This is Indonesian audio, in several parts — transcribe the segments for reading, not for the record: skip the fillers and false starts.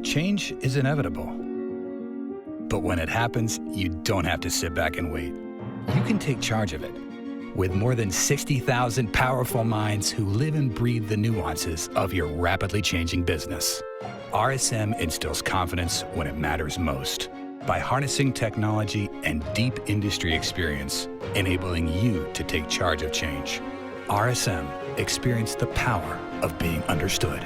Change is inevitable. But when it happens, you don't have to sit back and wait. You can take charge of it. With more than 60,000 powerful minds who live and breathe the nuances of your rapidly changing business, RSM instills confidence when it matters most by harnessing technology and deep industry experience, enabling you to take charge of change. RSM, experience the power of being understood.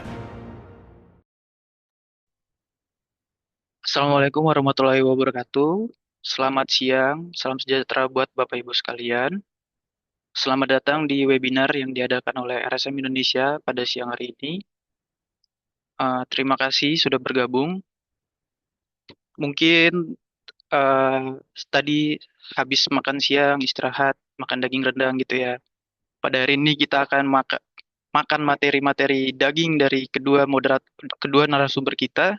Assalamualaikum warahmatullahi wabarakatuh. Selamat siang, salam sejahtera buat Bapak Ibu sekalian. Selamat datang di webinar yang diadakan oleh RSM Indonesia pada siang hari ini. Terima kasih sudah bergabung. Mungkin tadi habis makan siang, istirahat, makan daging rendang gitu ya. Pada hari ini kita akan makan materi-materi daging dari kedua narasumber kita,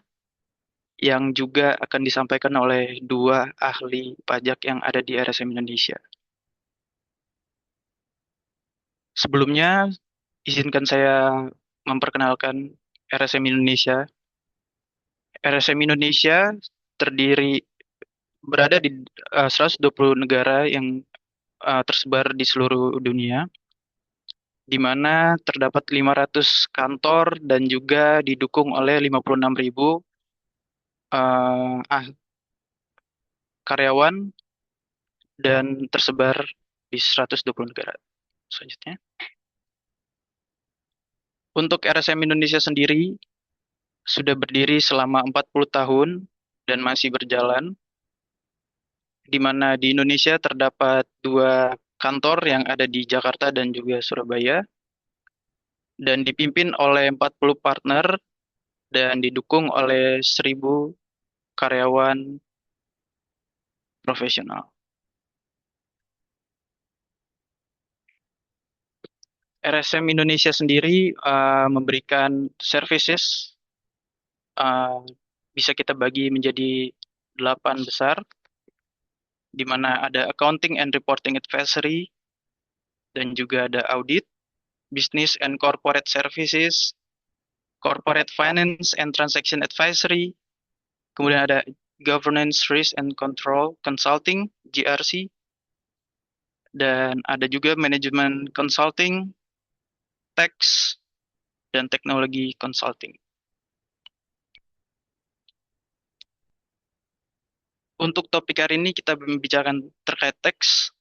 yang juga akan disampaikan oleh dua ahli pajak yang ada di RSM Indonesia. Sebelumnya, izinkan saya memperkenalkan RSM Indonesia. RSM Indonesia berada di 120 negara yang tersebar di seluruh dunia, di mana terdapat 500 kantor dan juga didukung oleh 56.000 karyawan dan tersebar di 120 negara. Selanjutnya, untuk RSM Indonesia sendiri sudah berdiri selama 40 tahun dan masih berjalan, di mana di Indonesia terdapat 2 kantor yang ada di Jakarta dan juga Surabaya, dan dipimpin oleh 40 partner dan didukung oleh 1.000 karyawan profesional. RSM Indonesia sendiri memberikan services, bisa kita bagi menjadi 8 besar, di mana ada accounting and reporting advisory, dan juga ada audit, business and corporate services, corporate finance and transaction advisory, kemudian ada governance, risk and control consulting, GRC, dan ada juga management consulting, tax, dan teknologi consulting. Untuk topik hari ini kita membicarakan terkait tax,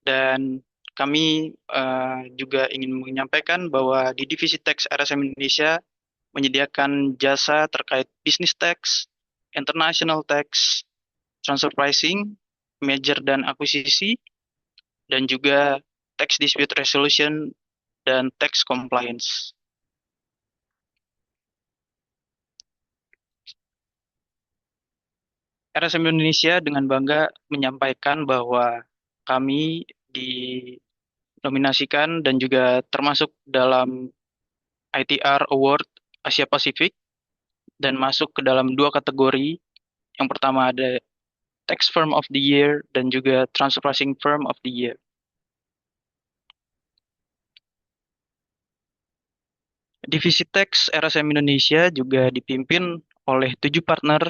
dan kami juga ingin menyampaikan bahwa di divisi tax RSM Indonesia menyediakan jasa terkait business tax, international tax, transfer pricing, merger dan akuisisi, dan juga tax dispute resolution dan tax compliance. RSM Indonesia dengan bangga menyampaikan bahwa kami dinominasikan dan juga termasuk dalam ITR Award Asia Pasifik dan masuk ke dalam 2 kategori. Yang pertama ada Tax Firm of the Year dan juga Transfer Pricing Firm of the Year. Divisi Tax RSM Indonesia juga dipimpin oleh 7 partner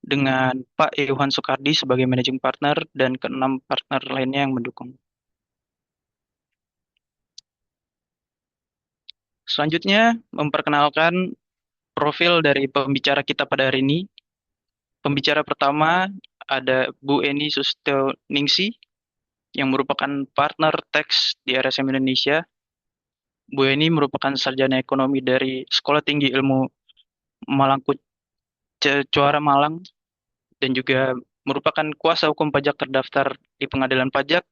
dengan Pak Yohan Soekardi sebagai Managing Partner dan ke-6 partner lainnya yang mendukung. Selanjutnya, memperkenalkan profil dari pembicara kita pada hari ini. Pembicara pertama ada Bu Eni Susteningsi, yang merupakan partner tax di RSM Indonesia. Bu Eni merupakan sarjana ekonomi dari Sekolah Tinggi Ilmu Cuara Malang, dan juga merupakan kuasa hukum pajak terdaftar di Pengadilan Pajak,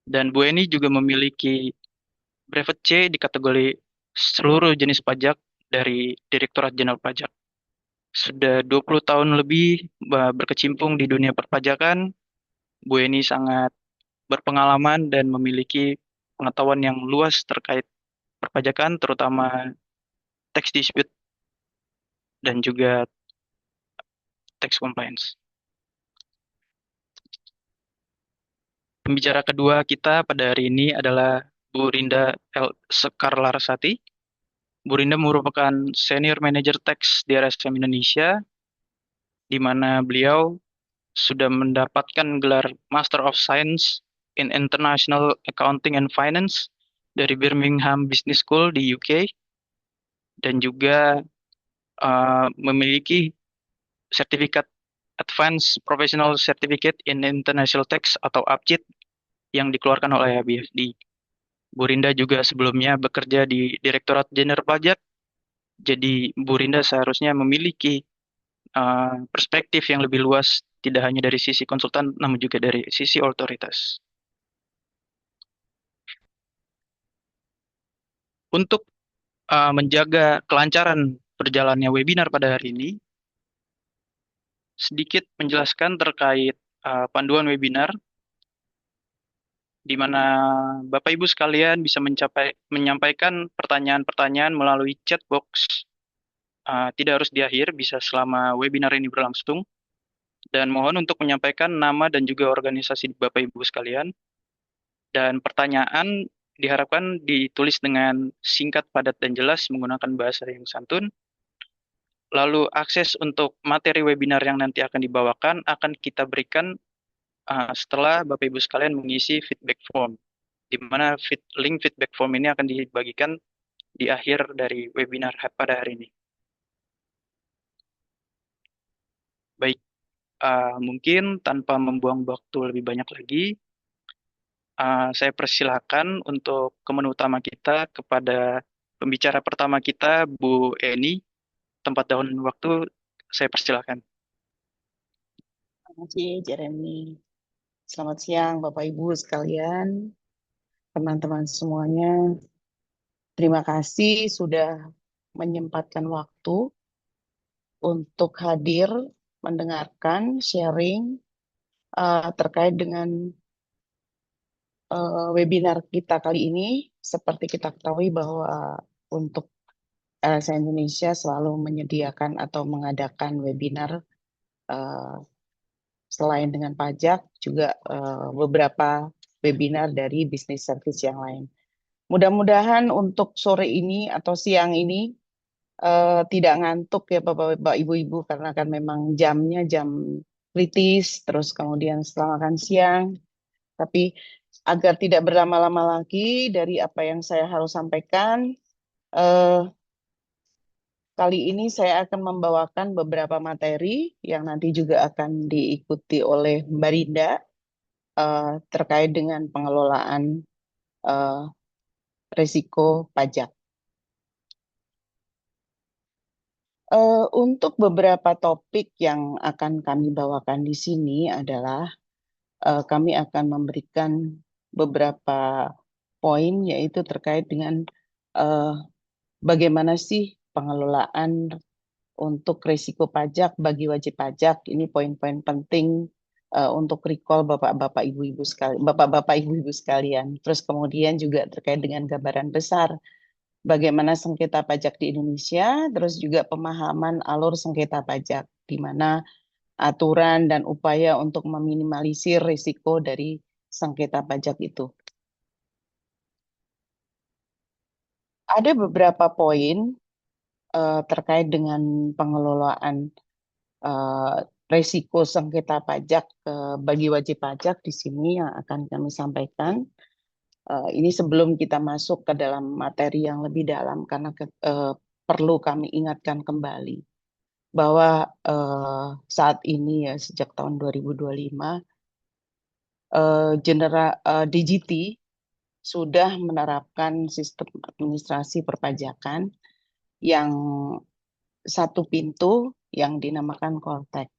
dan Bu Eni juga memiliki brevet C di kategori seluruh jenis pajak dari Direktorat Jenderal Pajak. Sudah 20 tahun lebih berkecimpung di dunia perpajakan. Bu Eni sangat berpengalaman dan memiliki pengetahuan yang luas terkait perpajakan, terutama tax dispute dan juga tax compliance. Pembicara kedua kita pada hari ini adalah Bu Rinda L. Sekar Larasati, Bu Rinda merupakan Senior Manager Tax di RSM Indonesia, di mana beliau sudah mendapatkan gelar Master of Science in International Accounting and Finance dari Birmingham Business School di UK, dan juga memiliki sertifikat Advanced Professional Certificate in International Tax atau APCIT yang dikeluarkan oleh BFD. Bu Rinda juga sebelumnya bekerja di Direktorat Jenderal Pajak, jadi Bu Rinda seharusnya memiliki perspektif yang lebih luas, tidak hanya dari sisi konsultan, namun juga dari sisi otoritas. Untuk menjaga kelancaran berjalannya webinar pada hari ini, sedikit menjelaskan terkait panduan webinar, di mana Bapak Ibu sekalian bisa menyampaikan pertanyaan-pertanyaan melalui chat box. Tidak harus di akhir, bisa selama webinar ini berlangsung. Dan mohon untuk menyampaikan nama dan juga organisasi Bapak Ibu sekalian. Dan pertanyaan diharapkan ditulis dengan singkat, padat, dan jelas menggunakan bahasa yang santun. Lalu akses untuk materi webinar yang nanti akan dibawakan akan kita berikan setelah Bapak Ibu sekalian mengisi feedback form, di mana link feedback form ini akan dibagikan di akhir dari webinar pada hari ini. Baik, mungkin tanpa membuang waktu lebih banyak lagi, saya persilahkan untuk kemenu utama kita kepada pembicara pertama kita, Bu Eni. Tempat dan waktu saya persilahkan. Terima kasih, Jeremy. Selamat siang, Bapak Ibu sekalian, teman-teman semuanya. Terima kasih sudah menyempatkan waktu untuk hadir mendengarkan sharing terkait dengan webinar kita kali ini. Seperti kita ketahui bahwa untuk LSM Indonesia selalu menyediakan atau mengadakan webinar selain dengan pajak, juga beberapa webinar dari bisnis service yang lain. Mudah-mudahan untuk sore ini atau siang ini tidak ngantuk ya Bapak-Bapak, Ibu-Ibu, karena kan memang jamnya jam kritis, terus kemudian setelah makan siang. Tapi agar tidak berlama-lama lagi dari apa yang saya harus sampaikan, kali ini saya akan membawakan beberapa materi yang nanti juga akan diikuti oleh Mbak Rinda terkait dengan pengelolaan risiko pajak. Untuk beberapa topik yang akan kami bawakan di sini adalah kami akan memberikan beberapa poin, yaitu terkait dengan bagaimana sih pengelolaan untuk risiko pajak bagi wajib pajak. Ini poin-poin penting untuk recall bapak-bapak ibu-ibu sekalian, bapak-bapak ibu-ibu sekalian. Terus kemudian juga terkait dengan gambaran besar bagaimana sengketa pajak di Indonesia, terus juga pemahaman alur sengketa pajak, di mana aturan dan upaya untuk meminimalisir risiko dari sengketa pajak itu. Ada beberapa poin terkait dengan pengelolaan risiko sengketa pajak bagi wajib pajak di sini yang akan kami sampaikan. Ini sebelum kita masuk ke dalam materi yang lebih dalam, karena perlu kami ingatkan kembali bahwa saat ini ya, sejak tahun 2025, DGT sudah menerapkan sistem administrasi perpajakan yang satu pintu yang dinamakan Kortek,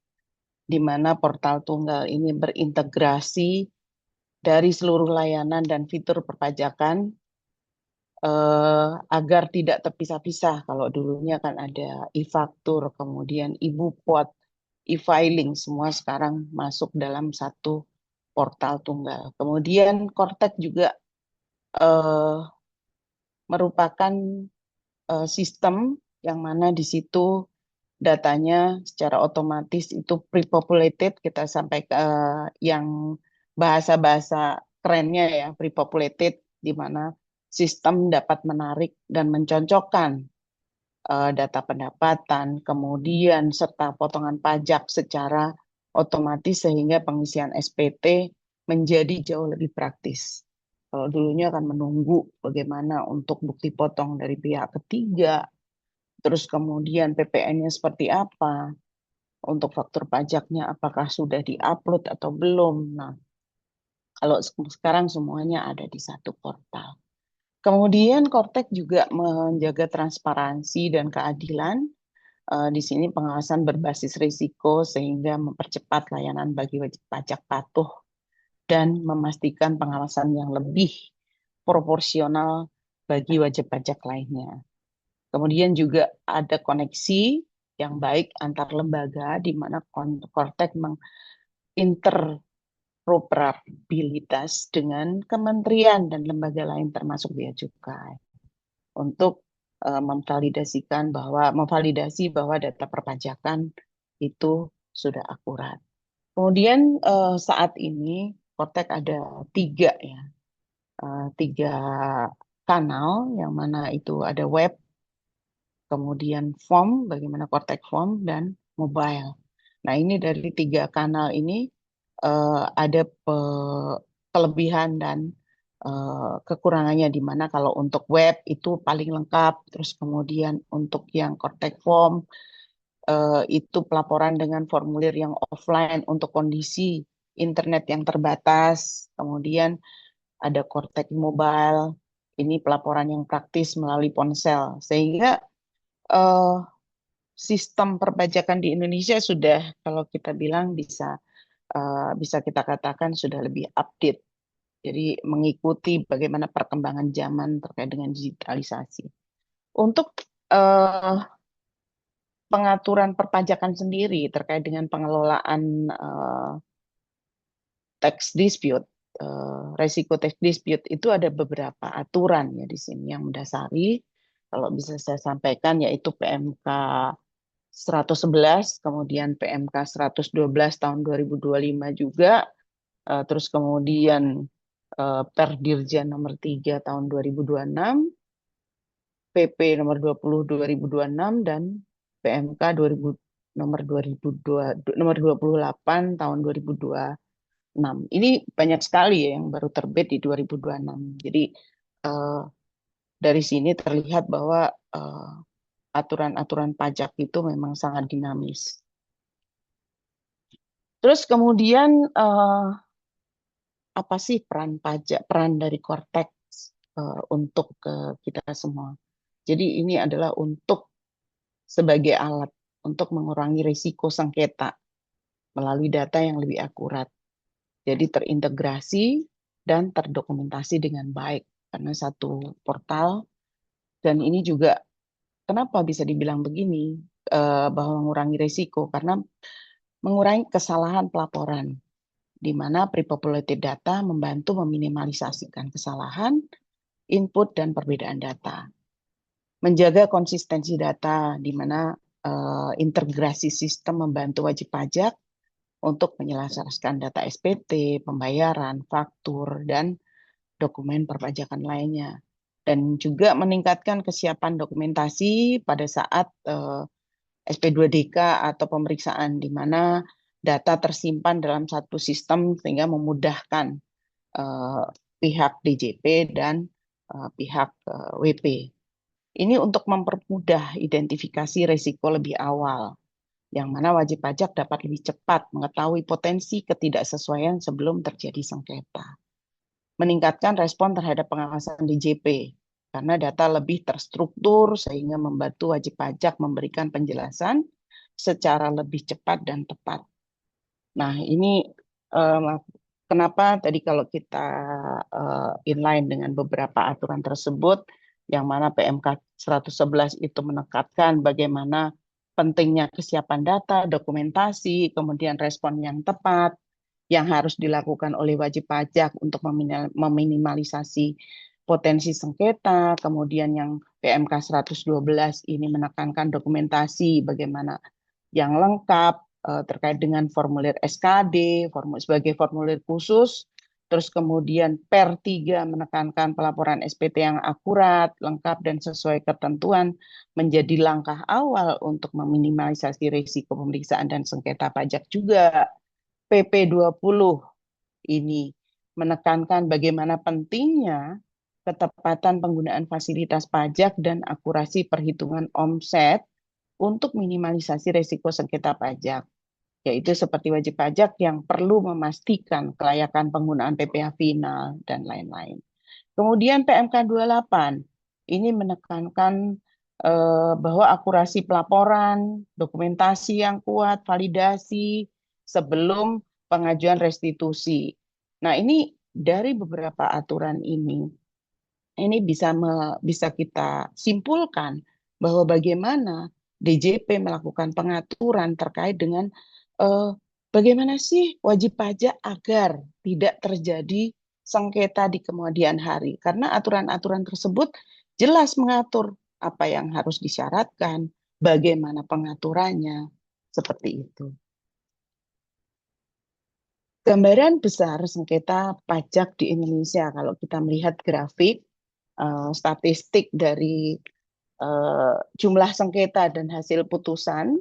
di mana portal tunggal ini berintegrasi dari seluruh layanan dan fitur perpajakan agar tidak terpisah-pisah. Kalau dulunya kan ada e-faktur, kemudian e-bupot, e-filing, semua sekarang masuk dalam satu portal tunggal. Kemudian Kortek juga merupakan sistem yang mana di situ datanya secara otomatis itu pre-populated, kita sampai ke yang bahasa-bahasa kerennya ya, pre-populated, di mana sistem dapat menarik dan mencocokkan data pendapatan, kemudian serta potongan pajak secara otomatis sehingga pengisian SPT menjadi jauh lebih praktis. Kalau dulunya akan menunggu bagaimana untuk bukti potong dari pihak ketiga, terus kemudian PPN-nya seperti apa, untuk faktur pajaknya apakah sudah diupload atau belum. Nah, kalau sekarang semuanya ada di satu portal. Kemudian Kortek juga menjaga transparansi dan keadilan. Di sini pengawasan berbasis risiko sehingga mempercepat layanan bagi wajib pajak patuh dan memastikan pengawasan yang lebih proporsional bagi wajib pajak lainnya. Kemudian juga ada koneksi yang baik antar lembaga di mana Kortek menginteroperabilitas dengan kementerian dan lembaga lain termasuk Bea Cukai untuk memvalidasi bahwa data perpajakan itu sudah akurat. Kemudian saat ini Kortek ada tiga kanal yang mana itu ada web, kemudian form, bagaimana Kortek form dan mobile. Nah ini dari tiga kanal ini ada kelebihan dan kekurangannya di mana kalau untuk web itu paling lengkap, terus kemudian untuk yang Kortek form itu pelaporan dengan formulir yang offline untuk kondisi internet yang terbatas. Kemudian ada Kortek Mobile, ini pelaporan yang praktis melalui ponsel. Sehingga eh, sistem perpajakan di Indonesia sudah, kalau kita bilang bisa kita katakan sudah lebih update. Jadi mengikuti bagaimana perkembangan zaman terkait dengan digitalisasi. Untuk eh, pengaturan perpajakan sendiri terkait dengan pengelolaan tax dispute, resiko tax dispute itu ada beberapa aturan ya di sini yang mendasari. Kalau bisa saya sampaikan yaitu PMK 111, kemudian PMK 112 tahun 2025 juga, terus kemudian Perdirjen nomor 3 tahun 2026, PP nomor 20 2026 dan PMK 2000 nomor 2002 nomor 28 tahun 2026. Ini banyak sekali ya yang baru terbit di 2026. Jadi eh, dari sini terlihat bahwa aturan-aturan pajak itu memang sangat dinamis. Terus kemudian apa sih peran dari Kortex untuk kita semua? Jadi ini adalah untuk sebagai alat untuk mengurangi risiko sengketa melalui data yang lebih akurat. Jadi terintegrasi dan terdokumentasi dengan baik karena satu portal. Dan ini juga kenapa bisa dibilang begini bahwa mengurangi risiko karena mengurangi kesalahan pelaporan di mana pre-populated data membantu meminimalisasikan kesalahan input dan perbedaan data. Menjaga konsistensi data di mana integrasi sistem membantu wajib pajak untuk menyelaraskan data SPT, pembayaran, faktur, dan dokumen perpajakan lainnya. Dan juga meningkatkan kesiapan dokumentasi pada saat SP2DK atau pemeriksaan di mana data tersimpan dalam satu sistem sehingga memudahkan pihak DJP dan pihak WP. Ini untuk mempermudah identifikasi risiko lebih awal, yang mana wajib pajak dapat lebih cepat mengetahui potensi ketidaksesuaian sebelum terjadi sengketa. Meningkatkan respon terhadap pengawasan DJP, karena data lebih terstruktur sehingga membantu wajib pajak memberikan penjelasan secara lebih cepat dan tepat. Nah, ini kenapa tadi kalau kita inline dengan beberapa aturan tersebut, yang mana PMK 111 itu menekankan bagaimana pentingnya kesiapan data, dokumentasi, kemudian respon yang tepat, yang harus dilakukan oleh wajib pajak untuk meminimalisasi potensi sengketa, kemudian yang PMK 112 ini menekankan dokumentasi bagaimana yang lengkap terkait dengan formulir SKD, sebagai formulir khusus, Terus kemudian per 3 menekankan pelaporan SPT yang akurat, lengkap, dan sesuai ketentuan menjadi langkah awal untuk meminimalisasi risiko pemeriksaan dan sengketa pajak juga. PP 20 ini menekankan bagaimana pentingnya ketepatan penggunaan fasilitas pajak dan akurasi perhitungan omset untuk minimalisasi risiko sengketa pajak, yaitu seperti wajib pajak yang perlu memastikan kelayakan penggunaan PPh final dan lain-lain. Kemudian PMK 28 ini menekankan bahwa akurasi pelaporan, dokumentasi yang kuat, validasi sebelum pengajuan restitusi. Nah, ini dari beberapa aturan ini bisa kita simpulkan bahwa bagaimana DJP melakukan pengaturan terkait dengan eh, bagaimana sih wajib pajak agar tidak terjadi sengketa di kemudian hari. Karena aturan-aturan tersebut jelas mengatur apa yang harus disyaratkan, bagaimana pengaturannya, seperti itu. Gambaran besar sengketa pajak di Indonesia, kalau kita melihat grafik, statistik dari jumlah sengketa dan hasil putusan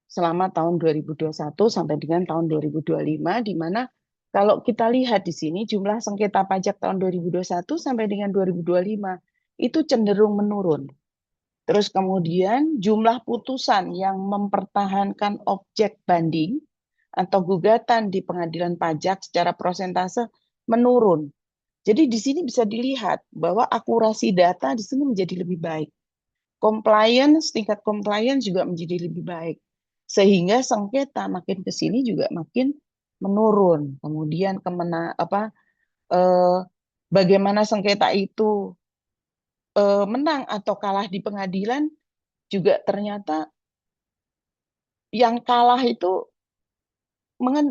selama tahun 2021 sampai dengan tahun 2025, di mana kalau kita lihat di sini jumlah sengketa pajak tahun 2021 sampai dengan 2025 itu cenderung menurun. Terus kemudian jumlah putusan yang mempertahankan objek banding atau gugatan di pengadilan pajak secara prosentase menurun. Jadi di sini bisa dilihat bahwa akurasi data di sini menjadi lebih baik. Tingkat compliance juga menjadi lebih baik. Sehingga sengketa makin ke sini juga makin menurun. Kemudian bagaimana sengketa itu menang atau kalah di pengadilan juga ternyata yang kalah itu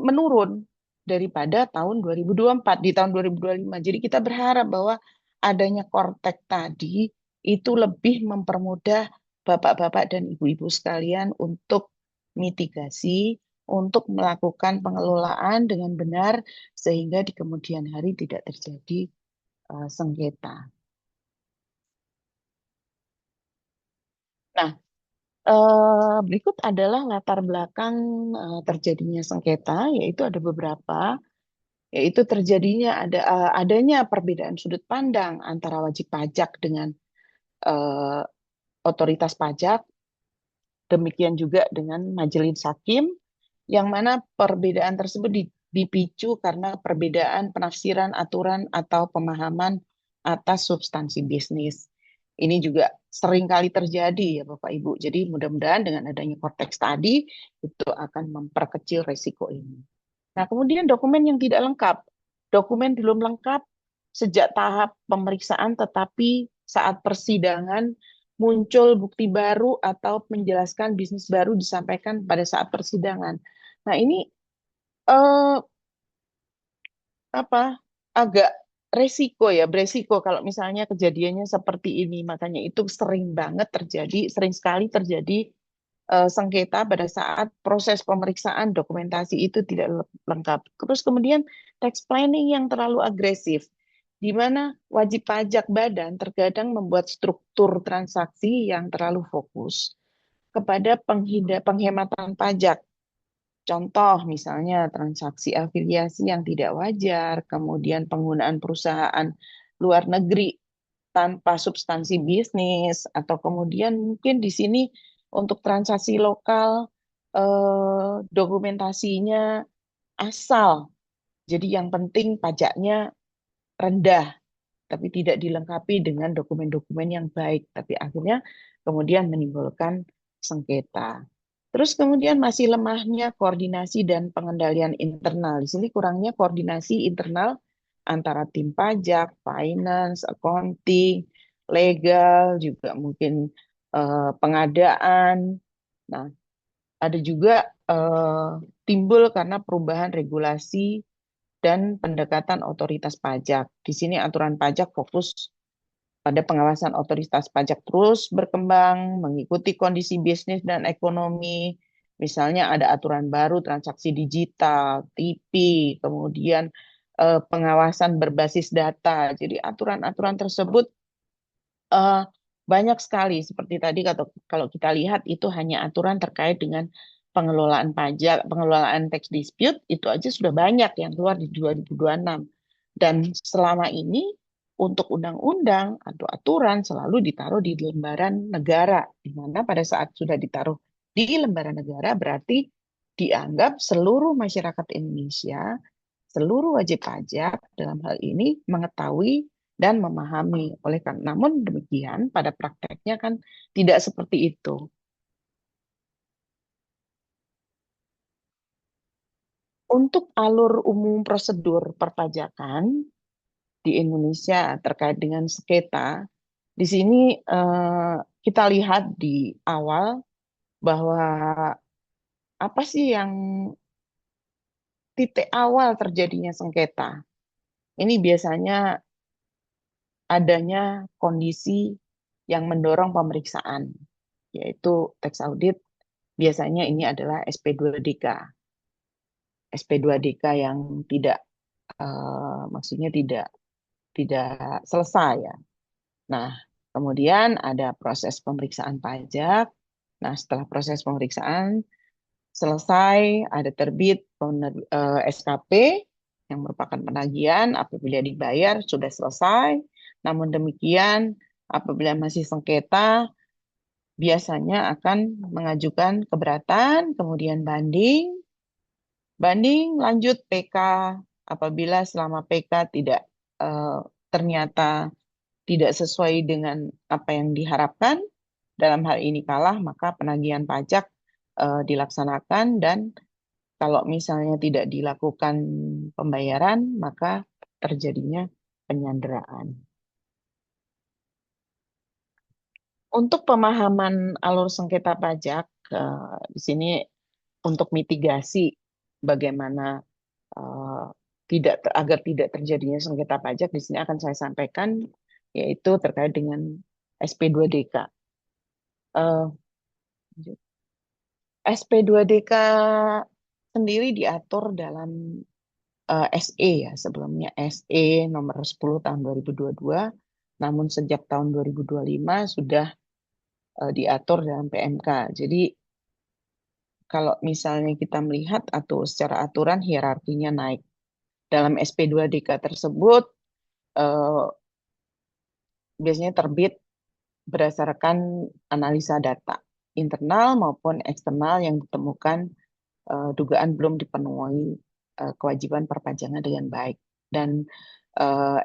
menurun daripada tahun 2024 di tahun 2025. Jadi kita berharap bahwa adanya Kortek tadi itu lebih mempermudah bapak-bapak dan ibu-ibu sekalian untuk mitigasi, untuk melakukan pengelolaan dengan benar sehingga di kemudian hari tidak terjadi sengketa. Nah, berikut adalah latar belakang terjadinya sengketa, yaitu ada beberapa, yaitu adanya perbedaan sudut pandang antara wajib pajak dengan otoritas pajak, demikian juga dengan majelis hakim, yang mana perbedaan tersebut dipicu karena perbedaan penafsiran aturan atau pemahaman atas substansi bisnis. Ini juga sering kali terjadi ya Bapak Ibu. Jadi mudah-mudahan dengan adanya konteks tadi itu akan memperkecil resiko ini. Nah, kemudian dokumen yang tidak lengkap. Dokumen belum lengkap sejak tahap pemeriksaan tetapi saat persidangan muncul bukti baru atau menjelaskan bisnis baru disampaikan pada saat persidangan. Nah, ini eh, agak beresiko kalau misalnya kejadiannya seperti ini. Makanya itu sering sekali terjadi sengketa pada saat proses pemeriksaan dokumentasi itu tidak lengkap. Terus kemudian tax planning yang terlalu agresif, di mana wajib pajak badan terkadang membuat struktur transaksi yang terlalu fokus kepada penghematan pajak. Contoh misalnya transaksi afiliasi yang tidak wajar, kemudian penggunaan perusahaan luar negeri tanpa substansi bisnis, atau kemudian mungkin di sini untuk transaksi lokal dokumentasinya asal. Jadi yang penting pajaknya rendah, tapi tidak dilengkapi dengan dokumen-dokumen yang baik. Tapi akhirnya kemudian menimbulkan sengketa. Terus kemudian masih lemahnya koordinasi dan pengendalian internal. Di sini kurangnya koordinasi internal antara tim pajak, finance, accounting, legal, juga mungkin pengadaan. Nah, ada juga timbul karena perubahan regulasi dan pendekatan otoritas pajak. Di sini aturan pajak fokus pada pengawasan otoritas pajak terus berkembang, mengikuti kondisi bisnis dan ekonomi. Misalnya ada aturan baru transaksi digital, TP, kemudian pengawasan berbasis data. Jadi aturan-aturan tersebut eh, banyak sekali. Seperti tadi kalau kita lihat itu hanya aturan terkait dengan pengelolaan pajak, pengelolaan tax dispute itu aja sudah banyak yang keluar di 2026. Dan selama ini untuk undang-undang atau aturan selalu ditaruh di lembaran negara, di mana pada saat sudah ditaruh di lembaran negara berarti dianggap seluruh masyarakat Indonesia, seluruh wajib pajak dalam hal ini mengetahui dan memahami. Namun demikian pada prakteknya kan tidak seperti itu. Untuk alur umum prosedur perpajakan di Indonesia terkait dengan sengketa, di sini kita lihat di awal bahwa apa sih yang titik awal terjadinya sengketa. Ini biasanya adanya kondisi yang mendorong pemeriksaan, yaitu tax audit. Biasanya ini adalah SP2DK. SP2DK yang tidak maksudnya tidak selesai ya. Nah, kemudian ada proses pemeriksaan pajak. Nah, setelah proses pemeriksaan selesai, ada terbit SKP yang merupakan penagihan apabila dibayar sudah selesai. Namun demikian, apabila masih sengketa, biasanya akan mengajukan keberatan, kemudian banding lanjut PK. Apabila selama PK tidak eh, ternyata tidak sesuai dengan apa yang diharapkan, dalam hal ini kalah, maka penagihan pajak dilaksanakan dan kalau misalnya tidak dilakukan pembayaran, maka terjadinya penyanderaan. Untuk pemahaman alur sengketa pajak, di sini untuk mitigasi bagaimana eh, agar tidak terjadinya sengketa pajak, di sini akan saya sampaikan yaitu terkait dengan SP2DK. Eh, SP2DK sendiri diatur dalam SE ya, sebelumnya SE nomor 10 tahun 2022, namun sejak tahun 2025 sudah diatur dalam PMK. Jadi kalau misalnya kita melihat atau secara aturan hierarkinya naik. Dalam SP2DK tersebut eh, biasanya terbit berdasarkan analisa data internal maupun eksternal yang ditemukan dugaan belum dipenuhi kewajiban perpajakan dengan baik. Dan eh,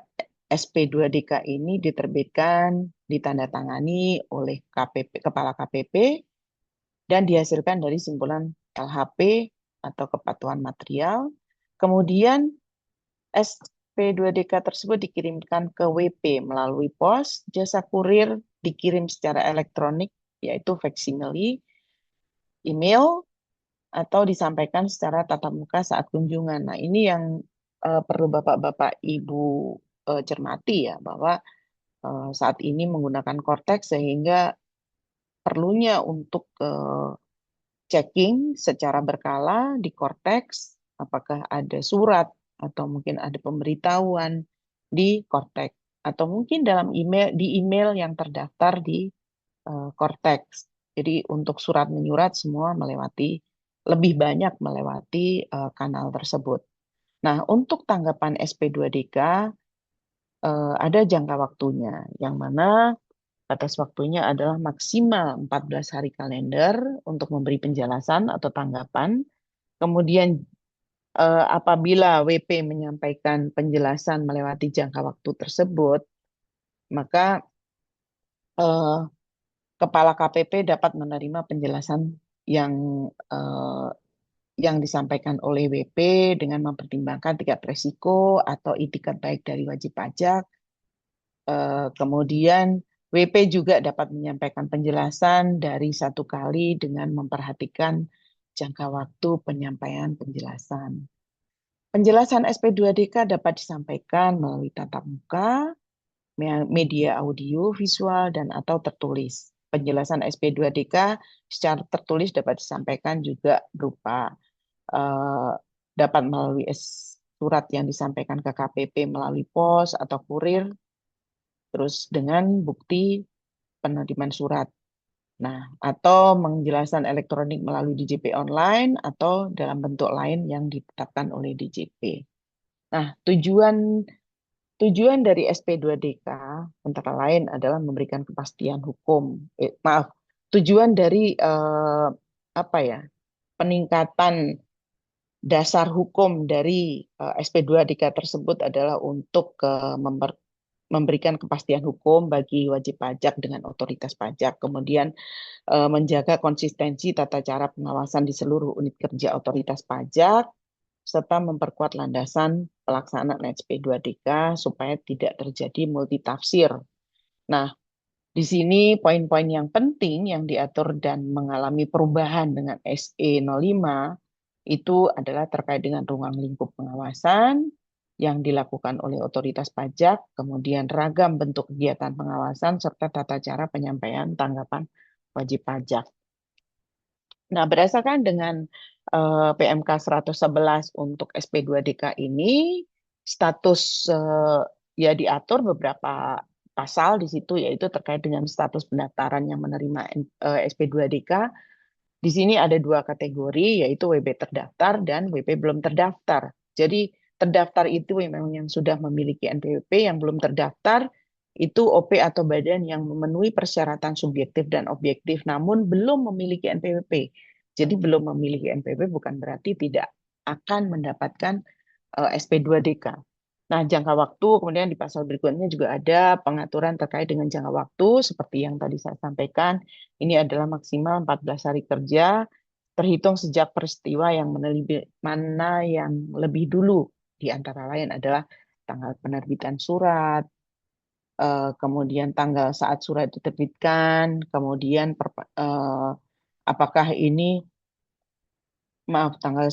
SP2DK ini diterbitkan, ditandatangani oleh Kepala KPP, dan dihasilkan dari simpulan LHP atau kepatuhan material. Kemudian SP2DK tersebut dikirimkan ke WP melalui pos, jasa kurir dikirim secara elektronik, yaitu facsimile, email, atau disampaikan secara tatap muka saat kunjungan. Nah, ini yang perlu Bapak-Bapak Ibu cermati ya, bahwa saat ini menggunakan Cortex sehingga perlunya untuk checking secara berkala di Cortex, apakah ada surat atau mungkin ada pemberitahuan di Cortex atau mungkin dalam email di email yang terdaftar di Cortex. Jadi untuk surat menyurat semua lebih banyak melewati kanal tersebut. Nah, untuk tanggapan SP2DK ada jangka waktunya, yang mana batas waktunya adalah maksimal 14 hari kalender untuk memberi penjelasan atau tanggapan. Kemudian apabila WP menyampaikan penjelasan melewati jangka waktu tersebut, maka eh, Kepala KPP dapat menerima penjelasan yang eh, yang disampaikan oleh WP dengan mempertimbangkan tingkat resiko atau itikat baik dari wajib pajak. Kemudian WP juga dapat menyampaikan penjelasan dari satu kali dengan memperhatikan jangka waktu penyampaian penjelasan. Penjelasan SP2DK dapat disampaikan melalui tatap muka, media audio, visual, dan atau tertulis. Penjelasan SP2DK secara tertulis dapat disampaikan juga berupa dapat melalui surat yang disampaikan ke KPP melalui pos atau kurir, terus dengan bukti penerimaan surat. Nah, atau penjelasan elektronik melalui DJP online atau dalam bentuk lain yang ditetapkan oleh DJP. Nah, tujuan dari SP2DK antara lain adalah memberikan kepastian hukum. Tujuan dari apa ya? Peningkatan dasar hukum dari SP2DK tersebut adalah untuk memberikan kepastian hukum bagi wajib pajak dengan otoritas pajak, kemudian menjaga konsistensi tata cara pengawasan di seluruh unit kerja otoritas pajak, serta memperkuat landasan pelaksanaan SP2DK supaya tidak terjadi multitafsir. Nah, di sini poin-poin yang penting yang diatur dan mengalami perubahan dengan SE05 itu adalah terkait dengan ruang lingkup pengawasan yang dilakukan oleh otoritas pajak, kemudian ragam bentuk kegiatan pengawasan, serta tata cara penyampaian tanggapan wajib pajak. Nah, berdasarkan dengan PMK 111 untuk SP2DK ini, status ya diatur beberapa pasal di situ, yaitu terkait dengan status pendaftaran yang menerima SP2DK. Di sini ada dua kategori, yaitu WP terdaftar dan WP belum terdaftar. Jadi terdaftar itu memang yang sudah memiliki NPWP, yang belum terdaftar itu OP atau badan yang memenuhi persyaratan subjektif dan objektif, namun belum memiliki NPWP. Jadi belum memiliki NPWP bukan berarti tidak akan mendapatkan SP2DK. Nah, jangka waktu, kemudian di pasal berikutnya juga ada pengaturan terkait dengan jangka waktu, seperti yang tadi saya sampaikan, ini adalah maksimal 14 hari kerja, terhitung sejak peristiwa yang mana yang lebih dulu, di antara lain adalah tanggal penerbitan surat, kemudian tanggal saat surat diterbitkan, kemudian apakah ini, tanggal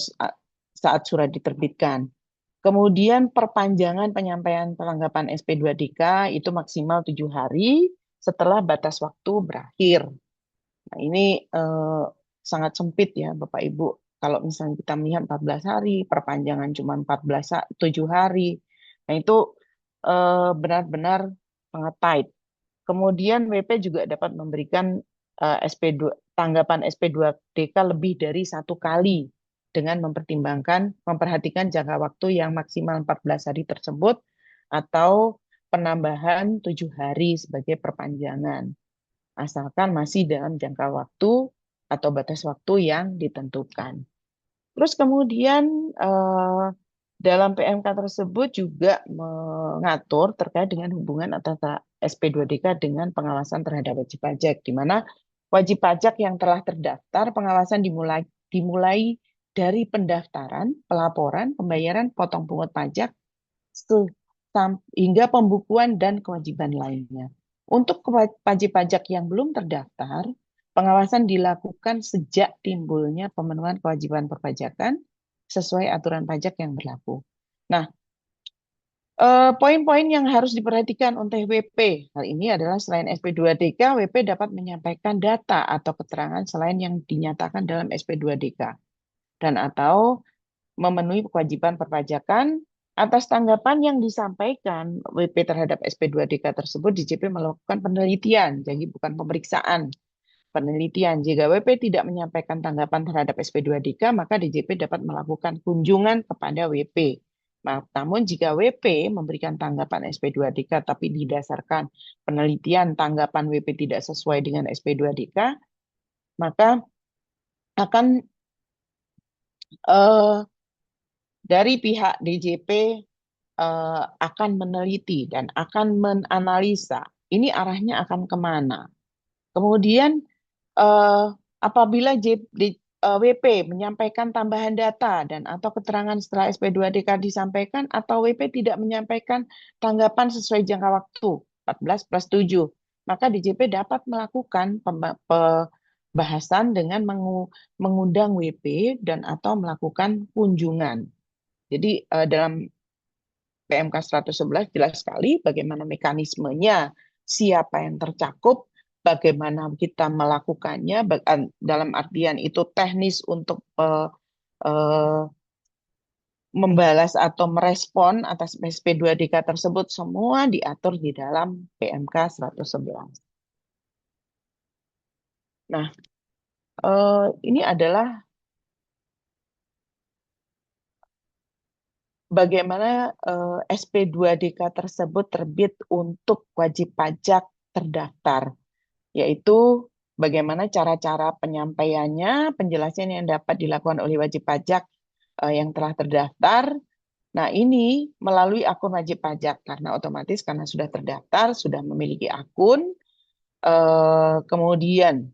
saat surat diterbitkan. Kemudian perpanjangan penyampaian tanggapan SP2DK itu maksimal 7 hari setelah batas waktu berakhir. Nah, ini sangat sempit ya Bapak Ibu. Kalau misalnya kita melihat 14 hari, perpanjangan cuma 7 hari. Nah, itu benar-benar sangat tight. Kemudian WP juga dapat memberikan tanggapan SP2DK lebih dari 1 kali dengan memperhatikan jangka waktu yang maksimal 14 hari tersebut atau penambahan 7 hari sebagai perpanjangan, asalkan masih dalam jangka waktu atau batas waktu yang ditentukan. Terus kemudian dalam PMK tersebut juga mengatur terkait dengan hubungan antara SP2DK dengan pengawasan terhadap wajib pajak, di mana wajib pajak yang telah terdaftar pengawasan dimulai dari pendaftaran, pelaporan, pembayaran, potong pungut pajak, hingga pembukuan dan kewajiban lainnya. Untuk wajib pajak yang belum terdaftar, pengawasan dilakukan sejak timbulnya pemenuhan kewajiban perpajakan sesuai aturan pajak yang berlaku. Nah, poin-poin yang harus diperhatikan untuk WP hal ini adalah selain SP2DK, WP dapat menyampaikan data atau keterangan selain yang dinyatakan dalam SP2DK dan atau memenuhi kewajiban perpajakan. Atas tanggapan yang disampaikan WP terhadap SP2DK tersebut, DJP melakukan penelitian, jadi bukan pemeriksaan. Penelitian. Jika WP tidak menyampaikan tanggapan terhadap SP2DK, maka DJP dapat melakukan kunjungan kepada WP. Namun jika WP memberikan tanggapan SP2DK tapi didasarkan penelitian tanggapan WP tidak sesuai dengan SP2DK, maka akan dari pihak DJP akan meneliti dan akan menganalisa ini arahnya akan kemana. Kemudian apabila WP menyampaikan tambahan data dan atau keterangan setelah SP2DK disampaikan atau WP tidak menyampaikan tanggapan sesuai jangka waktu 14+7, maka DJP dapat melakukan pembahasan dengan mengundang WP dan atau melakukan kunjungan. Jadi dalam PMK 111 jelas sekali bagaimana mekanismenya, siapa yang tercakup, bagaimana kita melakukannya, dalam artian itu teknis untuk membalas atau merespon atas SP2DK tersebut semua diatur di dalam PMK 111. Nah, ini adalah bagaimana SP2DK tersebut terbit untuk wajib pajak terdaftar, yaitu bagaimana cara-cara penyampaiannya, penjelasan yang dapat dilakukan oleh wajib pajak yang telah terdaftar. Nah, ini melalui akun wajib pajak karena otomatis karena sudah terdaftar, sudah memiliki akun. Kemudian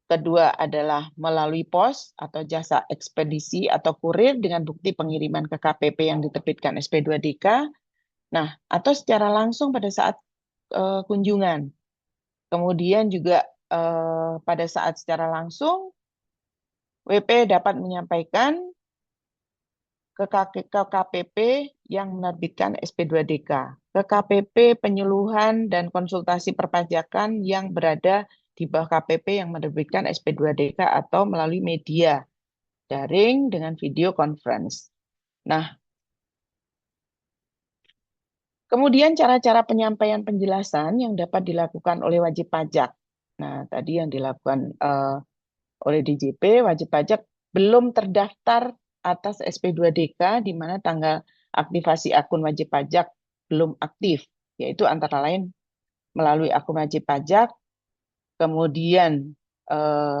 kedua adalah melalui pos atau jasa ekspedisi atau kurir dengan bukti pengiriman ke KPP yang diterbitkan SP2DK. Nah, atau secara langsung pada saat kunjungan. Kemudian juga pada saat secara langsung, WP dapat menyampaikan ke KPP yang menerbitkan SP2DK, ke KPP penyuluhan dan konsultasi perpajakan yang berada di bawah KPP yang menerbitkan SP2DK atau melalui media daring dengan video conference. Nah, kemudian cara-cara penyampaian penjelasan yang dapat dilakukan oleh wajib pajak. Nah, tadi yang dilakukan oleh DJP, wajib pajak belum terdaftar atas SP2DK, di mana tanggal aktivasi akun wajib pajak belum aktif, yaitu antara lain melalui akun wajib pajak, kemudian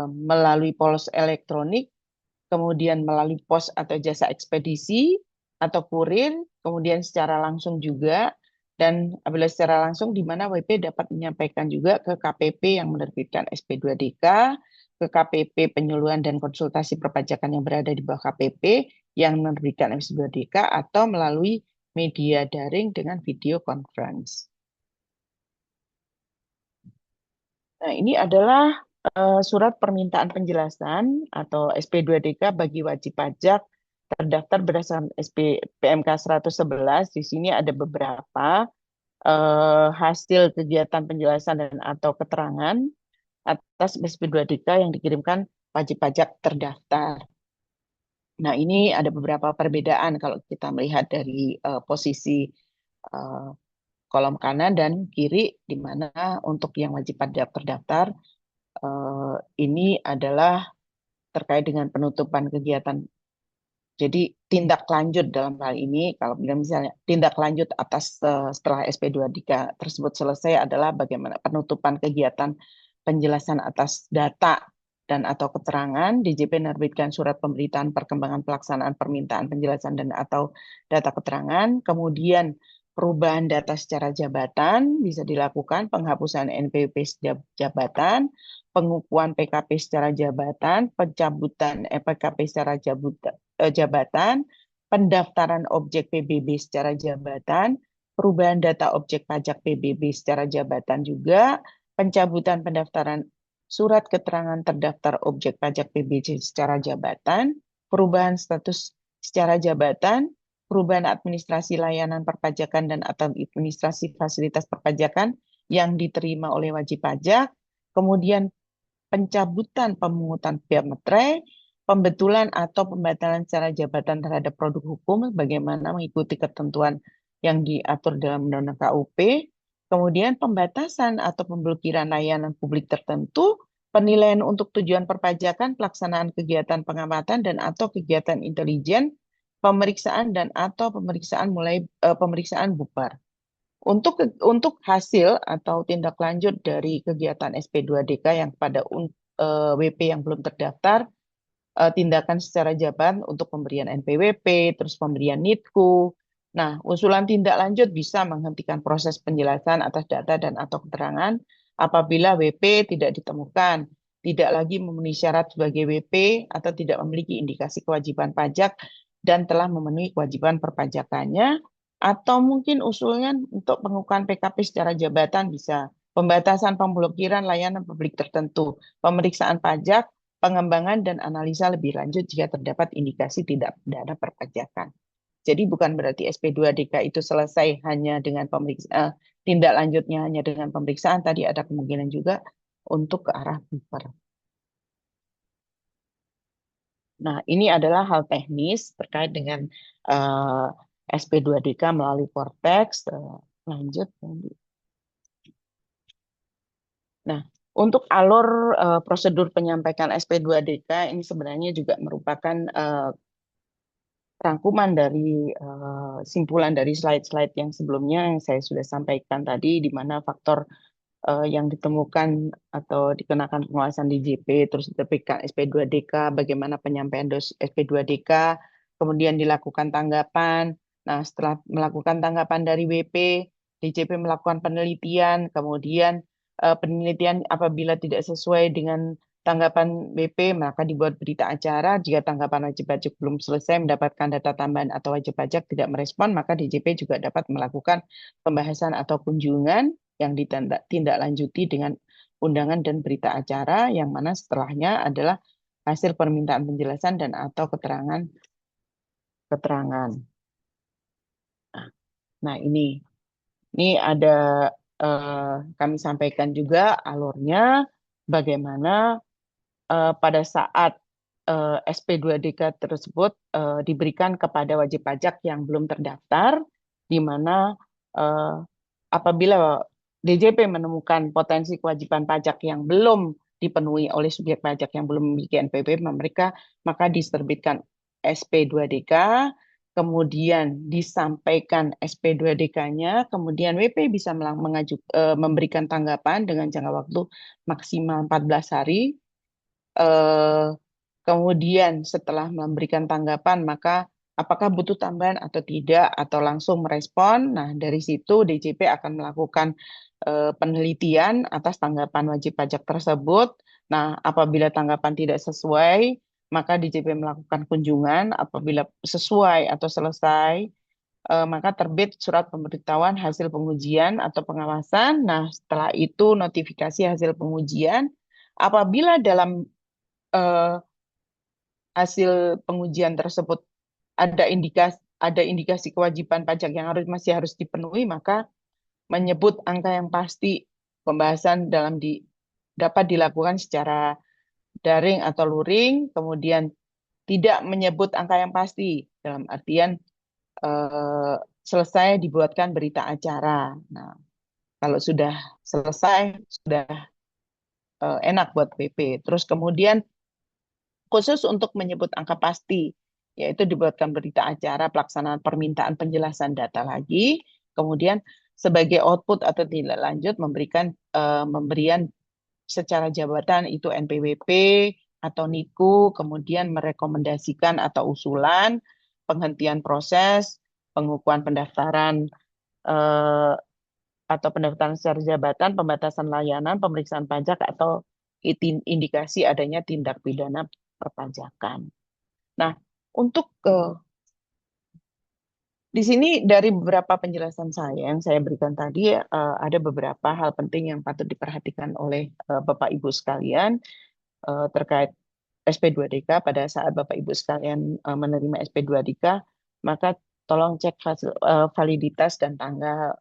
melalui polos elektronik, kemudian melalui pos atau jasa ekspedisi atau kurir, kemudian secara langsung juga, dan apabila secara langsung di mana WP dapat menyampaikan juga ke KPP yang menerbitkan SP2DK, ke KPP penyuluhan dan konsultasi perpajakan yang berada di bawah KPP yang menerbitkan SP2DK atau melalui media daring dengan video conference. Nah, ini adalah surat permintaan penjelasan atau SP2DK bagi wajib pajak terdaftar berdasarkan PMK 111. Di sini ada beberapa hasil kegiatan penjelasan dan atau keterangan atas SP2DK yang dikirimkan wajib pajak terdaftar. Nah, ini ada beberapa perbedaan kalau kita melihat dari posisi kolom kanan dan kiri, di mana untuk yang wajib pajak terdaftar ini adalah terkait dengan penutupan kegiatan. Jadi tindak lanjut dalam hal ini, kalau misalnya tindak lanjut atas setelah SP2DK tersebut selesai adalah bagaimana penutupan kegiatan penjelasan atas data dan atau keterangan. DJP menerbitkan surat pemberitaan perkembangan pelaksanaan permintaan penjelasan dan atau data keterangan. Kemudian perubahan data secara jabatan bisa dilakukan, penghapusan NPWP jabatan, pengukuhan PKP secara jabatan, pencabutan PKP secara jabatan, pendaftaran objek PBB secara jabatan, perubahan data objek pajak PBB secara jabatan juga, pencabutan pendaftaran surat keterangan terdaftar objek pajak PBB secara jabatan, perubahan status secara jabatan, perubahan administrasi layanan perpajakan dan atau administrasi fasilitas perpajakan yang diterima oleh wajib pajak, kemudian pencabutan pemungutan biometrik, pembetulan atau pembatalan secara jabatan terhadap produk hukum bagaimana mengikuti ketentuan yang diatur dalam Undang-Undang KUP, kemudian pembatasan atau pemblokiran layanan publik tertentu, penilaian untuk tujuan perpajakan, pelaksanaan kegiatan pengamatan dan atau kegiatan intelijen, pemeriksaan dan atau pemeriksaan bubar. Untuk hasil atau tindak lanjut dari kegiatan SP2DK yang pada WP yang belum terdaftar, tindakan secara jabatan untuk pemberian NPWP, terus pemberian NITKU. Nah, usulan tindak lanjut bisa menghentikan proses penjelasan atas data dan atau keterangan apabila WP tidak ditemukan, tidak lagi memenuhi syarat sebagai WP atau tidak memiliki indikasi kewajiban pajak dan telah memenuhi kewajiban perpajakannya, atau mungkin usulan untuk pengukuhan PKP secara jabatan bisa pembatasan pemblokiran layanan publik tertentu, pemeriksaan pajak, pengembangan dan analisa lebih lanjut jika terdapat indikasi tidak pidana perpajakan. Jadi bukan berarti SP2DK itu selesai hanya dengan pemeriksaan, tindak lanjutnya hanya dengan pemeriksaan, tadi ada kemungkinan juga untuk ke arah buper. Nah, ini adalah hal teknis terkait dengan eh, SP2DK melalui Vortex. Lanjut. Nah, untuk alur prosedur penyampaikan SP2DK ini sebenarnya juga merupakan rangkuman dari simpulan dari slide-slide yang sebelumnya yang saya sudah sampaikan tadi, di mana faktor yang ditemukan atau dikenakan pengawasan di JP, terus diterbitkan SP2DK, bagaimana penyampaian SP2DK, kemudian dilakukan tanggapan. Nah, setelah melakukan tanggapan dari WP, DJP melakukan penelitian, kemudian penelitian apabila tidak sesuai dengan tanggapan BP, maka dibuat berita acara. Jika tanggapan wajib pajak belum selesai mendapatkan data tambahan atau wajib pajak tidak merespon, maka DJP juga dapat melakukan pembahasan atau kunjungan yang ditindaklanjuti dengan undangan dan berita acara, yang mana setelahnya adalah hasil permintaan penjelasan dan atau keterangan. Nah, ini ada kami sampaikan juga alurnya bagaimana pada saat SP2DK tersebut diberikan kepada wajib pajak yang belum terdaftar, di mana eh, apabila DJP menemukan potensi kewajiban pajak yang belum dipenuhi oleh subjek pajak yang belum memiliki NPWP, maka diterbitkan SP2DK, kemudian disampaikan SP2DK-nya, kemudian WP bisa memberikan tanggapan dengan jangka waktu maksimal 14 hari. Eh, Kemudian setelah memberikan tanggapan, maka apakah butuh tambahan atau tidak, atau langsung merespon. Nah, dari situ DJP akan melakukan penelitian atas tanggapan wajib pajak tersebut. Nah, apabila tanggapan tidak sesuai, maka DJP melakukan kunjungan. Apabila sesuai atau selesai, maka terbit surat pemberitahuan hasil pengujian atau pengawasan. Nah, setelah itu notifikasi hasil pengujian. Apabila dalam eh, hasil pengujian tersebut ada indikasi kewajiban pajak yang masih harus dipenuhi, maka menyebut angka yang pasti. Pembahasan dapat dilakukan secara daring atau luring, kemudian tidak menyebut angka yang pasti dalam artian eh, selesai dibuatkan berita acara. Nah, kalau sudah selesai, sudah enak buat PP. Terus kemudian khusus untuk menyebut angka pasti, yaitu dibuatkan berita acara pelaksanaan permintaan penjelasan data lagi, kemudian sebagai output atau tindak lanjut memberian secara jabatan itu NPWP atau NIKU, kemudian merekomendasikan atau usulan penghentian proses, pengukuhan pendaftaran eh, atau pendaftaran secara jabatan, pembatasan layanan, pemeriksaan pajak atau indikasi adanya tindak pidana perpajakan. Nah, untuk di sini dari beberapa penjelasan saya yang saya berikan tadi, ada beberapa hal penting yang patut diperhatikan oleh Bapak Ibu sekalian terkait SP2DK. Pada saat Bapak Ibu sekalian menerima SP2DK, maka tolong cek validitas dan tanggal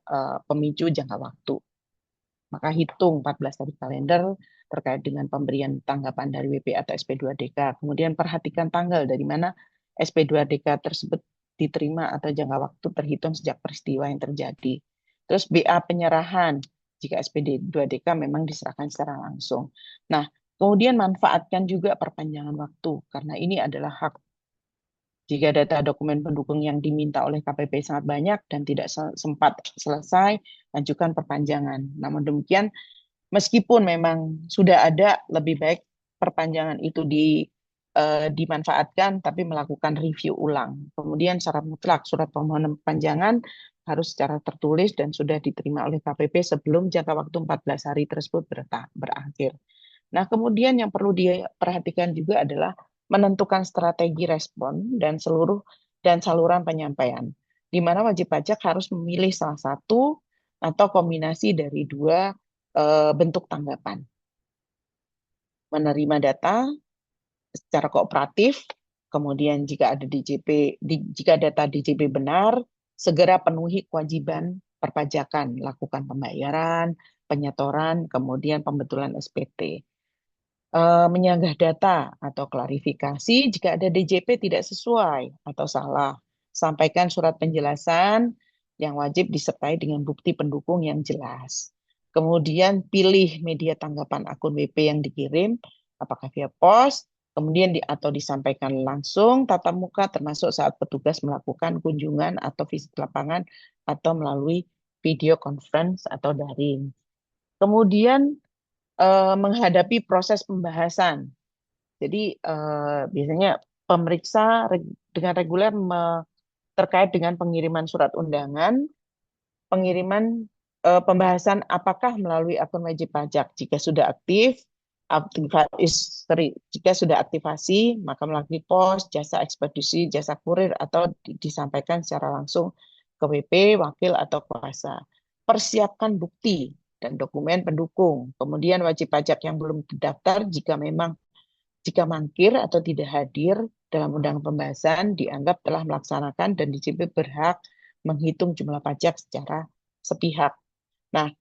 pemicu jangka waktu. Maka hitung 14 hari kalender terkait dengan pemberian tanggapan dari WP atau SP2DK. Kemudian perhatikan tanggal dari mana SP2DK tersebut diterima atau jangka waktu terhitung sejak peristiwa yang terjadi. Terus BA penyerahan jika SPD2DK memang diserahkan secara langsung. Nah, kemudian manfaatkan juga perpanjangan waktu karena ini adalah hak. Jika data dokumen pendukung yang diminta oleh KPP sangat banyak dan tidak sempat selesai, ajukan perpanjangan. Namun demikian, meskipun memang sudah ada, lebih baik perpanjangan itu dimanfaatkan, tapi melakukan review ulang. Kemudian syarat mutlak surat permohonan perpanjangan harus secara tertulis dan sudah diterima oleh KPP sebelum jangka waktu 14 hari tersebut berakhir. Nah, kemudian yang perlu diperhatikan juga adalah menentukan strategi respon dan saluran penyampaian, di mana wajib pajak harus memilih salah satu atau kombinasi dari dua bentuk tanggapan. Menerima data secara kooperatif, kemudian jika data DJP benar, segera penuhi kewajiban perpajakan, lakukan pembayaran, penyetoran, kemudian pembetulan SPT. menyanggah data atau klarifikasi jika ada DJP tidak sesuai atau salah. Sampaikan surat penjelasan yang wajib disertai dengan bukti pendukung yang jelas. Kemudian pilih media tanggapan akun WP yang dikirim, apakah via pos, kemudian atau disampaikan langsung tatap muka termasuk saat petugas melakukan kunjungan atau visit lapangan atau melalui video conference atau daring. Kemudian menghadapi proses pembahasan. Jadi biasanya pemeriksa dengan reguler terkait dengan pengiriman surat undangan, pengiriman pembahasan apakah melalui akun wajib pajak jika sudah aktif, jika sudah aktivasi, maka melalui pos, jasa ekspedisi, jasa kurir, atau disampaikan secara langsung ke WP, wakil, atau kuasa. Persiapkan bukti dan dokumen pendukung. Kemudian wajib pajak yang belum terdaftar jika mangkir atau tidak hadir dalam undangan pembahasan dianggap telah melaksanakan dan DJP berhak menghitung jumlah pajak secara sepihak. Nah,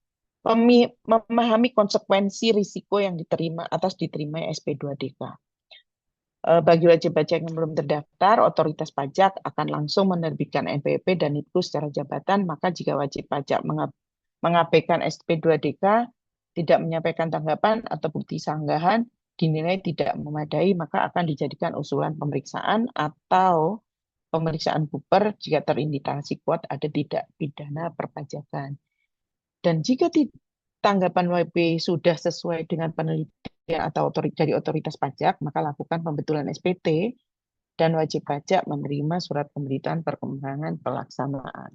memahami konsekuensi risiko yang diterima atas diterima SP2DK. Bagi wajib pajak yang belum terdaftar, otoritas pajak akan langsung menerbitkan NPWP dan NIPKU secara jabatan, maka jika wajib pajak mengabaikan SP2DK, tidak menyampaikan tanggapan atau bukti sanggahan, dinilai tidak memadai, maka akan dijadikan usulan pemeriksaan atau pemeriksaan buper jika terindikasi kuat ada tidak pidana perpajakan. Dan jika tanggapan WP sudah sesuai dengan penelitian atau dari otoritas pajak, maka lakukan pembetulan SPT dan wajib pajak menerima surat pemberitahuan perkembangan pelaksanaan.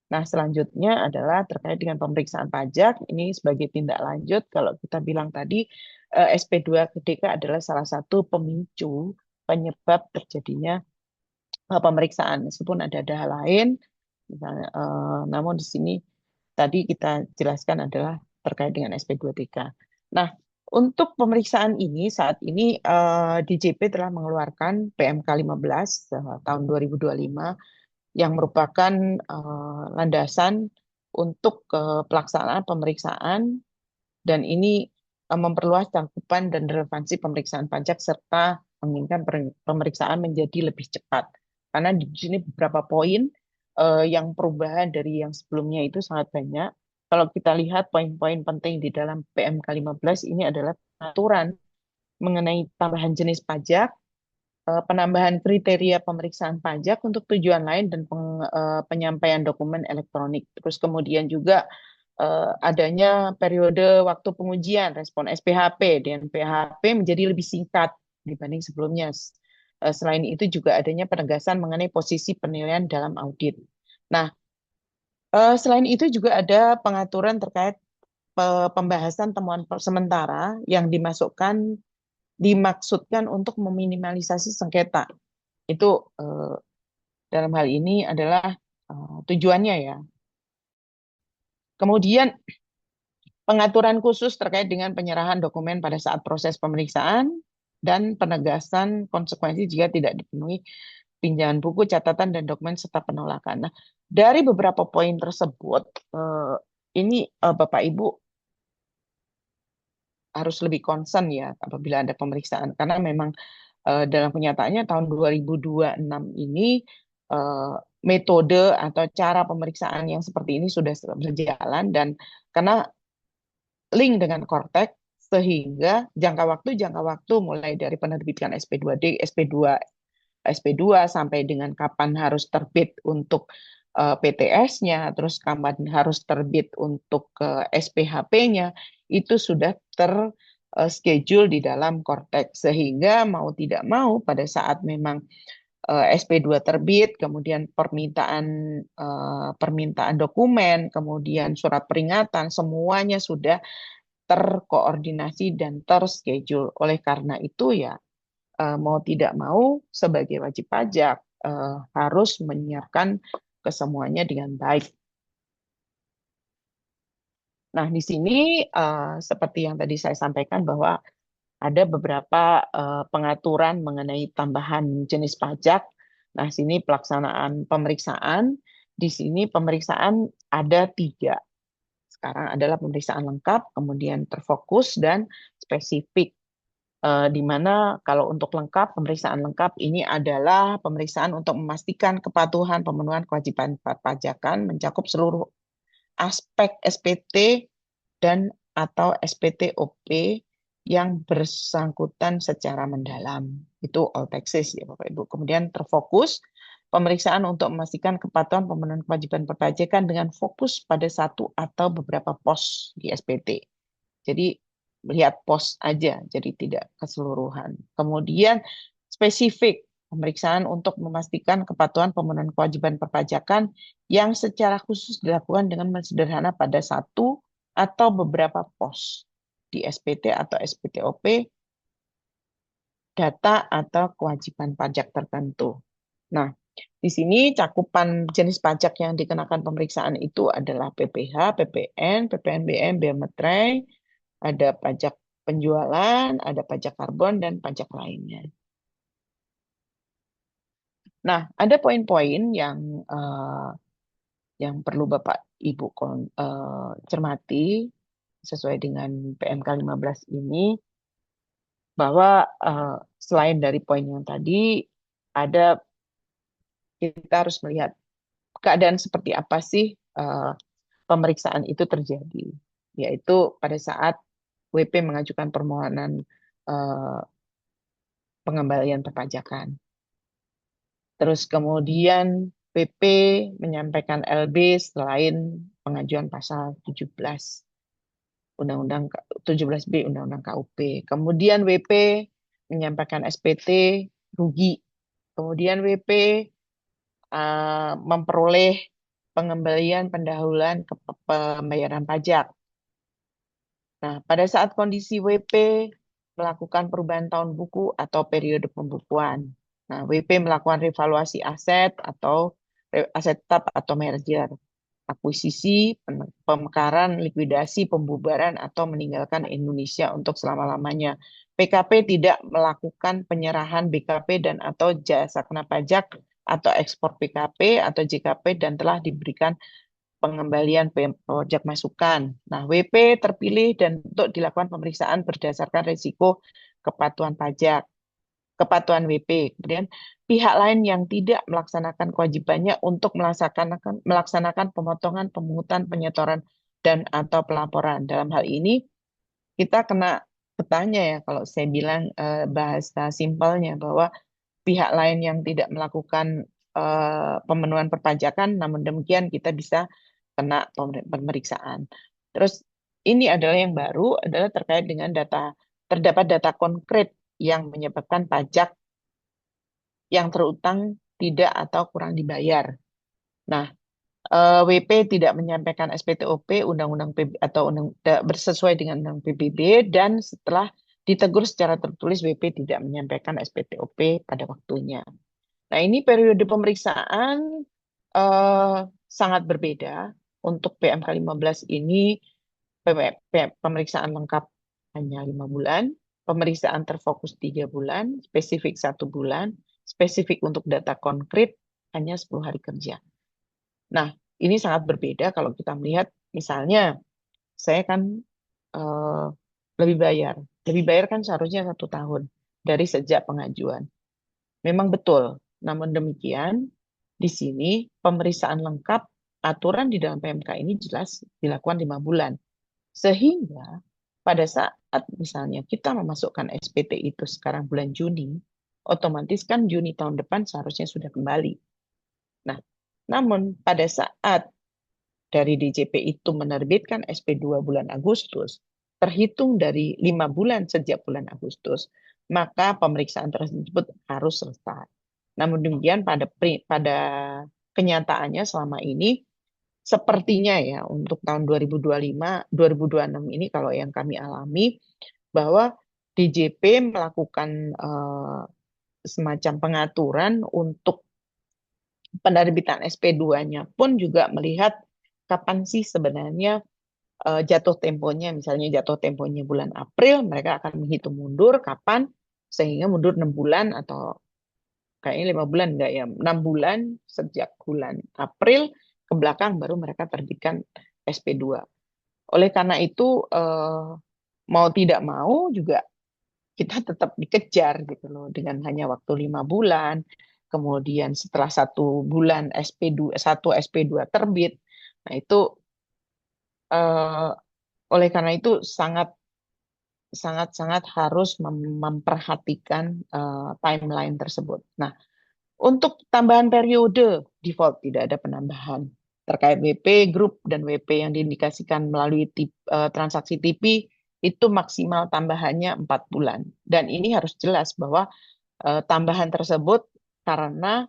Nah, selanjutnya adalah terkait dengan pemeriksaan pajak. Ini sebagai tindak lanjut, kalau kita bilang tadi, SP2 DK adalah salah satu pemicu penyebab terjadinya pemeriksaan. Meskipun ada hal lain, misalnya, namun di sini tadi kita jelaskan adalah terkait dengan SP2DK. Nah, untuk pemeriksaan ini, saat ini DJP telah mengeluarkan PMK 15 tahun 2025 yang merupakan landasan untuk pelaksanaan pemeriksaan, dan ini memperluas cakupan dan relevansi pemeriksaan pajak serta menginginkan pemeriksaan menjadi lebih cepat. Karena di sini beberapa poin yang perubahan dari yang sebelumnya itu sangat banyak. Kalau kita lihat poin-poin penting di dalam PMK 15 ini adalah pengaturan mengenai tambahan jenis pajak, penambahan kriteria pemeriksaan pajak untuk tujuan lain dan penyampaian dokumen elektronik. Terus kemudian juga adanya periode waktu pengujian respon SPHP dan PHP menjadi lebih singkat dibanding sebelumnya. Selain itu juga adanya penegasan mengenai posisi penilaian dalam audit. Nah, selain itu juga ada pengaturan terkait pembahasan temuan sementara yang dimaksudkan untuk meminimalisasi sengketa. Itu dalam hal ini adalah tujuannya ya. Kemudian pengaturan khusus terkait dengan penyerahan dokumen pada saat proses pemeriksaan dan penegasan konsekuensi jika tidak dipenuhi pinjaman buku, catatan, dan dokumen serta penolakan. Nah, dari beberapa poin tersebut, ini Bapak Ibu harus lebih concern ya apabila ada pemeriksaan. Karena memang dalam kenyataannya tahun 2026 ini metode atau cara pemeriksaan yang seperti ini sudah berjalan, dan karena link dengan Kortek sehingga jangka waktu mulai dari penerbitan SP2D, SP2 sampai dengan kapan harus terbit untuk PTS-nya, terus kapan harus terbit untuk SPHP-nya, itu sudah terschedule di dalam Kortek, sehingga mau tidak mau pada saat memang SP2 terbit, kemudian permintaan dokumen, kemudian surat peringatan, semuanya sudah terkoordinasi dan terschedule. Oleh karena itu ya, mau tidak mau sebagai wajib pajak harus menyiapkan kesemuanya dengan baik. Nah, di sini seperti yang tadi saya sampaikan bahwa ada beberapa pengaturan mengenai tambahan jenis pajak. Nah, sini pelaksanaan pemeriksaan. Di sini pemeriksaan ada 3. Sekarang adalah pemeriksaan lengkap, kemudian terfokus, dan spesifik. Di mana kalau untuk lengkap, pemeriksaan lengkap ini adalah pemeriksaan untuk memastikan kepatuhan pemenuhan kewajiban perpajakan mencakup seluruh aspek SPT dan atau SPTOP yang bersangkutan secara mendalam. Itu all taxes ya Bapak Ibu. Kemudian terfokus pemeriksaan untuk memastikan kepatuhan pemenuhan kewajiban perpajakan dengan fokus pada satu atau beberapa pos di SPT. Jadi melihat pos aja, jadi tidak keseluruhan. Kemudian spesifik pemeriksaan untuk memastikan kepatuhan pemenuhan kewajiban perpajakan yang secara khusus dilakukan dengan sederhana pada satu atau beberapa pos di SPT atau SPTOP, data atau kewajiban pajak tertentu. Nah, di sini cakupan jenis pajak yang dikenakan pemeriksaan itu adalah PPH, PPN, PPNBM, Bea Materai, ada pajak penjualan, ada pajak karbon, dan pajak lainnya. Nah, ada poin-poin yang perlu Bapak Ibu cermati sesuai dengan PMK 15 ini, bahwa selain dari poin yang tadi, kita harus melihat keadaan seperti apa sih pemeriksaan itu terjadi, yaitu pada saat WP mengajukan permohonan eh, pengembalian perpajakan. Terus kemudian PP menyampaikan LB selain pengajuan pasal 17 Undang-Undang 17B Undang-Undang KUP. Kemudian WP menyampaikan SPT rugi. Kemudian WP memperoleh pengembalian pendahuluan ke pembayaran pajak. Nah, pada saat kondisi WP melakukan perubahan tahun buku atau periode pembukuan. Nah, WP melakukan revaluasi aset atau aset tetap atau merger, akuisisi, pemekaran, likuidasi, pembubaran, atau meninggalkan Indonesia untuk selama-lamanya. PKP tidak melakukan penyerahan BKP dan atau jasa kena pajak atau ekspor PKP atau JKP dan telah diberikan pengembalian pajak masukan. Nah, WP terpilih dan untuk dilakukan pemeriksaan berdasarkan risiko kepatuhan pajak, kepatuhan WP. Kemudian pihak lain yang tidak melaksanakan kewajibannya untuk melaksanakan pemotongan, pemungutan, penyetoran, dan atau pelaporan. Dalam hal ini kita kena bertanya ya, kalau saya bilang bahasa simpelnya, bahwa pihak lain yang tidak melakukan pemenuhan perpajakan, namun demikian kita bisa kena pemeriksaan. Terus ini adalah yang baru adalah terkait dengan terdapat data konkret yang menyebabkan pajak yang terutang tidak atau kurang dibayar. Nah, WP tidak menyampaikan SPTOP Undang-Undang atau bersesuai dengan Undang PBB, dan setelah ditegur secara tertulis WP tidak menyampaikan SPTOP pada waktunya. Nah, ini periode pemeriksaan sangat berbeda. Untuk PMK 15 ini pemeriksaan lengkap hanya 5 bulan, pemeriksaan terfokus 3 bulan, spesifik 1 bulan, spesifik untuk data konkret hanya 10 hari kerja. Nah, ini sangat berbeda kalau kita melihat, misalnya saya kan lebih bayar kan seharusnya 1 tahun dari sejak pengajuan. Memang betul, namun demikian di sini pemeriksaan lengkap aturan di dalam PMK ini jelas dilakukan 5 bulan. Sehingga pada saat misalnya kita memasukkan SPT itu sekarang bulan Juni, otomatis kan Juni tahun depan seharusnya sudah kembali. Nah, namun pada saat dari DJP itu menerbitkan SP2 bulan Agustus, terhitung dari 5 bulan sejak bulan Agustus, maka pemeriksaan tersebut harus selesai. Namun demikian pada kenyataannya selama ini sepertinya ya untuk tahun 2025, 2026 ini kalau yang kami alami, bahwa DJP melakukan semacam pengaturan untuk penerbitan SP2-nya pun juga melihat kapan sih sebenarnya jatuh temponya. Misalnya jatuh temponya bulan April, mereka akan menghitung mundur kapan, sehingga mundur 6 bulan atau kayaknya 5 bulan enggak ya, 6 bulan sejak bulan April ke belakang baru mereka terbitkan SP2. Oleh karena itu mau tidak mau juga kita tetap dikejar gitu loh dengan hanya waktu 5 bulan. Kemudian setelah 1 bulan SP2 satu SP2 terbit, nah itu eh, oleh karena itu sangat harus memperhatikan timeline tersebut. Nah, untuk tambahan periode default tidak ada penambahan terkait WP grup dan WP yang diindikasikan melalui transaksi TP itu maksimal tambahannya 4 bulan. Dan ini harus jelas bahwa tambahan tersebut karena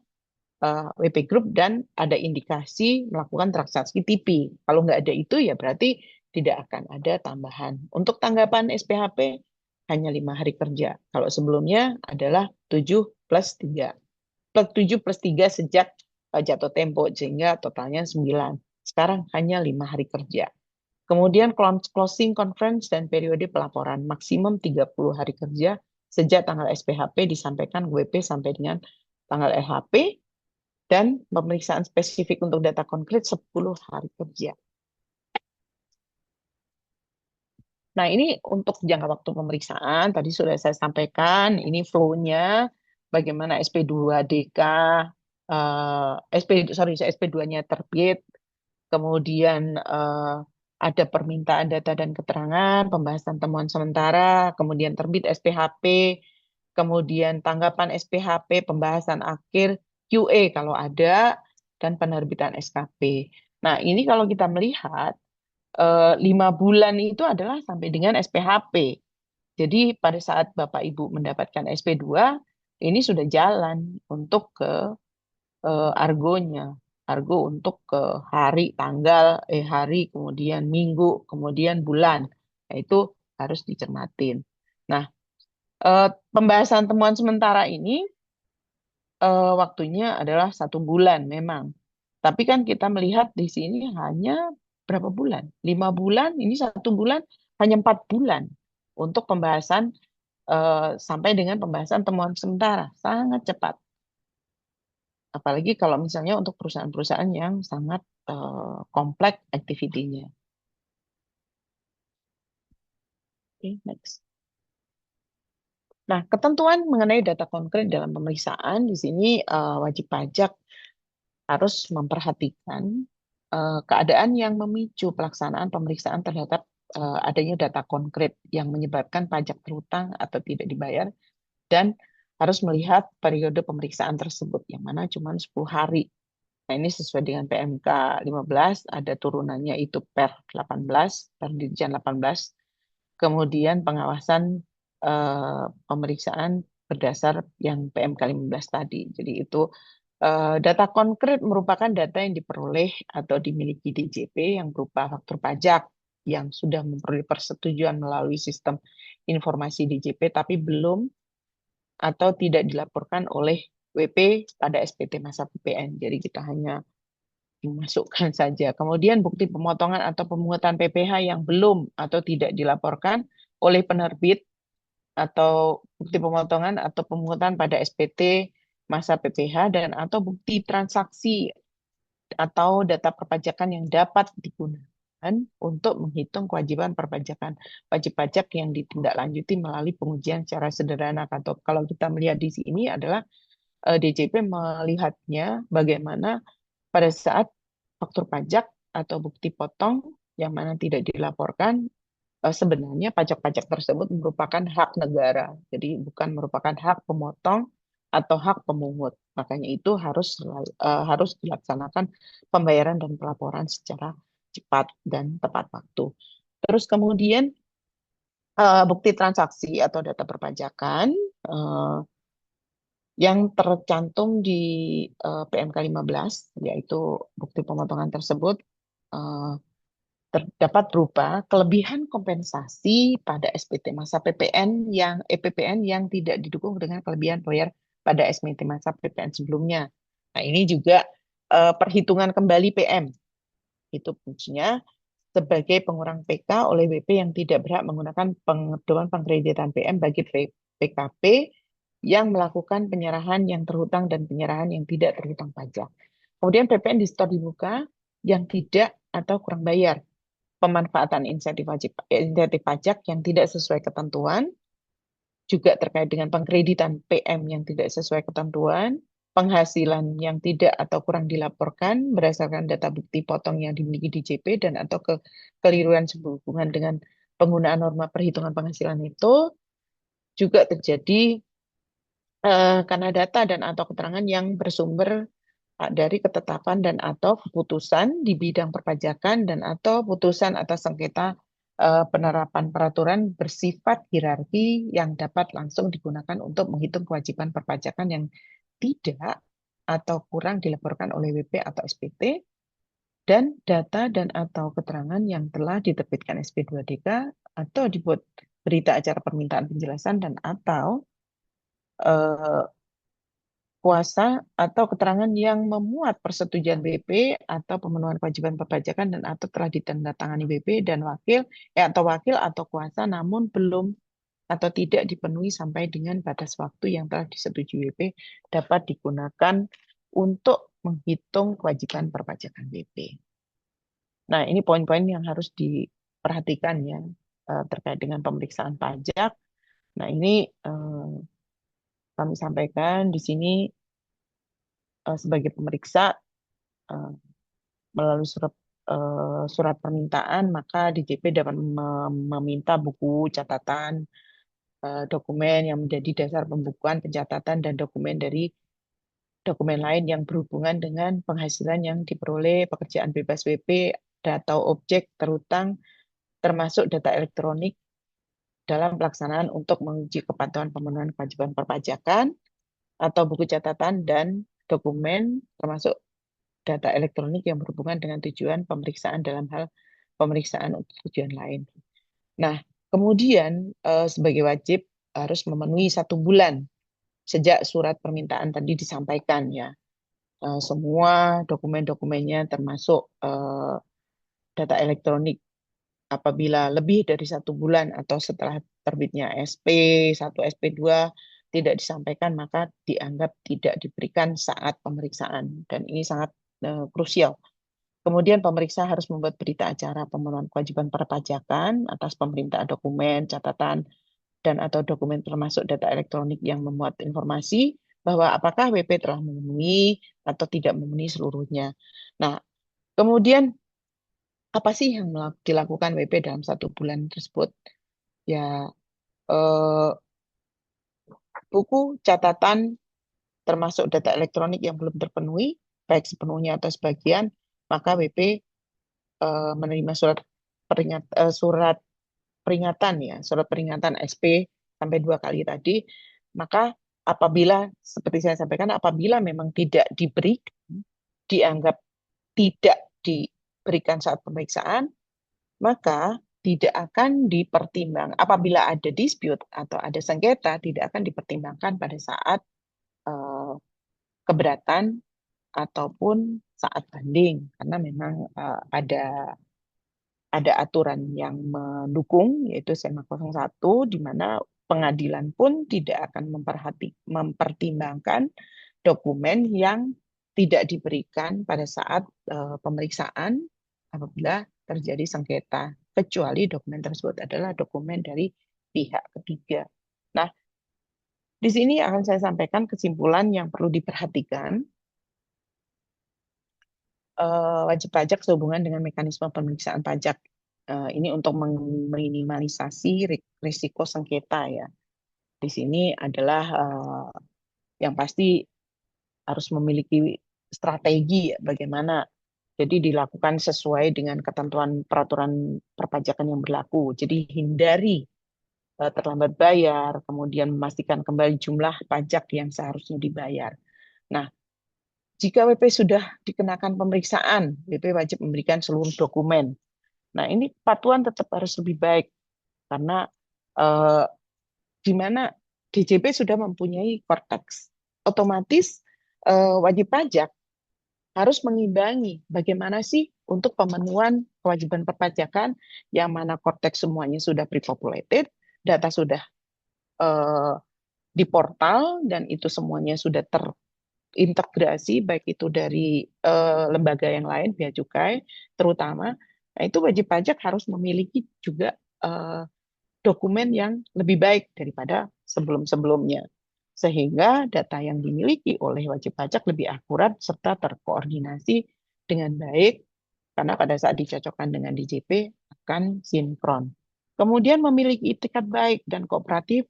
WP Group dan ada indikasi melakukan transaksi TP. Kalau nggak ada itu ya berarti tidak akan ada tambahan. Untuk tanggapan SPHP hanya 5 hari kerja. Kalau sebelumnya adalah 7+3. 7+3 sejak jatuh tempo sehingga totalnya 9. Sekarang hanya 5 hari kerja. Kemudian closing conference dan periode pelaporan maksimum 30 hari kerja sejak tanggal SPHP disampaikan WP sampai dengan tanggal LHP dan pemeriksaan spesifik untuk data konkret 10 hari kerja. Nah, ini untuk jangka waktu pemeriksaan, tadi sudah saya sampaikan, ini flow-nya, bagaimana SP2DK, SP2-nya terbit, kemudian ada permintaan data dan keterangan, pembahasan temuan sementara, kemudian terbit SPHP, kemudian tanggapan SPHP, pembahasan akhir, QA kalau ada, dan penerbitan SKP. Nah, ini kalau kita melihat 5 bulan itu adalah sampai dengan SPHP. Jadi pada saat Bapak Ibu mendapatkan SP2, ini sudah jalan untuk ke argonya. Argo untuk ke hari, tanggal, hari, kemudian minggu, kemudian bulan. Nah, itu harus dicermatin. Nah, pembahasan temuan sementara ini waktunya adalah 1 bulan memang. Tapi kan kita melihat di sini hanya berapa bulan? 5 bulan, ini 1 bulan, hanya 4 bulan untuk pembahasan sampai dengan pembahasan temuan sementara. Sangat cepat. Apalagi kalau misalnya untuk perusahaan-perusahaan yang sangat kompleks aktivitinya. Oke, next. Nah, ketentuan mengenai data konkret dalam pemeriksaan di sini wajib pajak harus memperhatikan keadaan yang memicu pelaksanaan pemeriksaan terhadap adanya data konkret yang menyebabkan pajak terhutang atau tidak dibayar dan harus melihat periode pemeriksaan tersebut yang mana cuma 10 hari. Nah, ini sesuai dengan PMK 15, ada turunannya itu per 18, per Dirjen 18. Kemudian pengawasan pemeriksaan berdasar yang PMK 15 tadi. Jadi itu data konkret merupakan data yang diperoleh atau dimiliki DJP yang berupa faktur pajak yang sudah memperoleh persetujuan melalui sistem informasi DJP tapi belum atau tidak dilaporkan oleh WP pada SPT masa PPN. Jadi kita hanya dimasukkan saja. Kemudian bukti pemotongan atau pemungutan PPh yang belum atau tidak dilaporkan oleh penerbit atau bukti pemotongan atau pemungutan pada SPT masa PPh dan atau bukti transaksi atau data perpajakan yang dapat digunakan untuk menghitung kewajiban perpajakan wajib pajak yang ditindaklanjuti melalui pengujian secara sederhana. Atau kalau kita melihat di sini adalah DJP melihatnya bagaimana pada saat faktur pajak atau bukti potong yang mana tidak dilaporkan, sebenarnya pajak-pajak tersebut merupakan hak negara, jadi bukan merupakan hak pemotong atau hak pemungut. Makanya itu harus dilaksanakan pembayaran dan pelaporan secara cepat dan tepat waktu. Terus kemudian bukti transaksi atau data perpajakan yang tercantum di PMK 15, yaitu bukti pemotongan tersebut terdapat berupa kelebihan kompensasi pada SPT masa PPN yang EPPN yang tidak didukung dengan kelebihan bayar pada SPT masa PPN sebelumnya. Nah, ini juga perhitungan kembali PM. Itu fungsinya sebagai pengurang PK oleh WP yang tidak berhak menggunakan pengetahuan pengkreditan PM bagi PKP yang melakukan penyerahan yang terhutang dan penyerahan yang tidak terhutang pajak. Kemudian PPN di store dibuka yang tidak atau kurang bayar, pemanfaatan insentif pajak yang tidak sesuai ketentuan, juga terkait dengan pengkreditan PM yang tidak sesuai ketentuan, penghasilan yang tidak atau kurang dilaporkan berdasarkan data bukti potong yang dimiliki DJP dan atau kekeliruan sehubungan dengan penggunaan norma perhitungan penghasilan itu juga terjadi karena data dan atau keterangan yang bersumber dari ketetapan dan atau keputusan di bidang perpajakan dan atau putusan atas sengketa penerapan peraturan bersifat hierarki yang dapat langsung digunakan untuk menghitung kewajiban perpajakan yang tidak atau kurang dilaporkan oleh WP atau SPT dan data dan atau keterangan yang telah diterbitkan SP2DK atau dibuat berita acara permintaan penjelasan dan atau eh, kuasa atau keterangan yang memuat persetujuan BP atau pemenuhan kewajiban perpajakan dan atau telah ditandatangani BP dan wakil atau kuasa namun belum atau tidak dipenuhi sampai dengan batas waktu yang telah disetujui BP dapat digunakan untuk menghitung kewajiban perpajakan BP. Nah, ini poin-poin yang harus diperhatikan ya terkait dengan pemeriksaan pajak. Nah, ini kami sampaikan di sini sebagai pemeriksa melalui surat permintaan, maka DJP dapat meminta buku catatan, dokumen yang menjadi dasar pembukuan, pencatatan, dan dokumen lain yang berhubungan dengan penghasilan yang diperoleh, pekerjaan bebas WP, data objek terutang, termasuk data elektronik dalam pelaksanaan untuk menguji kepatuhan pemenuhan kewajiban perpajakan, atau buku catatan dan dokumen termasuk data elektronik yang berhubungan dengan tujuan pemeriksaan dalam hal pemeriksaan untuk tujuan lain. Nah, kemudian sebagai wajib harus memenuhi 1 bulan sejak surat permintaan tadi disampaikan ya. Semua dokumen-dokumennya termasuk data elektronik apabila lebih dari 1 bulan atau setelah terbitnya SP1, SP2 tidak disampaikan maka dianggap tidak diberikan saat pemeriksaan dan ini sangat krusial. Kemudian pemeriksa harus membuat berita acara pemenuhan kewajiban perpajakan atas pemerintahan dokumen, catatan, dan atau dokumen termasuk data elektronik yang memuat informasi bahwa apakah WP telah memenuhi atau tidak memenuhi seluruhnya. Nah, kemudian apa sih yang dilakukan WP dalam 1 bulan tersebut? Ya, buku catatan termasuk data elektronik yang belum terpenuhi, baik sepenuhnya atau sebagian, maka WP menerima surat peringatan ya, surat peringatan SP sampai 2 kali tadi, maka apabila seperti saya sampaikan, apabila memang tidak diberikan, dianggap tidak diberikan saat pemeriksaan, maka tidak akan dipertimbang. Apabila ada dispute atau ada sengketa, tidak akan dipertimbangkan pada saat keberatan ataupun saat banding, karena memang ada aturan yang mendukung, yaitu SEMA 01, di mana pengadilan pun tidak akan mempertimbangkan dokumen yang tidak diberikan pada saat pemeriksaan apabila terjadi sengketa, kecuali dokumen tersebut adalah dokumen dari pihak ketiga. Nah, di sini akan saya sampaikan kesimpulan yang perlu diperhatikan. Wajib pajak sehubungan dengan mekanisme pemeriksaan pajak. Ini untuk meminimalisasi risiko sengketa ya. Di sini adalah yang pasti harus memiliki strategi bagaimana jadi dilakukan sesuai dengan ketentuan peraturan perpajakan yang berlaku. Jadi hindari terlambat bayar, kemudian memastikan kembali jumlah pajak yang seharusnya dibayar. Nah, jika WP sudah dikenakan pemeriksaan, WP wajib memberikan seluruh dokumen. Nah, ini kepatuhan tetap harus lebih baik karena di mana DJP sudah mempunyai korteks. Otomatis wajib pajak harus mengimbangi bagaimana sih untuk pemenuhan kewajiban perpajakan yang mana korteks semuanya sudah pre-populated, data sudah di portal dan itu semuanya sudah terintegrasi baik itu dari lembaga yang lain, bea cukai terutama. Nah, itu wajib pajak harus memiliki juga dokumen yang lebih baik daripada sebelum-sebelumnya. Sehingga data yang dimiliki oleh wajib pajak lebih akurat serta terkoordinasi dengan baik karena pada saat dicocokkan dengan DJP akan sinkron. Kemudian memiliki itikat baik dan kooperatif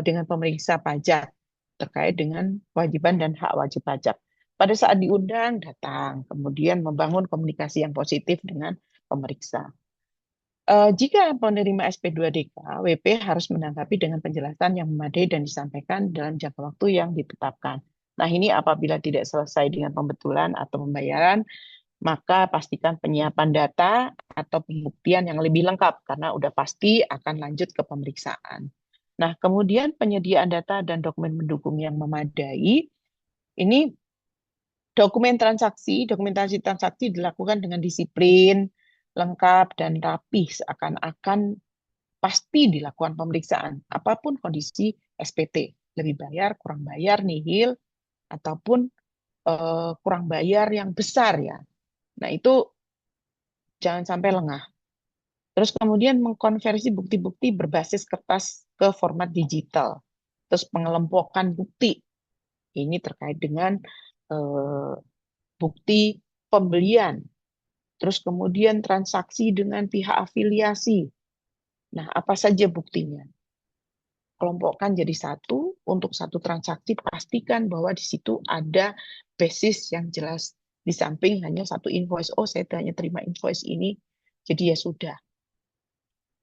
dengan pemeriksa pajak terkait dengan kewajiban dan hak wajib pajak. Pada saat diundang, datang. Kemudian membangun komunikasi yang positif dengan pemeriksa. Jika penerima SP2DK, WP harus menanggapi dengan penjelasan yang memadai dan disampaikan dalam jangka waktu yang ditetapkan. Nah, ini apabila tidak selesai dengan pembetulan atau pembayaran, maka pastikan penyiapan data atau pembuktian yang lebih lengkap karena udah pasti akan lanjut ke pemeriksaan. Nah, kemudian penyediaan data dan dokumen mendukung yang memadai, ini dokumentasi transaksi dilakukan dengan disiplin, lengkap, dan rapih seakan-akan pasti dilakukan pemeriksaan, apapun kondisi SPT, lebih bayar, kurang bayar, nihil, ataupun kurang bayar yang besar ya. Nah, itu jangan sampai lengah. Terus kemudian mengkonversi bukti-bukti berbasis kertas ke format digital. Terus pengelompokan bukti. Ini terkait dengan bukti pembelian. Terus kemudian transaksi dengan pihak afiliasi. Nah, apa saja buktinya? Kelompokkan jadi satu, untuk satu transaksi pastikan bahwa di situ ada basis yang jelas. Di samping hanya satu invoice, oh saya hanya terima invoice ini, jadi ya sudah.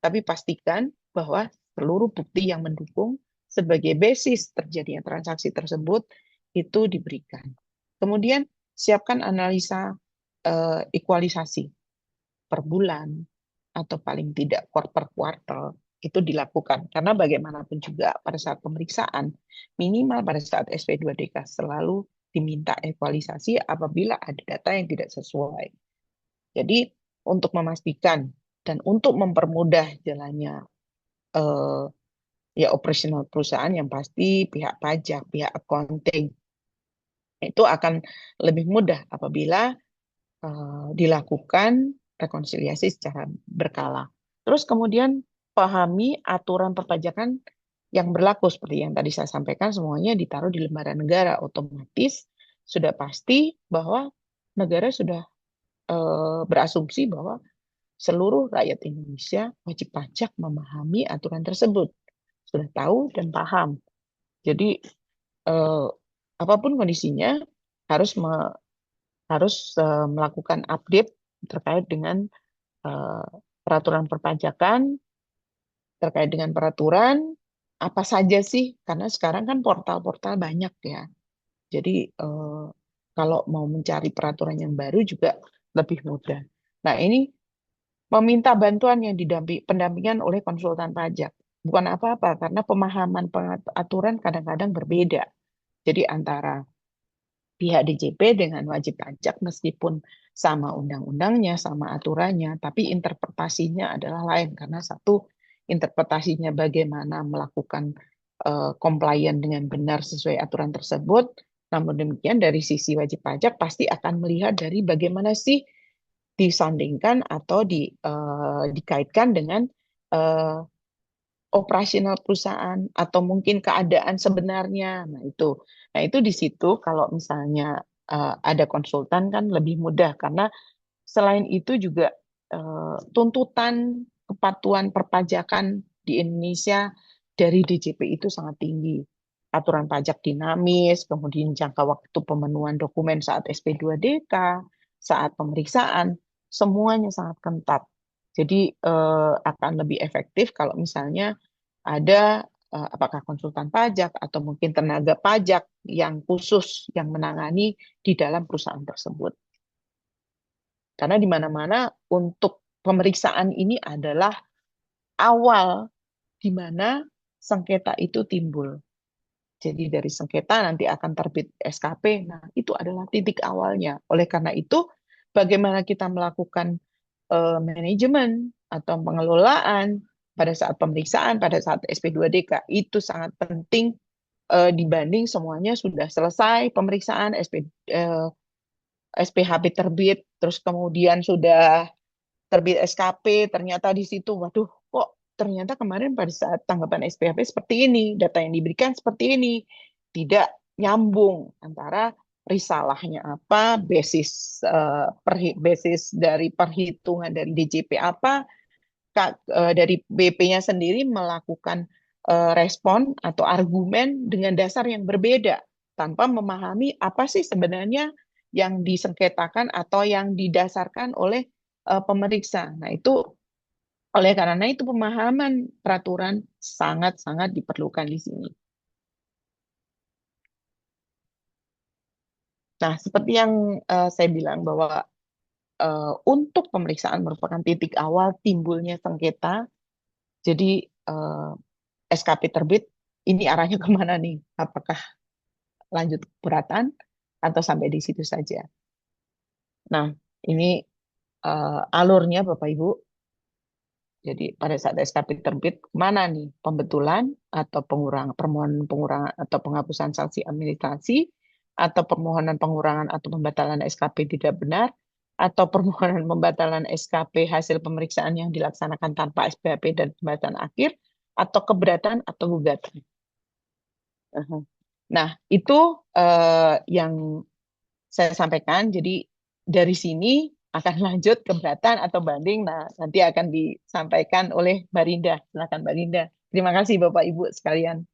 Tapi pastikan bahwa seluruh bukti yang mendukung sebagai basis terjadinya transaksi tersebut itu diberikan. Kemudian siapkan analisa ekualisasi per bulan atau paling tidak per kuartal itu dilakukan. Karena bagaimanapun juga pada saat pemeriksaan, minimal pada saat SP2DK selalu diminta ekualisasi apabila ada data yang tidak sesuai. Jadi untuk memastikan dan untuk mempermudah jalannya ya operasional perusahaan, yang pasti pihak pajak, pihak accounting itu akan lebih mudah apabila dilakukan rekonsiliasi secara berkala. Terus kemudian pahami aturan perpajakan yang berlaku seperti yang tadi saya sampaikan, semuanya ditaruh di lembaran negara, otomatis sudah pasti bahwa negara sudah berasumsi bahwa seluruh rakyat Indonesia wajib pajak memahami aturan tersebut, sudah tahu dan paham. Jadi apapun kondisinya harus melakukan update terkait dengan peraturan perpajakan, terkait dengan peraturan apa saja sih, karena sekarang kan portal-portal banyak ya. Jadi kalau mau mencari peraturan yang baru juga lebih mudah. Nah, ini meminta bantuan yang pendampingan oleh konsultan pajak. Bukan apa-apa, karena pemahaman aturan kadang-kadang berbeda. Jadi antara pihak DJP dengan wajib pajak meskipun sama undang-undangnya, sama aturannya, tapi interpretasinya adalah lain. Karena satu, interpretasinya bagaimana melakukan compliant dengan benar sesuai aturan tersebut. Namun demikian dari sisi wajib pajak pasti akan melihat dari bagaimana sih disandingkan atau dikaitkan dengan operasional perusahaan atau mungkin keadaan sebenarnya. Nah itu di situ kalau misalnya ada konsultan kan lebih mudah karena selain itu juga tuntutan kepatuhan perpajakan di Indonesia dari DJP itu sangat tinggi. Aturan pajak dinamis, kemudian jangka waktu pemenuhan dokumen saat SP2DK, saat pemeriksaan, semuanya sangat ketat. Jadi akan lebih efektif kalau misalnya ada apakah konsultan pajak atau mungkin tenaga pajak yang khusus yang menangani di dalam perusahaan tersebut. Karena di mana-mana untuk pemeriksaan ini adalah awal di mana sengketa itu timbul. Jadi dari sengketa nanti akan terbit SKP. Nah, itu adalah titik awalnya. Oleh karena itu, bagaimana kita melakukan manajemen atau pengelolaan pada saat pemeriksaan, pada saat SP2DK, itu sangat penting dibanding semuanya sudah selesai pemeriksaan, SPHP terbit, terus kemudian sudah terbit SKP, ternyata di situ, waduh, kok ternyata kemarin pada saat tanggapan SPHP seperti ini, data yang diberikan seperti ini, tidak nyambung antara risalahnya apa, basis dari perhitungan dari DJP apa, dari BP-nya sendiri melakukan respon atau argumen dengan dasar yang berbeda tanpa memahami apa sih sebenarnya yang disengketakan atau yang didasarkan oleh pemeriksa. Nah, itu oleh karena itu pemahaman peraturan sangat-sangat diperlukan di sini. Nah, seperti yang saya bilang bahwa untuk pemeriksaan merupakan titik awal timbulnya sengketa. Jadi SKP terbit, ini arahnya kemana nih? Apakah lanjut keberatan atau sampai di situ saja? Nah, ini alurnya Bapak Ibu. Jadi pada saat SKP terbit, mana nih pembetulan atau pengurangan permohonan pengurangan atau penghapusan sanksi administrasi atau permohonan pengurangan atau pembatalan SKP tidak benar atau permohonan pembatalan SKP hasil pemeriksaan yang dilaksanakan tanpa SPHP dan pembatalan akhir atau keberatan atau gugatan. Nah, itu yang saya sampaikan. Jadi dari sini akan lanjut keberatan atau banding. Nah, nanti akan disampaikan oleh Mbak Rinda. Silakan Mbak Rinda. Terima kasih Bapak Ibu sekalian.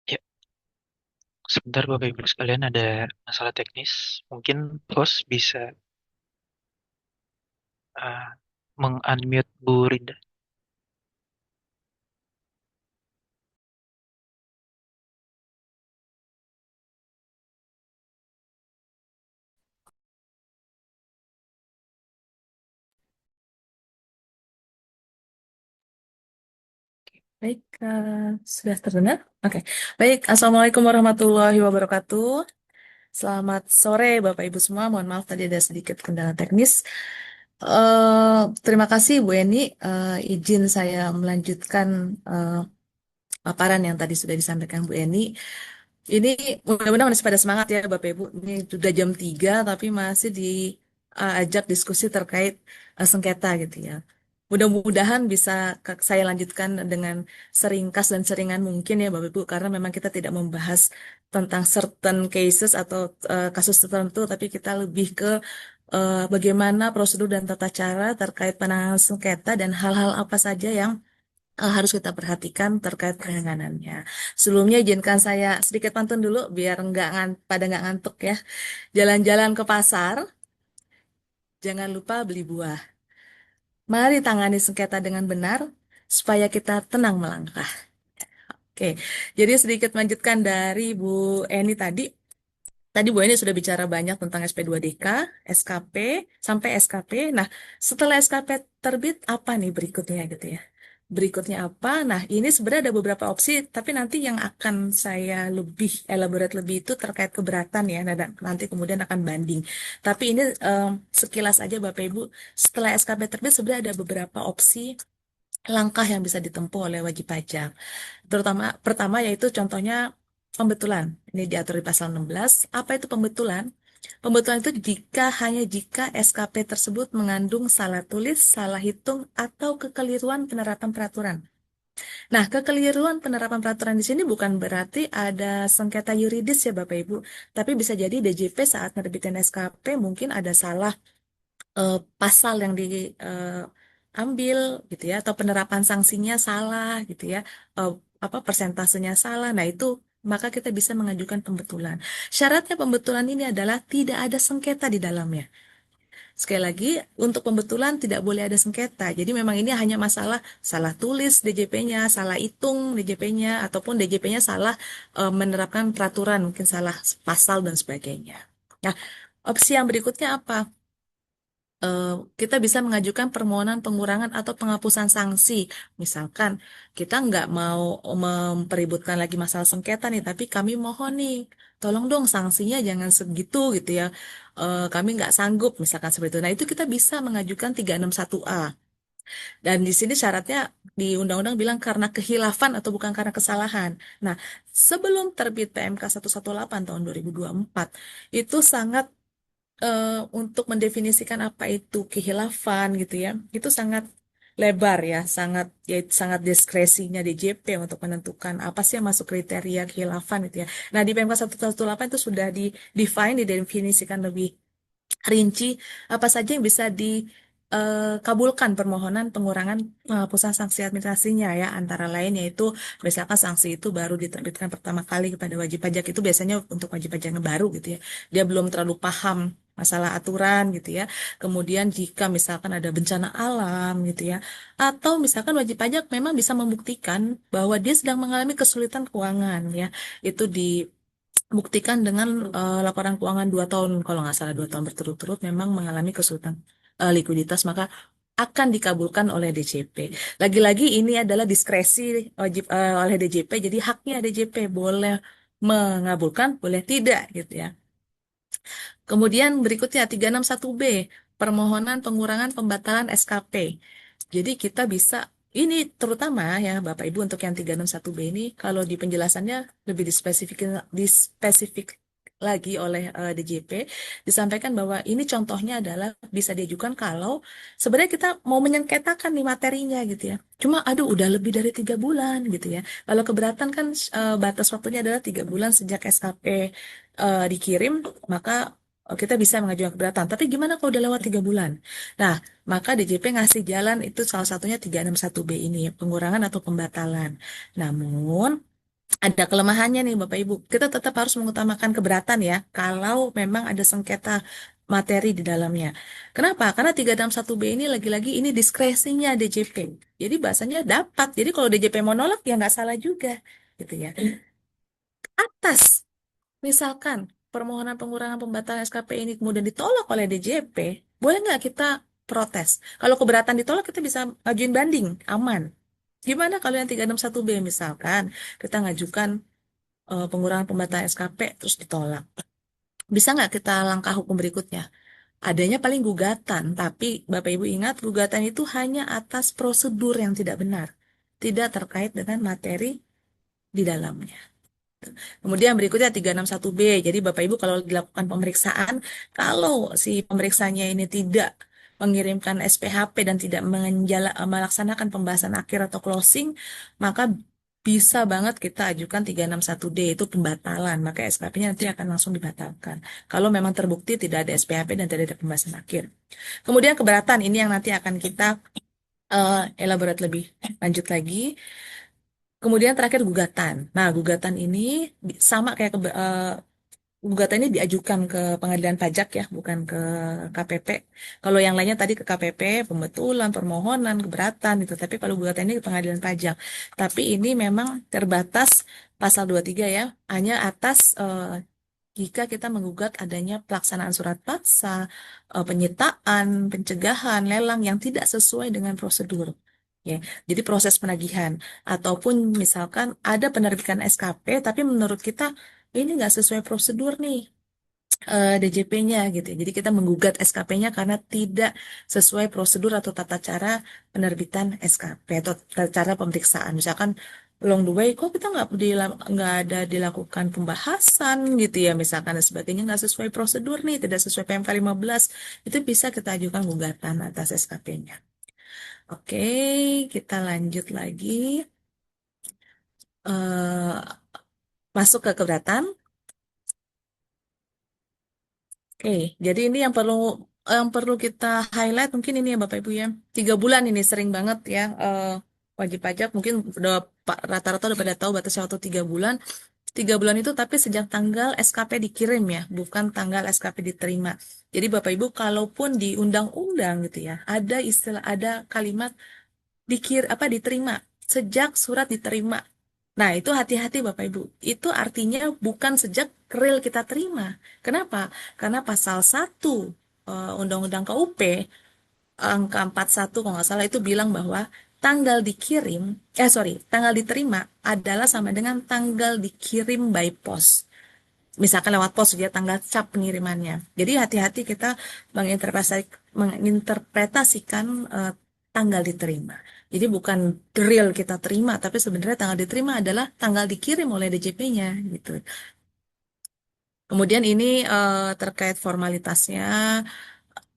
Ya, sebentar Bapak Ibu sekalian ada masalah teknis. Mungkin host bisa uh, meng-unmute Bu Rinda. Baik, sudah terdengar? Oke. Baik, Assalamualaikum warahmatullahi wabarakatuh. Selamat sore Bapak Ibu semua. Mohon maaf tadi ada sedikit kendala teknis. Terima kasih Bu Eni. Izin saya melanjutkan paparan yang tadi sudah disampaikan Bu Eni. Ini mudah-mudahan masih pada semangat ya Bapak Ibu. Ini sudah jam 3 tapi masih diajak diskusi terkait sengketa gitu ya. Mudah-mudahan bisa saya lanjutkan dengan seringkas dan seringan mungkin ya Bapak Ibu karena memang kita tidak membahas tentang certain cases atau kasus tertentu tapi kita lebih ke bagaimana prosedur dan tata cara terkait penanganan sengketa dan hal-hal apa saja yang harus kita perhatikan terkait penanganannya. Sebelumnya izinkan saya sedikit pantun dulu biar pada nggak ngantuk ya. Jalan-jalan ke pasar, jangan lupa beli buah. Mari tangani sengketa dengan benar supaya kita tenang melangkah. Oke, jadi sedikit melanjutkan dari Bu Eni tadi. Tadi Bu Eni sudah bicara banyak tentang SP2DK, SKP, sampai SKP. Nah, setelah SKP terbit, apa nih berikutnya gitu ya? Berikutnya apa? Nah, ini sebenarnya ada beberapa opsi, tapi nanti yang akan saya lebih elaborate lebih itu terkait keberatan ya, nah, dan nanti kemudian akan banding. Tapi ini sekilas aja Bapak Ibu, setelah SKP terbit sebenarnya ada beberapa opsi langkah yang bisa ditempuh oleh wajib pajak. Terutama pertama yaitu contohnya pembetulan. Ini diatur di pasal 16. Apa itu pembetulan? Pembetulan itu hanya jika SKP tersebut mengandung salah tulis, salah hitung, atau kekeliruan penerapan peraturan. Nah, kekeliruan penerapan peraturan di sini bukan berarti ada sengketa yuridis ya Bapak Ibu, tapi bisa jadi DJP saat nerbitin SKP mungkin ada salah pasal yang diambil gitu ya, atau penerapan sanksinya salah gitu ya. apa persentasenya salah. Nah, itu maka kita bisa mengajukan pembetulan. Syaratnya pembetulan ini adalah tidak ada sengketa di dalamnya. Sekali lagi, untuk pembetulan tidak boleh ada sengketa. Jadi memang ini hanya masalah salah tulis DJP-nya, salah hitung DJP-nya, ataupun DJP-nya salah menerapkan peraturan, mungkin salah pasal dan sebagainya. Nah, opsi yang berikutnya apa? Kita bisa mengajukan permohonan pengurangan atau penghapusan sanksi. Misalkan kita nggak mau mempeributkan lagi masalah sengketa nih, tapi kami mohon nih, tolong dong sanksinya jangan segitu gitu ya. Kami nggak sanggup, misalkan seperti itu. Nah, itu kita bisa mengajukan 361A. Dan di sini syaratnya di undang-undang bilang karena kehilafan atau bukan karena kesalahan. Nah, sebelum terbit PMK 118 tahun 2024, itu sangat untuk mendefinisikan apa itu kehilafan gitu ya, itu sangat lebar ya, sangat diskresinya DJP untuk menentukan apa sih yang masuk kriteria kehilafan itu ya. Nah, di PMK 118 itu sudah define, didefinisikan lebih rinci apa saja yang bisa dikabulkan permohonan pengurangan penghapusan sanksi administrasinya ya, antara lain yaitu misalkan sanksi itu baru diterbitkan pertama kali kepada wajib pajak, itu biasanya untuk wajib pajak yang baru gitu ya, dia belum terlalu paham masalah aturan gitu ya. Kemudian jika misalkan ada bencana alam gitu ya, atau misalkan wajib pajak memang bisa membuktikan bahwa dia sedang mengalami kesulitan keuangan ya, itu buktikan dengan laporan keuangan 2 tahun, kalau nggak salah 2 tahun berturut-turut memang mengalami kesulitan likuiditas, maka akan dikabulkan oleh DJP. Lagi-lagi ini adalah diskresi wajib oleh DJP, jadi haknya DJP boleh mengabulkan, boleh tidak gitu ya. Kemudian berikutnya 361B, permohonan pengurangan pembatalan SKP. Jadi kita bisa, ini terutama ya Bapak Ibu untuk yang 361B ini, kalau di penjelasannya lebih dispesifik lagi oleh DJP, disampaikan bahwa ini contohnya adalah bisa diajukan kalau sebenarnya kita mau menyengketakan nih materinya gitu ya. Cuma aduh udah lebih dari 3 bulan gitu ya. Kalau keberatan kan batas waktunya adalah 3 bulan sejak SKP dikirim, maka kita bisa mengajukan keberatan. Tapi gimana kalau udah lewat 3 bulan? Nah, maka DJP ngasih jalan itu salah satunya 361B ini, pengurangan atau pembatalan. Namun, ada kelemahannya nih Bapak Ibu. Kita tetap harus mengutamakan keberatan ya, kalau memang ada sengketa materi di dalamnya. Kenapa? Karena 361B ini lagi-lagi ini diskresinya DJP. Jadi bahasanya dapat. Jadi kalau DJP mau nolak ya nggak salah juga. Gitu ya. Atas misalkan permohonan pengurangan pembatalan SKP ini kemudian ditolak oleh DJP, boleh nggak kita protes? Kalau keberatan ditolak, kita bisa ngajuin banding, aman. Gimana kalau yang 361B misalkan, kita ngajukan pengurangan pembatalan SKP terus ditolak? Bisa nggak kita langkah hukum berikutnya? Adanya paling gugatan, tapi Bapak Ibu ingat gugatan itu hanya atas prosedur yang tidak benar, tidak terkait dengan materi di dalamnya. Kemudian berikutnya 361B. Jadi Bapak Ibu kalau dilakukan pemeriksaan, kalau si pemeriksanya ini tidak mengirimkan SPHP dan tidak melaksanakan pembahasan akhir atau closing, maka bisa banget kita ajukan 361D, itu pembatalan. Maka SPHP-nya nanti akan langsung dibatalkan. Kalau memang terbukti tidak ada SPHP dan tidak ada pembahasan akhir. Kemudian keberatan, ini yang nanti akan kita elaborate lebih lanjut lagi. Kemudian terakhir gugatan. Nah, gugatan ini sama kayak gugatan ini diajukan ke pengadilan pajak ya, bukan ke KPP. Kalau yang lainnya tadi ke KPP, pembetulan, permohonan, keberatan gitu. Tapi kalau gugatan ini ke pengadilan pajak. Tapi ini memang terbatas pasal 23 ya, hanya atas jika kita menggugat adanya pelaksanaan surat paksa, penyitaan, pencegahan, lelang yang tidak sesuai dengan prosedur. Ya, jadi proses penagihan ataupun misalkan ada penerbitan SKP, tapi menurut kita ini nggak sesuai prosedur nih DJP-nya gitu. Jadi kita menggugat SKP-nya karena tidak sesuai prosedur atau tata cara penerbitan SKP atau tata cara pemeriksaan. Misalkan along the way, kok kita nggak ada dilakukan pembahasan gitu ya, misalkan dan sebagainya nggak sesuai prosedur nih, tidak sesuai PMK 15, itu bisa kita ajukan gugatan atas SKP-nya. Oke, kita lanjut lagi. Masuk ke keberatan. Oke, jadi ini yang perlu kita highlight mungkin ini ya Bapak Ibu ya. 3 bulan ini sering banget ya wajib pajak mungkin udah rata-rata udah pada tahu batasnya waktu 3 bulan. 3 bulan itu tapi sejak tanggal SKP dikirim ya, bukan tanggal SKP diterima. Jadi Bapak Ibu, kalaupun di undang-undang gitu ya, ada istilah, ada kalimat diterima sejak surat diterima. Nah, itu hati-hati Bapak Ibu. Itu artinya bukan sejak real kita terima. Kenapa? Karena pasal 1 Undang-Undang KUP angka 41 kalau nggak salah itu bilang bahwa tanggal diterima adalah sama dengan tanggal dikirim by post. Misalkan lewat pos dia tanggal cap pengirimannya. Jadi hati-hati kita menginterpretasikan tanggal diterima. Jadi bukan real kita terima, tapi sebenarnya tanggal diterima adalah tanggal dikirim oleh DJP-nya gitu. Kemudian ini terkait formalitasnya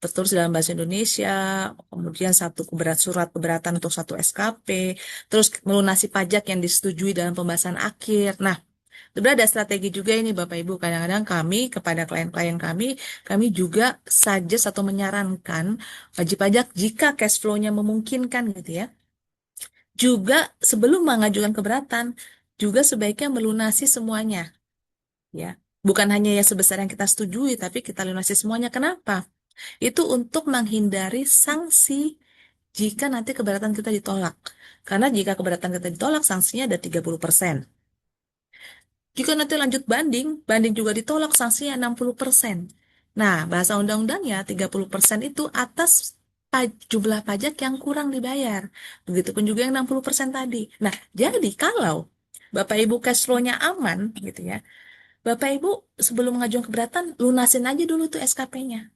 tertulis dalam bahasa Indonesia, kemudian surat keberatan untuk satu SKP, terus melunasi pajak yang disetujui dalam pembahasan akhir. Nah, sebenarnya ada strategi juga ini Bapak Ibu. Kadang-kadang kami kepada klien-klien kami juga suggest atau menyarankan wajib pajak jika cash flow-nya memungkinkan gitu ya. Juga sebelum mengajukan keberatan, juga sebaiknya melunasi semuanya ya. Bukan hanya ya sebesar yang kita setujui, tapi kita lunasi semuanya. Kenapa? Itu untuk menghindari sanksi jika nanti keberatan kita ditolak. Karena jika keberatan kita ditolak, sanksinya ada 30%. Jika nanti lanjut banding juga ditolak, sanksinya 60%. Nah, bahasa undang-undangnya 30% itu atas jumlah pajak yang kurang dibayar. Begitupun juga yang 60% tadi. Nah, jadi kalau Bapak Ibu cash flow-nya aman gitu ya, Bapak Ibu sebelum mengajukan keberatan, lunasin aja dulu tuh SKP-nya.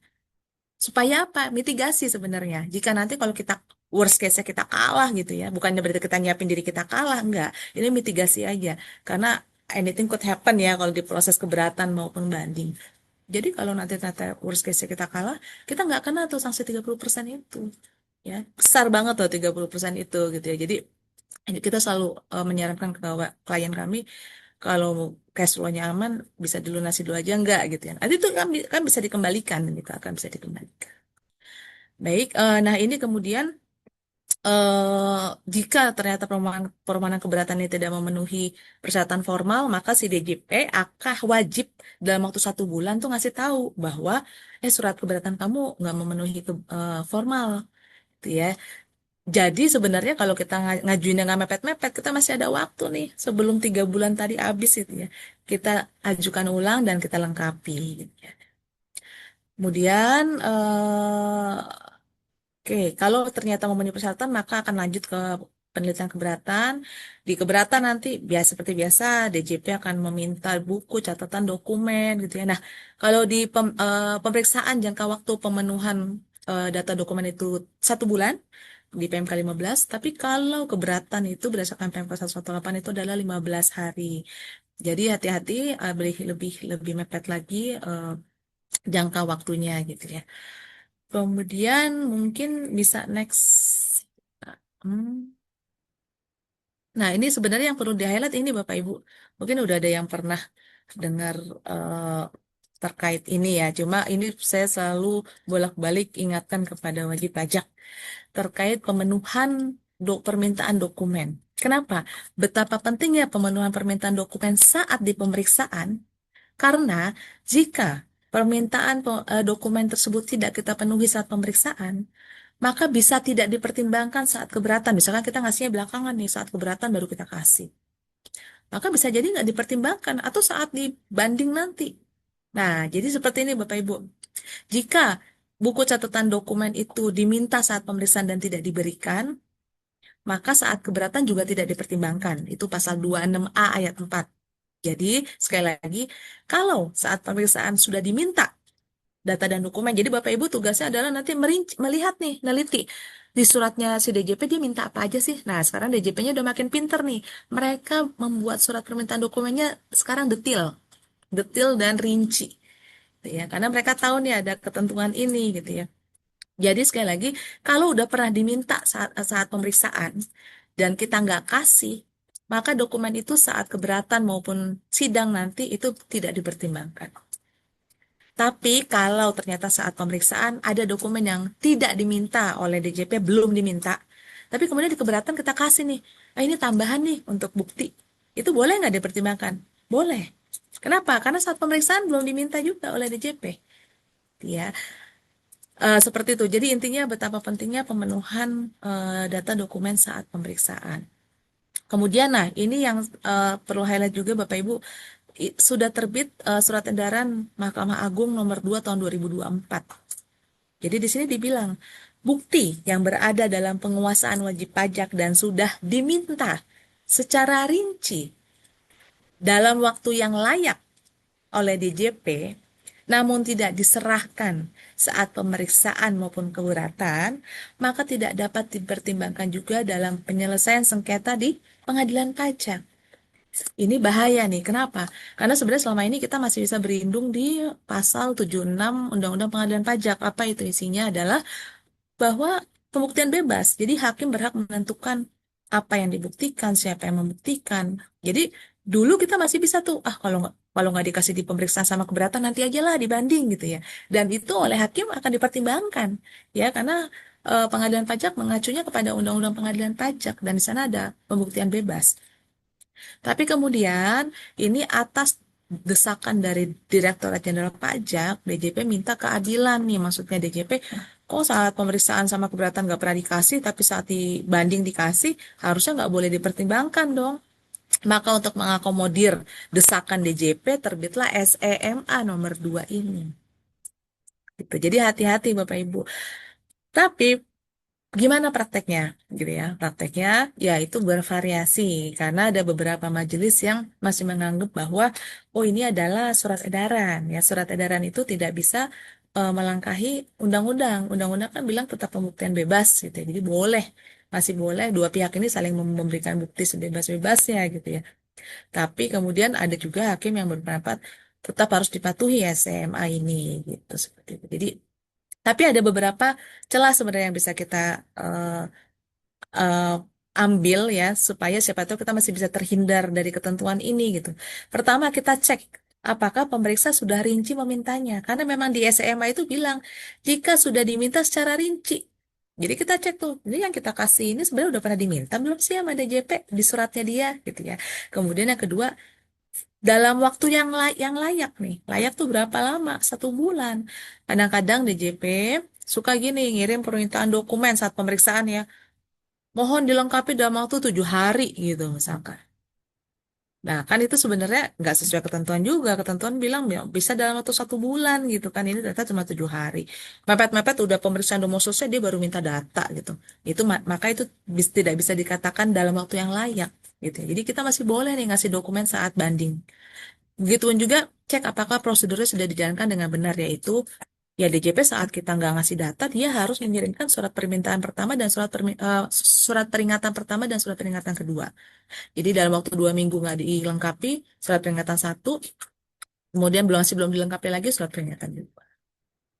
Supaya apa? Mitigasi sebenarnya. Jika nanti kalau kita worst case-nya kita kalah gitu ya, bukannya berarti kita nyiapin diri kita kalah, enggak. Ini mitigasi aja. Karena anything could happen ya kalau di proses keberatan maupun banding. Jadi kalau nanti ternyata worst case-nya kita kalah, kita nggak kena tuh sanksi 30% itu. Ya, besar banget tuh 30% itu gitu ya. Jadi kita selalu menyarankan ke klien kami kalau cash flow-nya aman bisa dilunasi dulu aja enggak gitu ya. Nanti itu kan bisa dikembalikan gitu, akan bisa dikembalikan. Baik, nah ini kemudian jika ternyata permohonan keberatan ini tidak memenuhi persyaratan formal, maka si DJP akan wajib dalam waktu 1 bulan tuh ngasih tahu bahwa surat keberatan kamu nggak memenuhi formal, gitu ya. Jadi sebenarnya kalau kita ngajuinnya nggak mepet-mepet, kita masih ada waktu nih sebelum 3 bulan tadi habis itu ya. Kita ajukan ulang dan kita lengkapi. Gitu ya. Kemudian oke, kalau ternyata memenuhi persyaratan, maka akan lanjut ke penelitian keberatan. Di keberatan nanti, seperti biasa, DJP akan meminta buku, catatan, dokumen, gitu ya. Nah, kalau di pemeriksaan jangka waktu pemenuhan data dokumen itu 1 bulan, di PMK 15, tapi kalau keberatan itu berdasarkan PMK 118 itu adalah 15 hari. Jadi hati-hati, lebih mepet lagi jangka waktunya gitu ya. Kemudian mungkin bisa next. Hmm. Nah, ini sebenarnya yang perlu di-highlight ini Bapak Ibu. Mungkin udah ada yang pernah dengar terkait ini ya. Cuma ini saya selalu bolak-balik ingatkan kepada wajib pajak terkait pemenuhan permintaan dokumen. Kenapa? Betapa pentingnya pemenuhan permintaan dokumen saat di pemeriksaan. Karena jika permintaan dokumen tersebut tidak kita penuhi saat pemeriksaan, maka bisa tidak dipertimbangkan saat keberatan. Misalkan kita ngasihnya belakangan nih, saat keberatan baru kita kasih. Maka bisa jadi nggak dipertimbangkan atau saat dibanding nanti. Nah, jadi seperti ini Bapak Ibu. Jika buku catatan dokumen itu diminta saat pemeriksaan dan tidak diberikan, maka saat keberatan juga tidak dipertimbangkan. Itu pasal 26A ayat 4. Jadi, sekali lagi, kalau saat pemeriksaan sudah diminta data dan dokumen, jadi Bapak Ibu tugasnya adalah nanti melihat nih, neliti. Di suratnya si DJP dia minta apa aja sih? Nah, sekarang DJP-nya udah makin pinter nih. Mereka membuat surat permintaan dokumennya sekarang detail dan rinci. Gitu ya, karena mereka tahu nih ada ketentuan ini gitu ya. Jadi sekali lagi, kalau udah pernah diminta saat pemeriksaan dan kita nggak kasih, maka dokumen itu saat keberatan maupun sidang nanti itu tidak dipertimbangkan. Tapi kalau ternyata saat pemeriksaan ada dokumen yang tidak diminta oleh DJP, belum diminta, Tapi kemudian di keberatan kita kasih nih, ini tambahan nih untuk bukti. Itu boleh nggak dipertimbangkan? Boleh. Kenapa? Karena saat pemeriksaan belum diminta juga oleh DJP. Ya, seperti itu. Jadi intinya betapa pentingnya pemenuhan data dokumen saat pemeriksaan. Kemudian, nah ini yang perlu highlight juga Bapak Ibu, sudah terbit surat edaran Mahkamah Agung nomor 2 tahun 2024. Jadi di sini dibilang, bukti yang berada dalam penguasaan wajib pajak dan sudah diminta secara rinci dalam waktu yang layak oleh DJP, namun tidak diserahkan saat pemeriksaan maupun keberatan, maka tidak dapat dipertimbangkan juga dalam penyelesaian sengketa di pengadilan pajak. Ini bahaya nih, kenapa? Karena sebenarnya selama ini kita masih bisa berlindung di pasal 76 Undang-Undang Pengadilan Pajak. Apa itu isinya adalah bahwa pembuktian bebas. Jadi hakim berhak menentukan apa yang dibuktikan, siapa yang membuktikan. Jadi dulu kita masih bisa tuh, kalau nggak dikasih di pemeriksaan sama keberatan nanti aja lah dibanding gitu ya. Dan itu oleh hakim akan dipertimbangkan ya karena pengadilan pajak mengacunya kepada Undang-Undang Pengadilan Pajak dan di sana ada pembuktian bebas. Tapi kemudian ini atas desakan dari Direktorat Jenderal Pajak, DJP minta keadilan nih, maksudnya DJP kok saat pemeriksaan sama keberatan nggak pernah dikasih, tapi saat dibanding dikasih, harusnya nggak boleh dipertimbangkan dong. Maka untuk mengakomodir desakan DJP, terbitlah SEMA nomor 2 ini. Gitu. Jadi hati-hati Bapak Ibu. Tapi gimana prakteknya? Gitu ya. Prakteknya ya itu bervariasi karena ada beberapa majelis yang masih menganggap bahwa oh ini adalah surat edaran. Ya, surat edaran itu tidak bisa melangkahi undang-undang. Undang-undang kan bilang tetap pembuktian bebas gitu ya. Jadi boleh, masih boleh dua pihak ini saling memberikan bukti sebebas-bebasnya gitu ya. Tapi kemudian ada juga hakim yang berpendapat tetap harus dipatuhi SMA ini gitu seperti itu. Jadi tapi ada beberapa celah sebenarnya yang bisa kita eh, eh, ambil ya supaya siapa tahu kita masih bisa terhindar dari ketentuan ini gitu. Pertama kita cek apakah pemeriksa sudah rinci memintanya karena memang di SMA itu bilang jika sudah diminta secara rinci. Jadi kita cek tuh, ini yang kita kasih ini sebenarnya udah pernah diminta belum sih sama DJP di suratnya dia gitu ya. Kemudian yang kedua dalam waktu yang layak nih, layak tuh berapa lama? 1 bulan. Kadang-kadang DJP suka gini ngirim permintaan dokumen saat pemeriksaan ya. Mohon dilengkapi dalam waktu 7 hari gitu misalkan. Nah kan itu sebenarnya nggak sesuai ketentuan juga. Ketentuan bilang ya, bisa dalam waktu 1 bulan gitu kan. Ini ternyata cuma 7 hari. Mepet-mepet udah pemeriksaan udah mau selesai dia baru minta data gitu. Itu maka itu tidak bisa dikatakan dalam waktu yang layak gitu ya. Jadi kita masih boleh nih ngasih dokumen saat banding. Begituan juga cek apakah prosedurnya sudah dijalankan dengan benar yaitu ya DJP saat kita nggak ngasih data dia harus mengirimkan surat permintaan pertama dan surat peringatan pertama dan surat peringatan kedua. Jadi dalam waktu 2 minggu nggak dilengkapi surat peringatan satu, kemudian belum dilengkapi lagi surat peringatan kedua.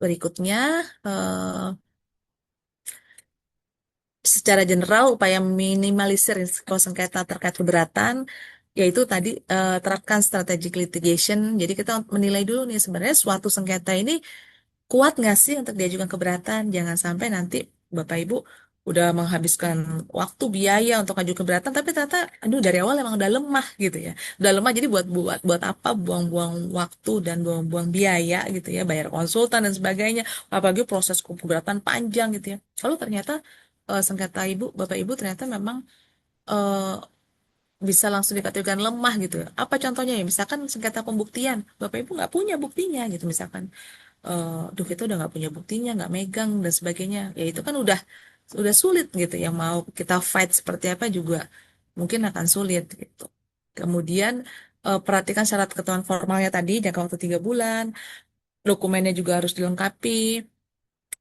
Berikutnya eh, secara general upaya minimalisir risiko sengketa terkait keberatan yaitu tadi terapkan strategic litigation. Jadi kita menilai dulu nih sebenarnya suatu sengketa ini kuat nggak sih untuk diajukan keberatan? Jangan sampai nanti Bapak Ibu udah menghabiskan waktu biaya untuk ajukan keberatan, tapi ternyata, aduh dari awal emang udah lemah gitu ya, udah lemah. Jadi buat buat buat apa buang-buang waktu dan buang-buang biaya gitu ya, bayar konsultan dan sebagainya. Apalagi proses keberatan panjang gitu ya. Kalau ternyata sengketa Bapak Ibu ternyata memang eh, bisa langsung dikatakan lemah gitu. Apa contohnya ya? Misalkan sengketa pembuktian, Bapak Ibu nggak punya buktinya gitu misalkan duh kita udah nggak punya buktinya, nggak megang dan sebagainya. Ya itu kan udah sulit gitu ya. Mau kita fight seperti apa juga mungkin akan sulit gitu. Kemudian perhatikan syarat ketentuan formalnya tadi, jangka waktu 3 bulan, dokumennya juga harus dilengkapi,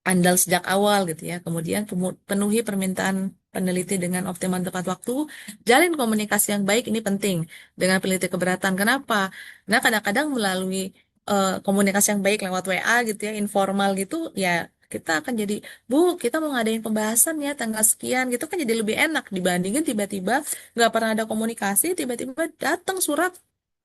andal sejak awal gitu ya. Kemudian penuhi permintaan peneliti dengan optimal tepat waktu, jalin komunikasi yang baik ini penting dengan peneliti keberatan. Kenapa? Nah, kadang-kadang melalui komunikasi yang baik lewat WA gitu ya, informal gitu ya kita akan jadi, Bu, kita mau ngadain pembahasan ya tanggal sekian gitu kan jadi lebih enak dibandingin tiba-tiba nggak pernah ada komunikasi, tiba-tiba datang surat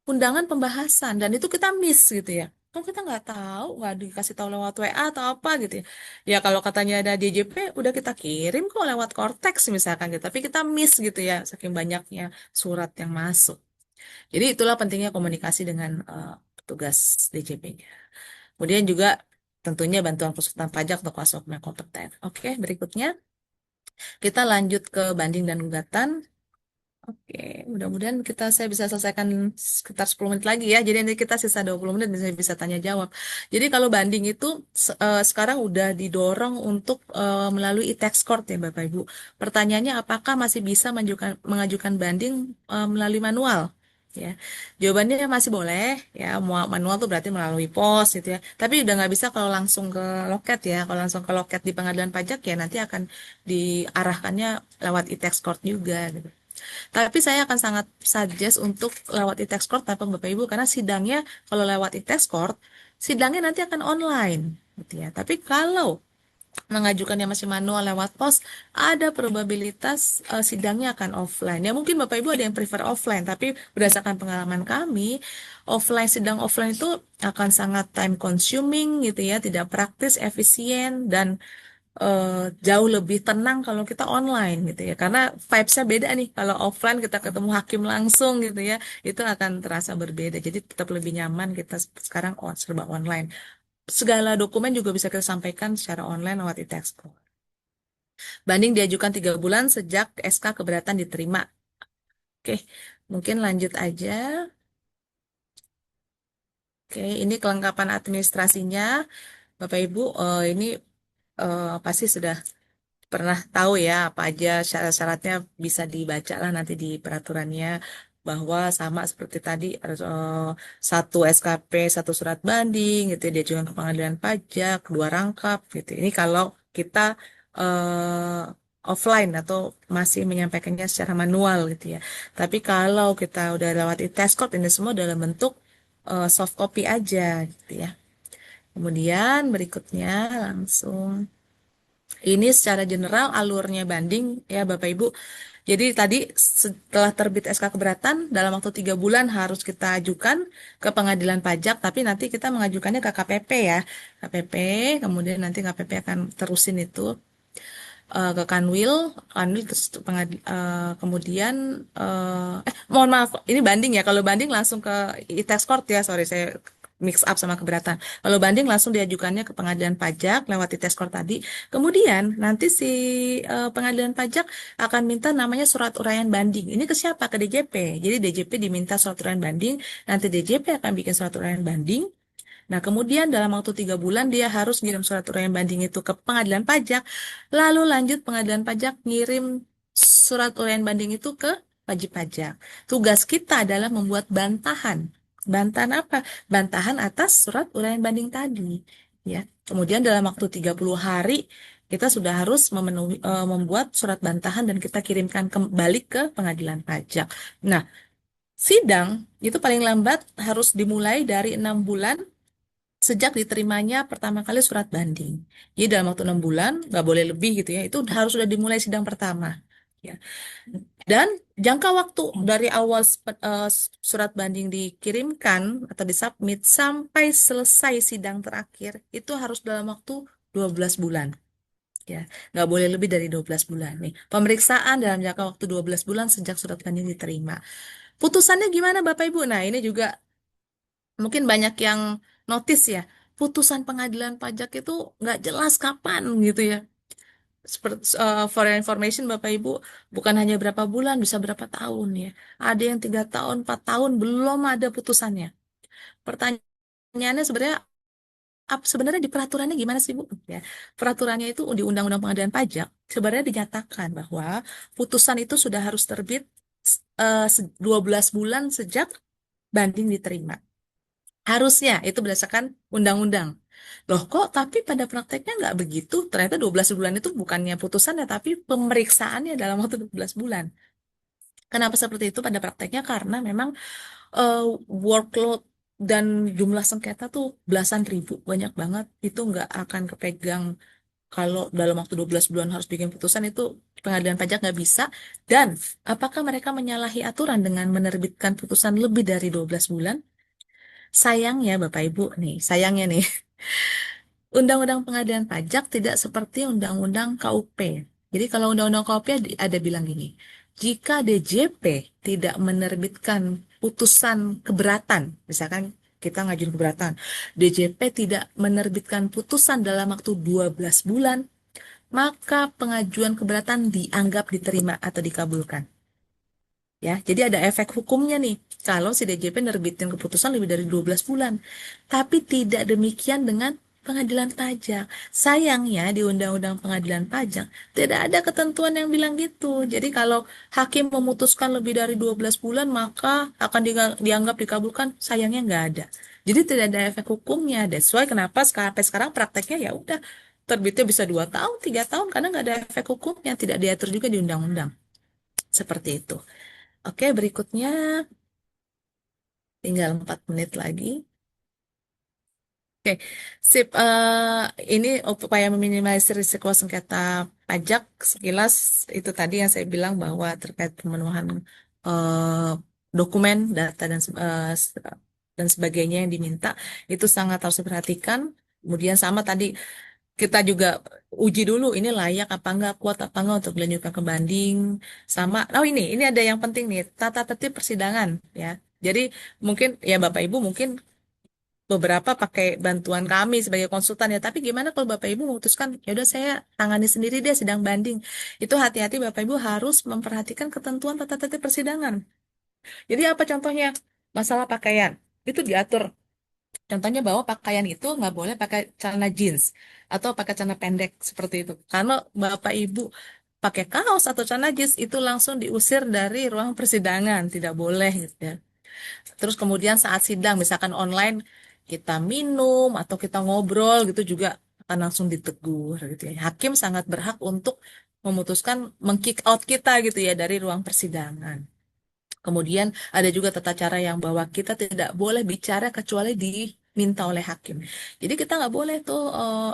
undangan pembahasan dan itu kita miss gitu ya. Kan kita nggak tahu, nggak dikasih tahu lewat WA atau apa gitu ya. Ya kalau katanya ada DJP, udah kita kirim kok lewat Cortex misalkan gitu. Tapi kita miss gitu ya, saking banyaknya surat yang masuk. Jadi itulah pentingnya komunikasi dengan petugas DJP-nya. Kemudian juga tentunya bantuan konsultan pajak atau kuasa hukum yang kompeten. Oke, berikutnya kita lanjut ke banding dan gugatan. Oke, mudah-mudahan saya bisa selesaikan sekitar 10 menit lagi ya. Jadi nanti kita sisa 20 menit dan saya bisa tanya jawab. Jadi kalau banding itu sekarang udah didorong untuk melalui e-tax court ya Bapak Ibu. Pertanyaannya apakah masih bisa mengajukan banding melalui manual? Ya, jawabannya masih boleh ya. Manual tuh berarti melalui pos gitu ya. Tapi udah nggak bisa kalau langsung ke loket ya. Kalau langsung ke loket di pengadilan pajak ya nanti akan diarahkannya lewat e-tax court juga gitu. Tapi saya akan sangat suggest untuk lewat e-tax court tanpa Bapak Ibu karena sidangnya kalau lewat e-tax court sidangnya nanti akan online gitu ya. Tapi kalau mengajukannya masih manual lewat pos ada probabilitas sidangnya akan offline. Ya mungkin Bapak Ibu ada yang prefer offline, tapi berdasarkan pengalaman kami sidang offline itu akan sangat time consuming gitu ya, tidak praktis, efisien dan jauh lebih tenang kalau kita online gitu ya karena vibes-nya beda nih kalau offline kita ketemu hakim langsung gitu ya itu akan terasa berbeda jadi tetap lebih nyaman kita sekarang serba online segala dokumen juga bisa kita sampaikan secara online lewat e-tax. Banding diajukan 3 bulan sejak SK keberatan diterima. Oke, mungkin lanjut aja. Oke, ini kelengkapan administrasinya. Bapak Ibu, ini pasti sudah pernah tahu ya apa aja syarat-syaratnya bisa dibaca lah nanti di peraturannya bahwa sama seperti tadi harus satu SKP, satu surat banding gitu ya, diajukan ke pengadilan pajak, 2 rangkap gitu. Ini kalau kita offline atau masih menyampaikannya secara manual gitu ya. Tapi kalau kita udah lewat e-tax code ini semua dalam bentuk soft copy aja gitu ya. Kemudian berikutnya langsung ini secara general alurnya banding ya Bapak Ibu. Jadi tadi setelah terbit SK keberatan dalam waktu 3 bulan harus kita ajukan ke pengadilan pajak, tapi nanti kita mengajukannya ke KPP ya. KPP, kemudian nanti KPP akan terusin itu ke Kanwil, Kanwil terus kemudian mohon maaf, ini banding ya. Kalau banding langsung ke e-tax court ya, sorry saya mix up sama keberatan. Kalau banding langsung diajukannya ke pengadilan pajak lewat e-tax court tadi. Kemudian nanti si pengadilan pajak akan minta namanya surat uraian banding. Ini ke siapa? Ke DJP. Jadi DJP diminta surat uraian banding, nanti DJP akan bikin surat uraian banding. Nah, kemudian dalam waktu 3 bulan dia harus ngirim surat uraian banding itu ke pengadilan pajak, lalu lanjut pengadilan pajak ngirim surat uraian banding itu ke wajib pajak. Tugas kita adalah membuat bantahan. Bantahan apa? Bantahan atas surat uraian banding tadi. Ya. Kemudian dalam waktu 30 hari kita sudah harus membuat surat bantahan dan kita kirimkan kembali ke pengadilan pajak. Nah, sidang itu paling lambat harus dimulai dari 6 bulan sejak diterimanya pertama kali surat banding. Jadi dalam waktu 6 bulan, nggak boleh lebih gitu ya, itu harus sudah dimulai sidang pertama. Ya. Dan jangka waktu dari awal surat banding dikirimkan atau disubmit sampai selesai sidang terakhir, itu harus dalam waktu 12 bulan. Ya, nggak boleh lebih dari 12 bulan nih. Pemeriksaan dalam jangka waktu 12 bulan sejak surat banding diterima. Putusannya gimana Bapak Ibu? Nah, ini juga mungkin banyak yang notice ya, putusan pengadilan pajak itu nggak jelas kapan gitu ya. Seperti for your information Bapak Ibu, bukan hanya berapa bulan, bisa berapa tahun ya. Ada yang 3 tahun, 4 tahun belum ada putusannya. Pertanyaannya sebenarnya di peraturannya gimana sih Bu? Ya, peraturannya itu di Undang-Undang Pengadilan Pajak sebenarnya dinyatakan bahwa putusan itu sudah harus terbit 12 bulan sejak banding diterima. Harusnya itu berdasarkan undang-undang. Loh kok tapi pada prakteknya nggak begitu? Ternyata 12 bulan itu bukannya putusannya tapi pemeriksaannya dalam waktu 12 bulan. Kenapa seperti itu pada prakteknya? Karena memang eh, workload dan jumlah sengketa tuh belasan ribu, banyak banget. Itu nggak akan kepegang kalau dalam waktu 12 bulan harus bikin putusan itu pengadilan pajak nggak bisa. Dan apakah mereka menyalahi aturan dengan menerbitkan putusan lebih dari 12 bulan? Sayangnya Bapak Ibu nih, sayangnya nih, Undang-Undang Pengadilan Pajak tidak seperti Undang-Undang KUP. Jadi kalau Undang-Undang KUP ada bilang gini, jika DJP tidak menerbitkan putusan keberatan, misalkan kita ngajuin keberatan, DJP tidak menerbitkan putusan dalam waktu 12 bulan, maka pengajuan keberatan dianggap diterima atau dikabulkan. Ya, jadi ada efek hukumnya nih. Kalau si DJP nerbitin keputusan lebih dari 12 bulan. Tapi tidak demikian dengan pengadilan pajak. Sayangnya di Undang-Undang Pengadilan Pajak tidak ada ketentuan yang bilang gitu. Jadi kalau hakim memutuskan lebih dari 12 bulan maka akan dianggap dikabulkan. Sayangnya nggak ada. Jadi tidak ada efek hukumnya. That's why kenapa sampai sekarang prakteknya ya udah terbitnya bisa 2 tahun, 3 tahun karena nggak ada efek hukumnya. Tidak diatur juga di undang-undang. Seperti itu. Oke, berikutnya tinggal 4 menit lagi. Oke, sip. Ini upaya meminimalisir risiko sengketa pajak. Sekilas itu tadi yang saya bilang bahwa terkait pemenuhan eh, dokumen, data dan sebagainya yang diminta itu sangat harus diperhatikan. Kemudian sama tadi kita juga uji dulu ini layak apa enggak, kuat apa enggak untuk dilanjutkan ke banding. Sama, oh ini ada yang penting nih, tata tertib persidangan ya. Jadi mungkin ya Bapak Ibu mungkin beberapa pakai bantuan kami sebagai konsultan ya. Tapi gimana kalau Bapak Ibu memutuskan, ya udah saya tangani sendiri deh sidang banding. Itu hati-hati Bapak Ibu harus memperhatikan ketentuan tata tertib persidangan. Jadi apa contohnya? Masalah pakaian. Itu diatur. Contohnya bahwa pakaian itu nggak boleh pakai celana jeans atau pakai celana pendek seperti itu. Karena Bapak Ibu pakai kaos atau celana jeans itu langsung diusir dari ruang persidangan. Tidak boleh gitu ya. Terus kemudian saat sidang, misalkan online, kita minum atau kita ngobrol gitu juga akan langsung ditegur gitu ya. Hakim sangat berhak untuk memutuskan meng-kick out kita gitu ya dari ruang persidangan. Kemudian ada juga tata cara yang bahwa kita tidak boleh bicara kecuali diminta oleh hakim. Jadi kita nggak boleh tuh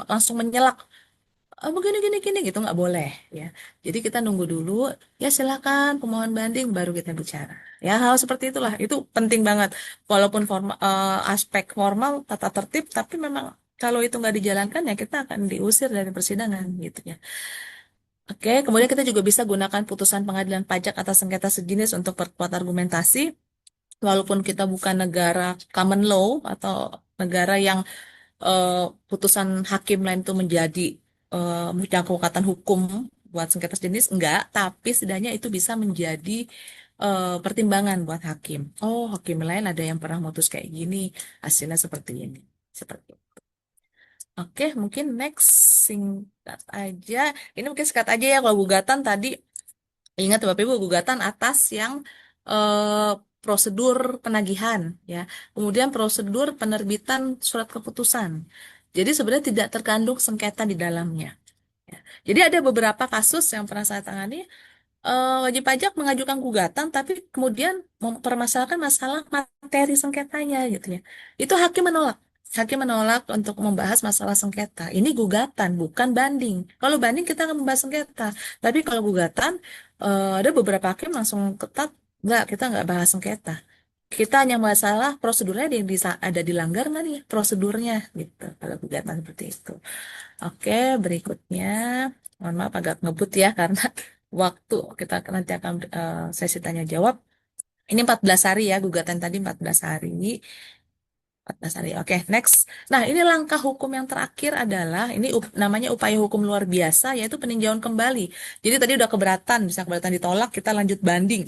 langsung menyelak begini gini gini gitu nggak boleh ya. Jadi kita nunggu dulu ya silakan pemohon banding baru kita bicara. Ya hal seperti itulah itu penting banget. Walaupun aspek formal tata tertib tapi memang kalau itu nggak dijalankan ya kita akan diusir dari persidangan gitu ya. Oke, kemudian kita juga bisa gunakan putusan pengadilan pajak atas sengketa sejenis untuk perkuat argumentasi. Walaupun kita bukan negara common law atau negara yang eh, putusan hakim lain itu menjadi punya kekuatan hukum buat sengketa sejenis, enggak, tapi setidaknya itu bisa menjadi pertimbangan buat hakim. Oh, hakim lain ada yang pernah mutus kayak gini, hasilnya seperti ini. Seperti itu. Oke, mungkin next singkat aja. Ini mungkin singkat aja ya kalau gugatan tadi. Ingat Bapak Ibu, gugatan atas yang eh, prosedur penagihan ya. Kemudian prosedur penerbitan surat keputusan. Jadi sebenarnya tidak terkandung sengketa di dalamnya. Ya. Jadi ada beberapa kasus yang pernah saya tangani, wajib pajak mengajukan gugatan tapi kemudian mempermasalahkan masalah materi sengketanya gitu ya. Itu hakim menolak. Hakim menolak untuk membahas masalah sengketa. Ini gugatan, bukan banding. Kalau banding kita akan membahas sengketa. Tapi kalau gugatan, ada beberapa hakim langsung ketat, enggak, kita nggak bahas sengketa. Kita hanya masalah prosedurnya ada yang ada dilanggar nggak nih prosedurnya gitu. Kalau gugatan seperti itu. Oke, berikutnya. Mohon maaf agak ngebut ya karena waktu kita nanti akan sesi tanya jawab. Ini 14 hari ya, gugatan tadi 14 hari. 14 hari. Oke, next. Nah, ini langkah hukum yang terakhir adalah ini namanya upaya hukum luar biasa yaitu peninjauan kembali. Jadi tadi udah keberatan, bisa keberatan ditolak, kita lanjut banding.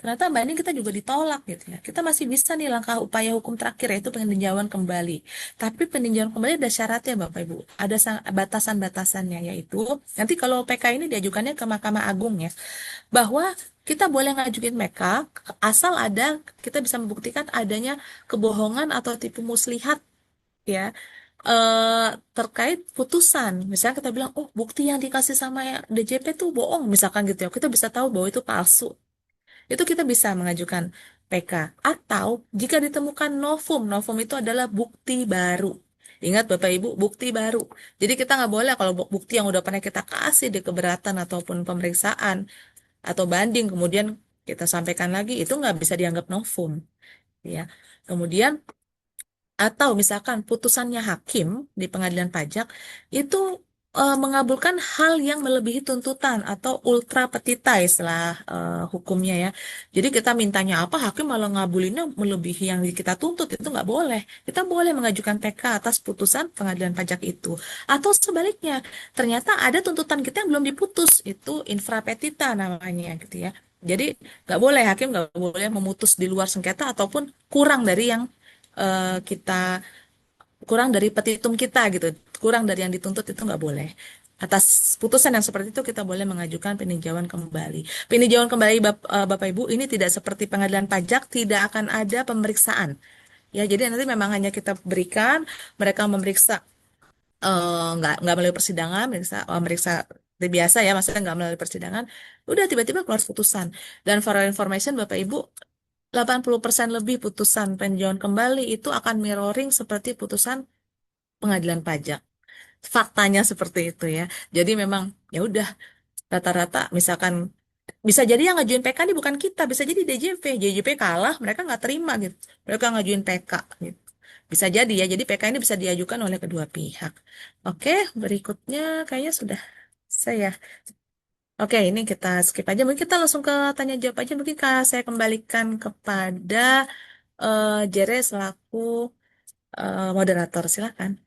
Ternyata banding kita juga ditolak gitu ya. Kita masih bisa nih langkah upaya hukum terakhir yaitu peninjauan kembali. Tapi peninjauan kembali ada syaratnya Bapak Ibu. Ada batasan-batasannya yaitu nanti kalau PK ini diajukannya ke Mahkamah Agung ya. Bahwa kita boleh ngajuin PK asal ada kita bisa membuktikan adanya kebohongan atau tipu muslihat ya terkait putusan. Misalnya kita bilang, oh bukti yang dikasih sama DJP tuh bohong, misalkan gitu ya. Kita bisa tahu bahwa itu palsu. Itu kita bisa mengajukan PK. Atau jika ditemukan novum, novum itu adalah bukti baru. Ingat Bapak Ibu, bukti baru. Jadi kita nggak boleh kalau bukti yang udah pernah kita kasih di keberatan ataupun pemeriksaan atau banding, kemudian kita sampaikan lagi, itu nggak bisa dianggap novum. Ya. Kemudian atau misalkan putusannya hakim di pengadilan pajak itu mengabulkan hal yang melebihi tuntutan atau ultra petita istilah hukumnya ya. Jadi kita mintanya apa, hakim malah ngabulinnya melebihi yang kita tuntut, itu nggak boleh. Kita boleh mengajukan PK atas putusan pengadilan pajak itu. Atau sebaliknya, ternyata ada tuntutan kita yang belum diputus, itu infra petita namanya gitu ya. Jadi nggak boleh, hakim nggak boleh memutus di luar sengketa ataupun kurang dari yang kita kurang dari petitum kita gitu, kurang dari yang dituntut itu nggak boleh. Atas putusan yang seperti itu kita boleh mengajukan peninjauan kembali. Peninjauan kembali Bapak Ibu ini tidak seperti pengadilan pajak, tidak akan ada pemeriksaan. Ya, jadi nanti memang hanya kita berikan, mereka memeriksa nggak melalui persidangan, meriksa biasa ya, maksudnya nggak melalui persidangan, udah tiba-tiba keluar putusan. Dan for your information Bapak Ibu, 80% lebih putusan peninjauan kembali itu akan mirroring seperti putusan pengadilan pajak. Faktanya seperti itu ya. Jadi memang ya udah rata-rata misalkan bisa jadi yang ngajuin PK ini bukan kita, bisa jadi DJP. DJP kalah, mereka nggak terima gitu. Mereka ngajuin PK gitu. Bisa jadi ya, jadi PK ini bisa diajukan oleh kedua pihak. Oke, berikutnya kayaknya sudah saya. Oke, ini kita skip aja. Mungkin kita langsung ke tanya jawab aja. Mungkin saya kembalikan kepada Jere selaku moderator. Silakan.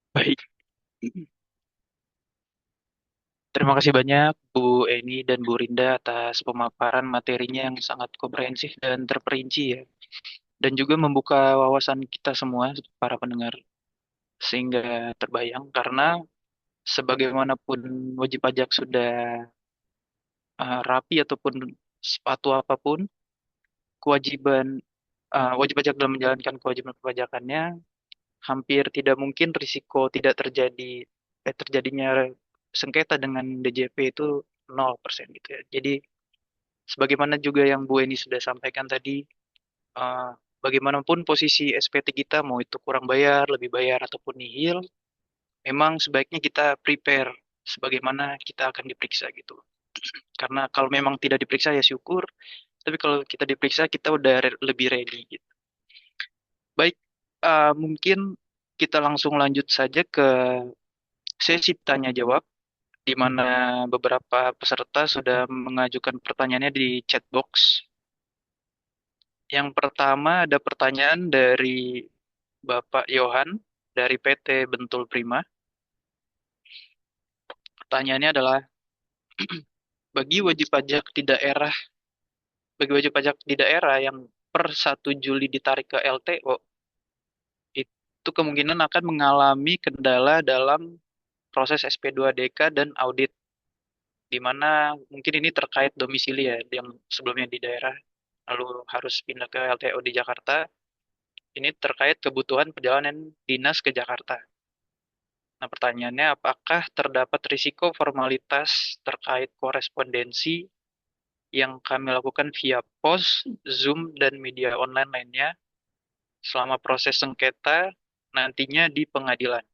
Baik. Terima kasih banyak Bu Eni dan Bu Rinda atas pemaparan materinya yang sangat komprehensif dan terperinci ya. Dan juga membuka wawasan kita semua, para pendengar, sehingga terbayang karena sebagaimanapun wajib pajak sudah rapi ataupun sepatu apapun, kewajiban wajib pajak dalam menjalankan kewajiban perpajakannya hampir tidak mungkin risiko tidak terjadinya sengketa dengan DJP itu 0% gitu ya. Jadi sebagaimana juga yang Bu Eni sudah sampaikan tadi, eh, bagaimanapun posisi SPT kita, mau itu kurang bayar, lebih bayar, ataupun nihil, memang sebaiknya kita prepare sebagaimana kita akan diperiksa gitu. Karena kalau memang tidak diperiksa ya syukur, tapi kalau kita diperiksa kita udah lebih ready gitu. Baik, mungkin kita langsung lanjut saja ke sesi tanya jawab, di mana beberapa peserta sudah mengajukan pertanyaannya di chat box. Yang pertama ada pertanyaan dari Bapak Yohan dari PT Bentul Prima. Pertanyaannya adalah bagi wajib pajak di daerah yang per 1 Juli ditarik ke LTO, itu kemungkinan akan mengalami kendala dalam proses SP2DK dan audit, di mana mungkin ini terkait domisili ya, yang sebelumnya di daerah lalu harus pindah ke LTO di Jakarta. Ini terkait kebutuhan perjalanan dinas ke Jakarta. Nah, pertanyaannya, apakah terdapat risiko formalitas terkait korespondensi yang kami lakukan via pos, Zoom, dan media online lainnya selama proses sengketa nantinya di pengadilan?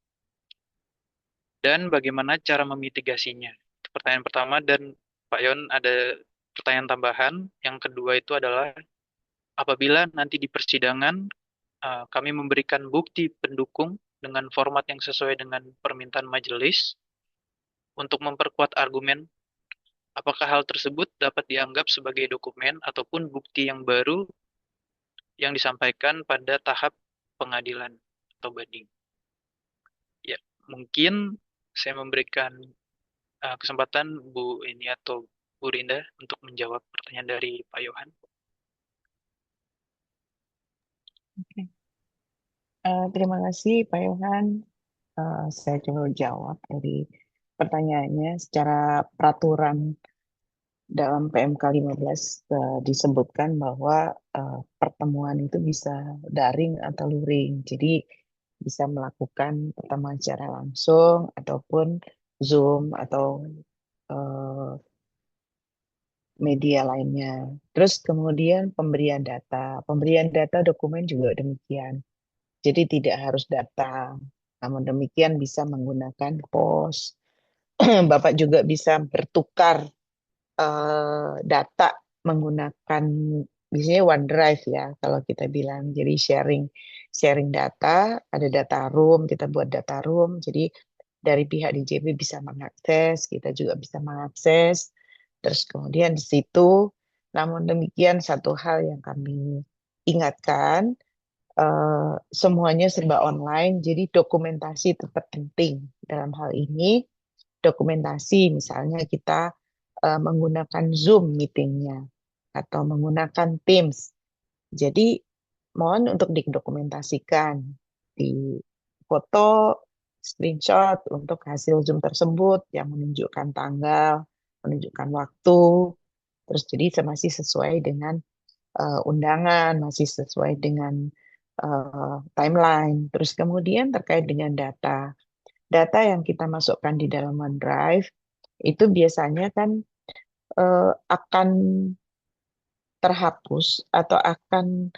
Dan bagaimana cara memitigasinya? Itu pertanyaan pertama, dan Pak Yon ada pertanyaan tambahan. Yang kedua itu adalah, apabila nanti di persidangan kami memberikan bukti pendukung dengan format yang sesuai dengan permintaan majelis untuk memperkuat argumen, apakah hal tersebut dapat dianggap sebagai dokumen ataupun bukti yang baru yang disampaikan pada tahap pengadilan atau banding? Ya, mungkin saya memberikan kesempatan Bu ini atau Bu Rinda untuk menjawab pertanyaan dari Pak Yohan. Oke. Terima kasih Pak Yohan. Saya coba jawab dari pertanyaannya. Secara peraturan dalam PMK 15 disebutkan bahwa pertemuan itu bisa daring atau luring. Jadi bisa melakukan pertemuan secara langsung ataupun Zoom atau eh, media lainnya. Terus kemudian pemberian data dokumen juga demikian. Jadi tidak harus datang. Namun demikian bisa menggunakan pos. Bapak juga bisa bertukar data menggunakan biasanya OneDrive ya kalau kita bilang. Jadi sharing data, ada data room, kita buat data room. Jadi dari pihak DJP bisa mengakses, kita juga bisa mengakses. Terus kemudian di situ, namun demikian satu hal yang kami ingatkan, semuanya serba online, jadi dokumentasi tetap penting dalam hal ini. Dokumentasi misalnya kita menggunakan Zoom meetingnya atau menggunakan Teams. Jadi mohon untuk didokumentasikan di foto, screenshot untuk hasil Zoom tersebut yang menunjukkan tanggal, menunjukkan waktu, terus jadi masih sesuai dengan undangan, masih sesuai dengan timeline. Terus kemudian terkait dengan data. Data yang kita masukkan di dalam OneDrive itu biasanya kan akan terhapus atau akan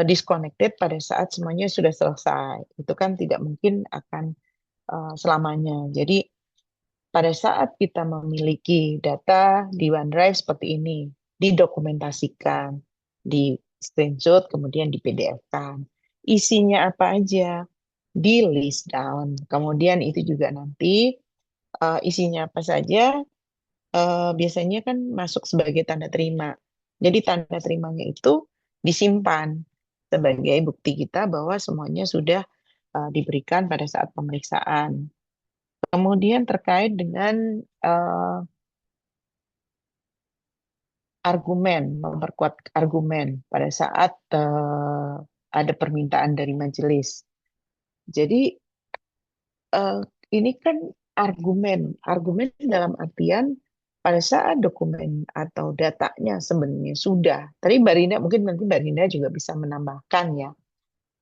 disconnected pada saat semuanya sudah selesai. Itu kan tidak mungkin akan selamanya. Jadi pada saat kita memiliki data di OneDrive seperti ini, didokumentasikan, di screenshot, kemudian di PDF-kan. Isinya apa aja? Di list down. Kemudian itu juga nanti isinya apa saja, biasanya kan masuk sebagai tanda terima. Jadi tanda terimanya itu disimpan sebagai bukti kita bahwa semuanya sudah diberikan pada saat pemeriksaan. Kemudian terkait dengan eh, argumen, memperkuat argumen pada saat ada permintaan dari majelis. Jadi eh, ini kan argumen dalam artian pada saat dokumen atau datanya sebenarnya sudah. Tadi Mbak Rinda, mungkin nanti Mbak Rinda juga bisa menambahkan ya.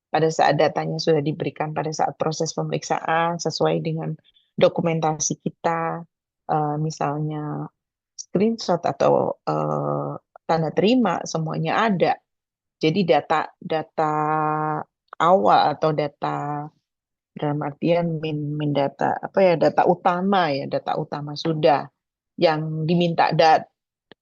Pada saat datanya sudah diberikan pada saat proses pemeriksaan sesuai dengan dokumentasi kita, misalnya screenshot atau tanda terima semuanya ada. Jadi data awal atau data dalam artian min data apa ya, data utama ya, data utama sudah yang diminta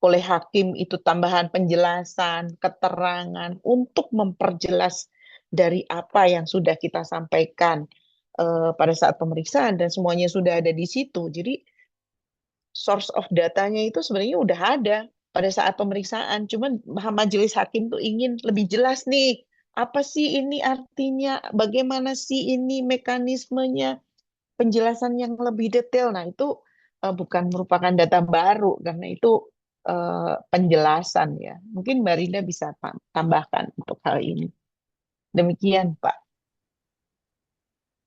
oleh hakim itu tambahan penjelasan, keterangan untuk memperjelas dari apa yang sudah kita sampaikan pada saat pemeriksaan dan semuanya sudah ada di situ. Jadi source of datanya itu sebenarnya udah ada pada saat pemeriksaan. Cuman majelis hakim tuh ingin lebih jelas nih, apa sih ini artinya, bagaimana sih ini mekanismenya, penjelasan yang lebih detail. Nah, itu bukan merupakan data baru karena itu penjelasan ya. Mungkin Mbak Rinda bisa tambahkan untuk hal ini. Demikian, Pak.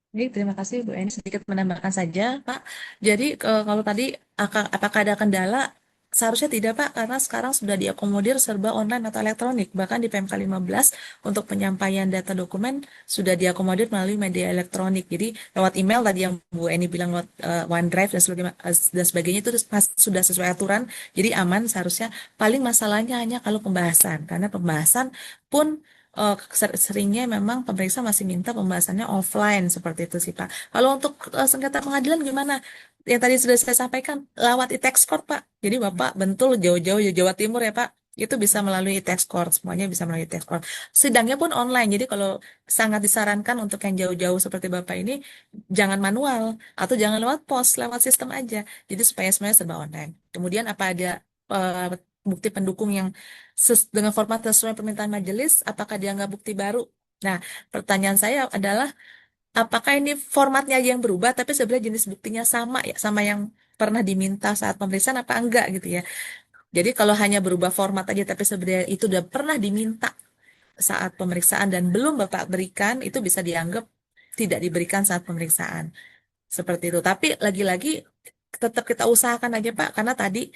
Baik, terima kasih Bu Eni. Sedikit menambahkan saja, Pak. Jadi kalau tadi apakah ada kendala? Seharusnya tidak, Pak, karena sekarang sudah diakomodir serba online atau elektronik. Bahkan di PMK 15 untuk penyampaian data dokumen sudah diakomodir melalui media elektronik. Jadi lewat email tadi yang Bu Eni bilang lewat OneDrive dan sebagainya itu sudah sesuai aturan. Jadi aman seharusnya. Paling masalahnya hanya kalau pembahasan. Karena pembahasan pun seringnya memang pemeriksa masih minta pembahasannya offline seperti itu sih Pak. Kalau untuk sengketa pengadilan gimana? Yang tadi sudah saya sampaikan lewat e-tax court Pak. Jadi Bapak Bentul jauh-jauh di Jawa Timur ya Pak. Itu bisa melalui e-tax court, semuanya bisa melalui e-tax court. Sidangnya pun online. Jadi kalau sangat disarankan untuk yang jauh-jauh seperti Bapak ini jangan manual atau jangan lewat pos, lewat sistem aja. Jadi supaya semuanya serba online. Kemudian apa ada eh, bukti pendukung yang dengan format sesuai permintaan majelis, apakah dianggap bukti baru? Nah, pertanyaan saya adalah, apakah ini formatnya aja yang berubah, tapi sebenarnya jenis buktinya sama ya, sama yang pernah diminta saat pemeriksaan apa enggak gitu ya. Jadi kalau hanya berubah format aja, tapi sebenarnya itu udah pernah diminta saat pemeriksaan dan belum Bapak berikan, itu bisa dianggap tidak diberikan saat pemeriksaan. Seperti itu. Tapi lagi-lagi tetap kita usahakan aja Pak, karena tadi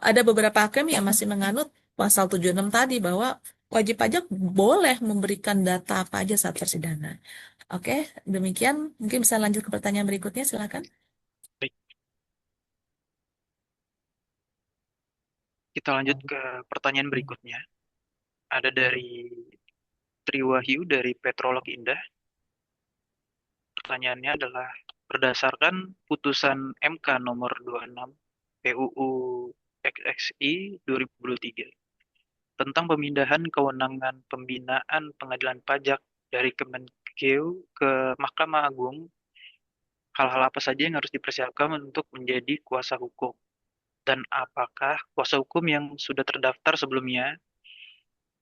ada beberapa hakim yang masih menganut pasal 76 tadi bahwa wajib pajak boleh memberikan data apa aja saat persidangan. Oke, demikian. Mungkin bisa lanjut ke pertanyaan berikutnya, silakan. Baik, kita lanjut ke pertanyaan berikutnya. Ada dari Triwahyu dari Petrolog Indah. Pertanyaannya adalah berdasarkan putusan MK nomor 26 PUU XXI 2023. tentang pemindahan kewenangan pembinaan pengadilan pajak dari Kemenkeu ke Mahkamah Agung, hal-hal apa saja yang harus dipersiapkan untuk menjadi kuasa hukum? Dan apakah kuasa hukum yang sudah terdaftar sebelumnya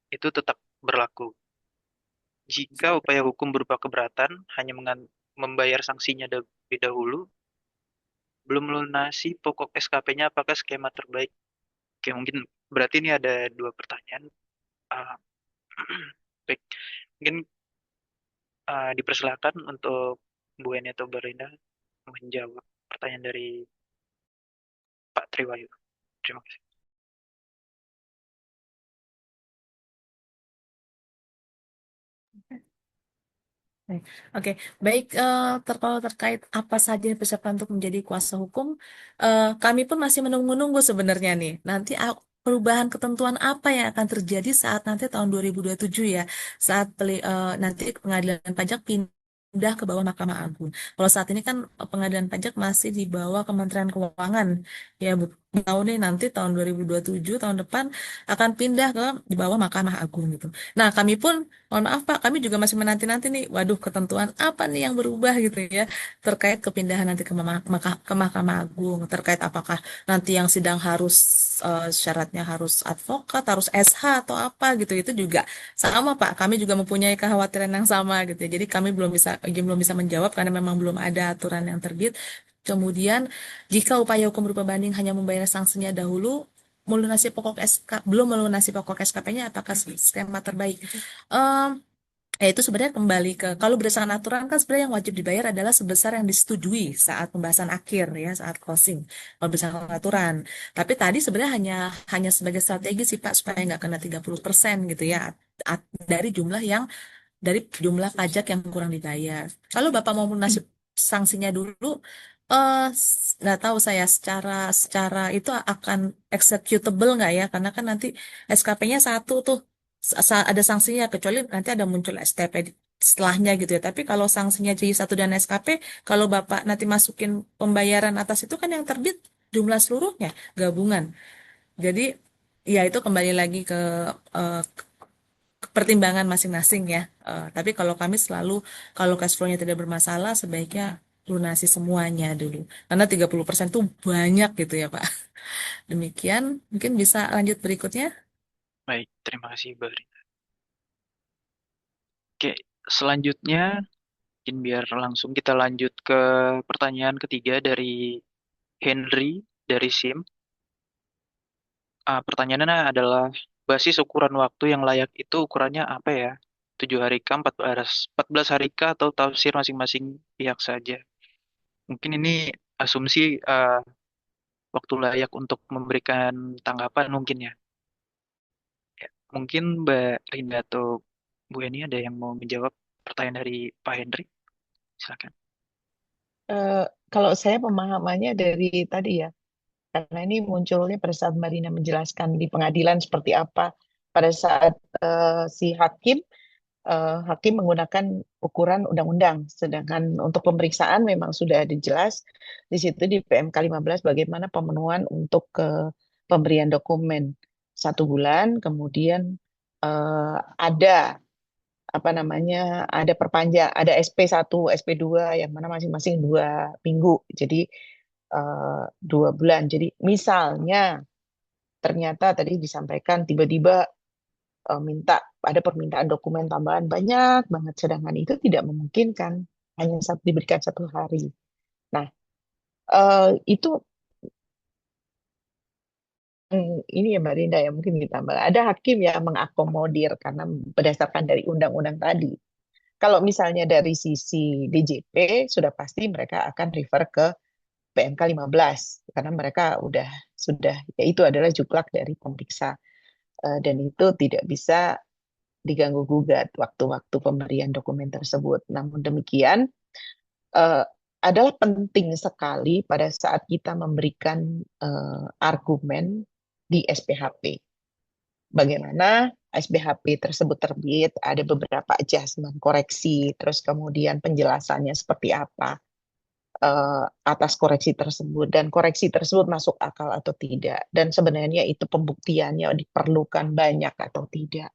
itu tetap berlaku? Jika upaya hukum berupa keberatan hanya membayar sanksinya lebih dahulu, belum melunasi pokok SKP-nya, apakah skema terbaik? Oke, mungkin berarti ini ada dua pertanyaan. Ah, baik, mungkin dipersilakan untuk Bu Eni atau Bu Rinda menjawab pertanyaan dari Pak Triwayu. Terima kasih. Oke, baik. Kalau terkait apa saja yang dipersiapkan untuk menjadi kuasa hukum, kami pun masih menunggu-nunggu sebenarnya nih. Nanti perubahan ketentuan apa yang akan terjadi saat nanti tahun 2027 ya, saat nanti pengadilan pajak pindah ke bawah Mahkamah Agung. Kalau saat ini kan pengadilan pajak masih di bawah Kementerian Keuangan. Ya, Bu, tahu nih nanti tahun 2027 tahun depan akan pindah ke di bawah Mahkamah Agung gitu. Nah, kami pun mohon maaf Pak, kami juga masih menanti-nanti nih, waduh ketentuan apa nih yang berubah gitu ya, terkait kepindahan nanti ke Mahkamah Agung, terkait apakah nanti yang sidang harus syaratnya harus advokat, harus SH atau apa gitu, itu juga sama Pak, kami juga mempunyai kekhawatiran yang sama gitu ya. Jadi kami belum bisa menjawab karena memang belum ada aturan yang terbit. Kemudian, jika upaya hukum berupa banding hanya membayar sanksinya dahulu, belum melunasi pokok SKP-nya, apakah skema terbaik? Ya itu sebenarnya kembali ke kalau berdasarkan aturan kan sebenarnya yang wajib dibayar adalah sebesar yang disetujui saat pembahasan akhir ya saat closing kalau berdasarkan aturan. Tapi tadi sebenarnya hanya sebagai strategi sih Pak supaya nggak kena 30% gitu ya dari jumlah pajak yang kurang dibayar. Kalau Bapak mau melunasi sanksinya dulu, nggak tahu saya secara secara itu akan executable nggak ya? Karena kan nanti SKP-nya satu tuh ada sanksinya kecuali nanti ada muncul STP setelahnya gitu ya. Tapi kalau sanksinya jadi satu dan SKP, kalau Bapak nanti masukin pembayaran atas itu kan yang terbit jumlah seluruhnya gabungan. Jadi ya itu kembali lagi ke eh, pertimbangan masing-masing ya. Tapi kalau kami selalu kalau cash flow-nya tidak bermasalah sebaiknya lunasi semuanya dulu. Karena 30% tuh banyak gitu ya, Pak. Demikian, mungkin bisa lanjut berikutnya. Baik, terima kasih Bu Rinda. Oke, selanjutnya mungkin biar langsung kita lanjut ke pertanyaan ketiga dari Henry dari SIM. Pertanyaannya adalah basis ukuran waktu yang layak itu ukurannya apa ya? 7 hari kah, 14 hari kah, atau tafsir masing-masing pihak saja? Mungkin ini asumsi waktu layak untuk memberikan tanggapan mungkin ya. Ya, mungkin Mbak Rinda atau Bu Eni ada yang mau menjawab pertanyaan dari Pak Henry? Silakan. Eh, Kalau saya pemahamannya dari tadi ya, karena ini munculnya pada saat Marina menjelaskan di pengadilan seperti apa pada saat si hakim menggunakan ukuran undang-undang, sedangkan untuk pemeriksaan memang sudah ada jelas di situ di PMK 15 bagaimana pemenuhan untuk pemberian dokumen 1 bulan, kemudian ada apa namanya ada ada SP1, SP2 yang mana masing-masing 2 minggu, jadi 2 bulan. Jadi misalnya ternyata tadi disampaikan tiba-tiba minta ada permintaan dokumen tambahan banyak banget, sedangkan itu tidak memungkinkan hanya diberikan 1 hari. Nah, itu ini ya Mbak Rinda ya mungkin ditambah. Ada hakim yang mengakomodir karena berdasarkan dari undang-undang tadi. Kalau misalnya dari sisi DJP sudah pasti mereka akan refer ke PMK 15 karena mereka sudah ya itu adalah juklak dari pemeriksa. Dan itu tidak bisa diganggu gugat waktu-waktu pemberian dokumen tersebut. Namun demikian eh, adalah penting sekali pada saat kita memberikan argumen di SPHP. Bagaimana SPHP tersebut terbit, ada beberapa adjustment, koreksi, terus kemudian penjelasannya seperti apa. atas koreksi tersebut dan koreksi tersebut masuk akal atau tidak dan sebenarnya itu pembuktiannya diperlukan banyak atau tidak.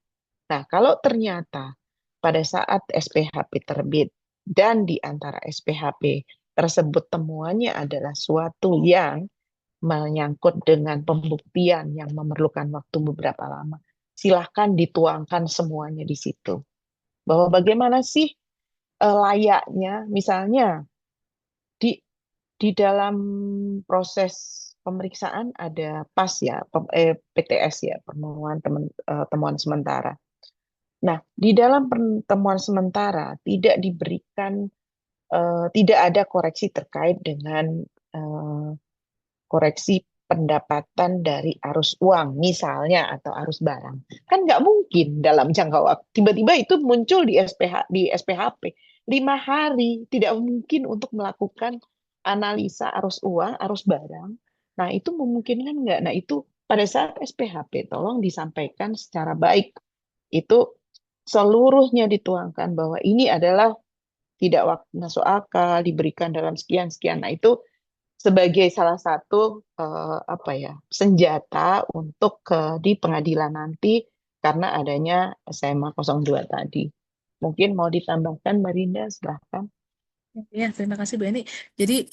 Nah, kalau ternyata pada saat SPHP terbit dan di antara SPHP tersebut temuannya adalah suatu yang menyangkut dengan pembuktian yang memerlukan waktu beberapa lama, silahkan dituangkan semuanya di situ. Bahwa bagaimana sih layaknya, misalnya di dalam proses pemeriksaan ada PAS ya, PTS ya, temuan sementara. Nah, di dalam pertemuan sementara tidak ada koreksi terkait dengan koreksi pendapatan dari arus uang misalnya atau arus barang. Kan nggak mungkin dalam jangka waktu tiba-tiba itu muncul di SPHP 5 hari, tidak mungkin untuk melakukan analisa arus uang, arus barang. Nah, itu memungkinkan nggak? Nah, itu pada saat SPHP tolong disampaikan secara baik. Itu seluruhnya dituangkan bahwa ini adalah tidak masuk akal, diberikan dalam sekian-sekian. Nah, itu sebagai salah satu senjata untuk di pengadilan nanti karena adanya SMA 02 tadi. Mungkin mau ditambahkan, Mbak Rinda, silahkan. Ya, terima kasih Bu Eni. Jadi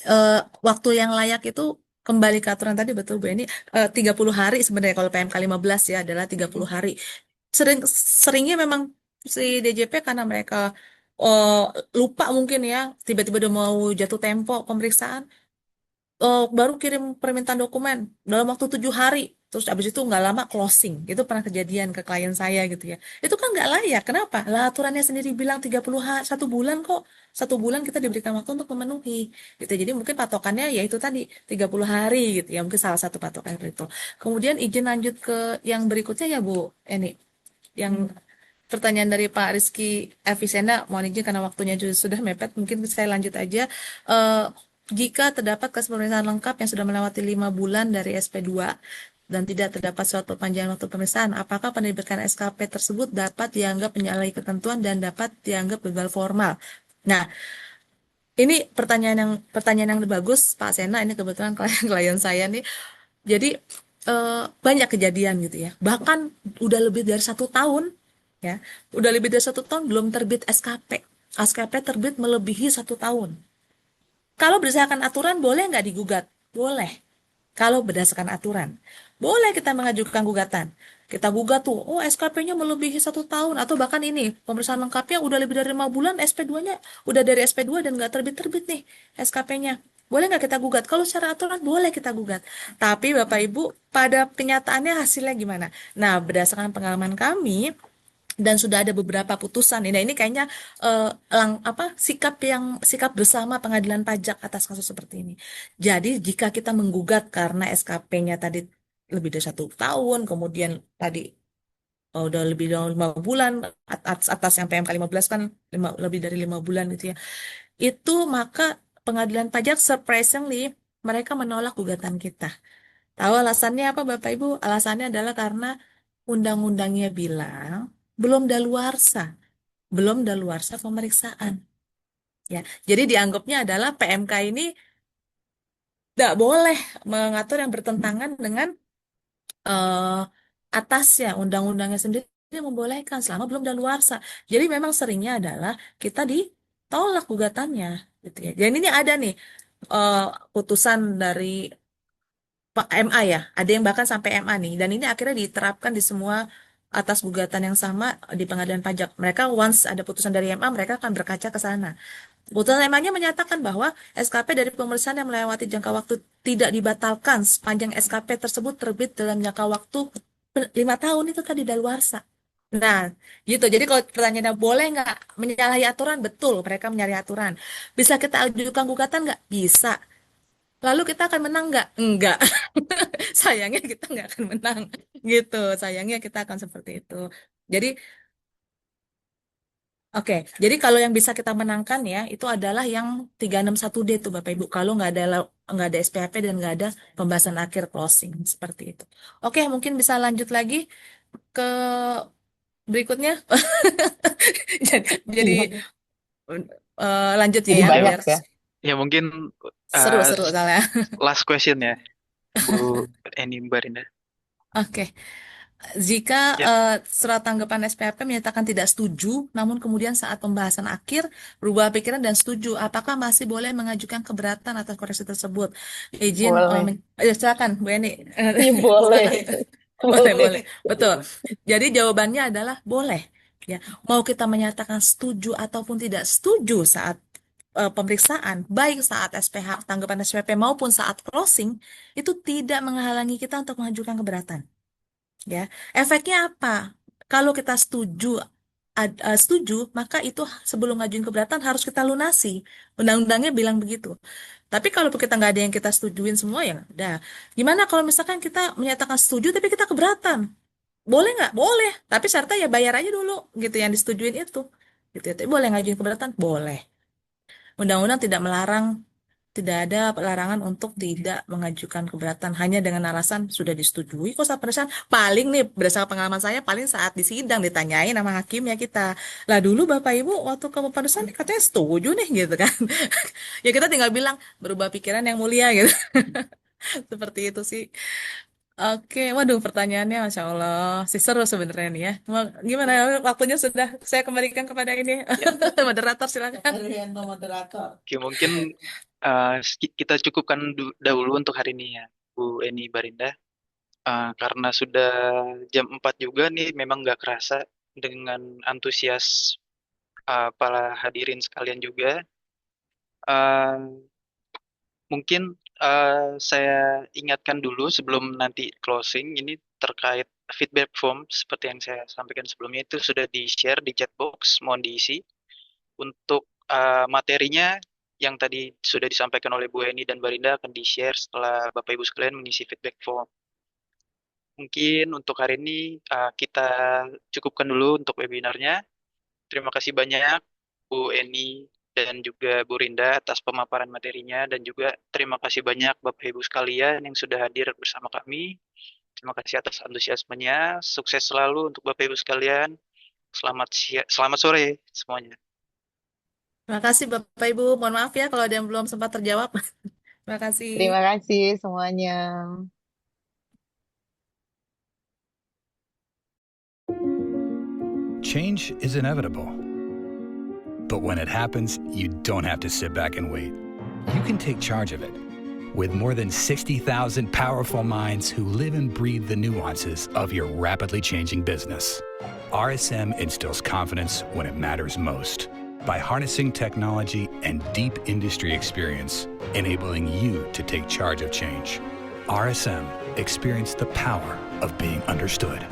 waktu yang layak itu kembali ke aturan tadi betul Bu Eni. 30 hari sebenarnya kalau PMK 15 ya adalah 30 hari. Seringnya memang si DJP karena mereka uh, lupa mungkin ya tiba-tiba udah mau jatuh tempo pemeriksaan baru kirim permintaan dokumen dalam waktu 7 hari. Terus abis itu nggak lama closing. Itu pernah kejadian ke klien saya gitu ya. Itu kan nggak layak. Kenapa? Lah aturannya sendiri bilang 30 hari, 1 bulan kok. 1 bulan kita diberikan waktu untuk memenuhi. Gitu. Jadi mungkin patokannya ya itu tadi 30 hari gitu ya. Mungkin salah satu patokan itu. Kemudian izin lanjut ke yang berikutnya ya Bu Eni. Yang pertanyaan dari Pak Rizky Efisenda, mohon izin karena waktunya juga sudah mepet, mungkin saya lanjut aja. Eh, Jika terdapat pemeriksaan lengkap yang sudah melewati 5 bulan dari SP2 dan tidak terdapat suatu panjang waktu pemeriksaan, apakah penerbitan SKP tersebut dapat dianggap menyalahi ketentuan dan dapat dianggap gagal formal? Nah, ini pertanyaan yang bagus, Pak Sena. Ini kebetulan klien saya nih. Jadi banyak kejadian gitu ya. Bahkan udah lebih dari 1 tahun, ya, udah lebih dari 1 tahun belum terbit SKP. SKP terbit melebihi 1 tahun. Kalau berdasarkan aturan boleh nggak digugat? Boleh. Kalau berdasarkan aturan, boleh kita mengajukan gugatan. Kita gugat tuh, oh SKP-nya melebihi 1 tahun, atau bahkan ini pemeriksaan lengkapnya udah lebih dari 5 bulan, SP2-nya udah dari SP2 dan nggak terbit-terbit nih SKP-nya. Boleh nggak kita gugat? Kalau secara aturan boleh kita gugat. Tapi Bapak Ibu, pada kenyataannya hasilnya gimana? Nah, berdasarkan pengalaman kami, dan sudah ada beberapa putusan. Nah, ini kayaknya sikap bersama pengadilan pajak atas kasus seperti ini. Jadi jika kita menggugat karena SKP-nya tadi lebih dari 1 tahun, kemudian tadi udah lebih dari 5 bulan, atas yang PMK 15 kan lebih dari 5 bulan gitu ya. Itu maka pengadilan pajak surprisingly mereka menolak gugatan kita. Tahu alasannya apa Bapak Ibu? Alasannya adalah karena undang-undangnya bilang belum daluarsa pemeriksaan. Ya, jadi dianggapnya adalah PMK ini tidak boleh mengatur yang bertentangan dengan eh, atasnya, undang-undangnya sendiri membolehkan selama belum daluarsa. Jadi memang seringnya adalah kita ditolak gugatannya, gitu ya. Dan ini ada nih eh, putusan dari Pak MA ya, ada yang bahkan sampai MA nih, dan ini akhirnya diterapkan di semua atas gugatan yang sama di pengadilan pajak. Mereka once ada putusan dari MA, mereka akan berkaca ke sana. Putusan MA-nya menyatakan bahwa SKP dari pemeriksaan yang melewati jangka waktu tidak dibatalkan sepanjang SKP tersebut terbit dalam jangka waktu 5 tahun itu tadi daluarsa. Nah, gitu. Jadi kalau pertanyaannya boleh nggak menyalahi aturan? Betul, mereka menyalahi aturan. Bisa kita ajukan gugatan nggak? Bisa. Lalu kita akan menang nggak? Enggak. Sayangnya kita nggak akan menang. Gitu. Sayangnya kita akan seperti itu. Jadi, oke. Jadi kalau yang bisa kita menangkan ya, itu adalah yang 361D tuh Bapak Ibu. Kalau nggak ada SPHP dan nggak ada pembahasan akhir closing. Seperti itu. Oke, mungkin bisa lanjut lagi ke berikutnya. Jadi Iya, lanjut jadi ya, banyak biar ya. Ya mungkin Seru-seru soalnya. last question ya, Bu Eni Barinda. Oke. Jika Ya, surat tanggapan SPP menyatakan tidak setuju, namun kemudian saat pembahasan akhir berubah pikiran dan setuju, apakah masih boleh mengajukan keberatan atas koreksi tersebut? Izin, Boleh. ya silakan Bu Eni. Iya, boleh. Boleh, Boleh. boleh. Betul. Jadi jawabannya adalah boleh. Ya, mau kita menyatakan setuju ataupun tidak setuju saat pemeriksaan, baik saat SPH, tanggapan SPP maupun saat closing, itu tidak menghalangi kita untuk mengajukan keberatan. Ya, efeknya apa? Kalau kita setuju, maka itu sebelum ngajuin keberatan harus kita lunasi. Undang-undangnya bilang begitu. Tapi kalau kita nggak ada yang kita setujuin semua ya nggak ada. Gimana kalau misalkan kita menyatakan setuju tapi kita keberatan? Boleh nggak? Boleh. Tapi syaratnya ya bayar aja dulu gitu yang disetujuin itu. Gitu ya. Tapi boleh ngajuin keberatan? Boleh. Undang-undang tidak melarang, tidak ada larangan untuk tidak mengajukan keberatan hanya dengan alasan sudah disetujui kok saat pemeriksaan. Paling nih berdasarkan pengalaman saya paling saat di sidang ditanyain sama hakim ya kita. Lah dulu Bapak Ibu waktu ke pemeriksaan katanya setuju nih gitu kan. Ya kita tinggal bilang berubah pikiran yang mulia gitu. Seperti itu sih. Oke, waduh pertanyaannya Masya Allah, sih seru sebenarnya nih ya. Gimana waktunya sudah saya kembalikan kepada ini. ya. Moderator silakan. Oke, mungkin kita cukupkan dahulu untuk hari ini ya, Bu Eni Barinda. Karena sudah jam 4 juga nih, memang nggak kerasa dengan antusias para hadirin sekalian juga. Uh, Mungkin saya ingatkan dulu sebelum nanti closing, ini terkait feedback form seperti yang saya sampaikan sebelumnya itu sudah di-share di chat box, mohon diisi. Untuk materinya yang tadi sudah disampaikan oleh Bu Eni dan Barinda akan di-share setelah Bapak Ibu sekalian mengisi feedback form. Mungkin untuk hari ini kita cukupkan dulu untuk webinarnya. Terima kasih banyak Bu Eni dan juga Bu Rinda atas pemaparan materinya, dan juga terima kasih banyak Bapak Ibu sekalian yang sudah hadir bersama kami. Terima kasih atas antusiasmenya. Sukses selalu untuk Bapak Ibu sekalian. Selamat sore semuanya. Terima kasih Bapak Ibu. Mohon maaf ya kalau ada yang belum sempat terjawab. Terima kasih. Terima kasih semuanya. Change is inevitable. But when it happens, you don't have to sit back and wait. You can take charge of it. With more than 60,000 powerful minds who live and breathe the nuances of your rapidly changing business, RSM instills confidence when it matters most by harnessing technology and deep industry experience, enabling you to take charge of change. RSM, experience the power of being understood.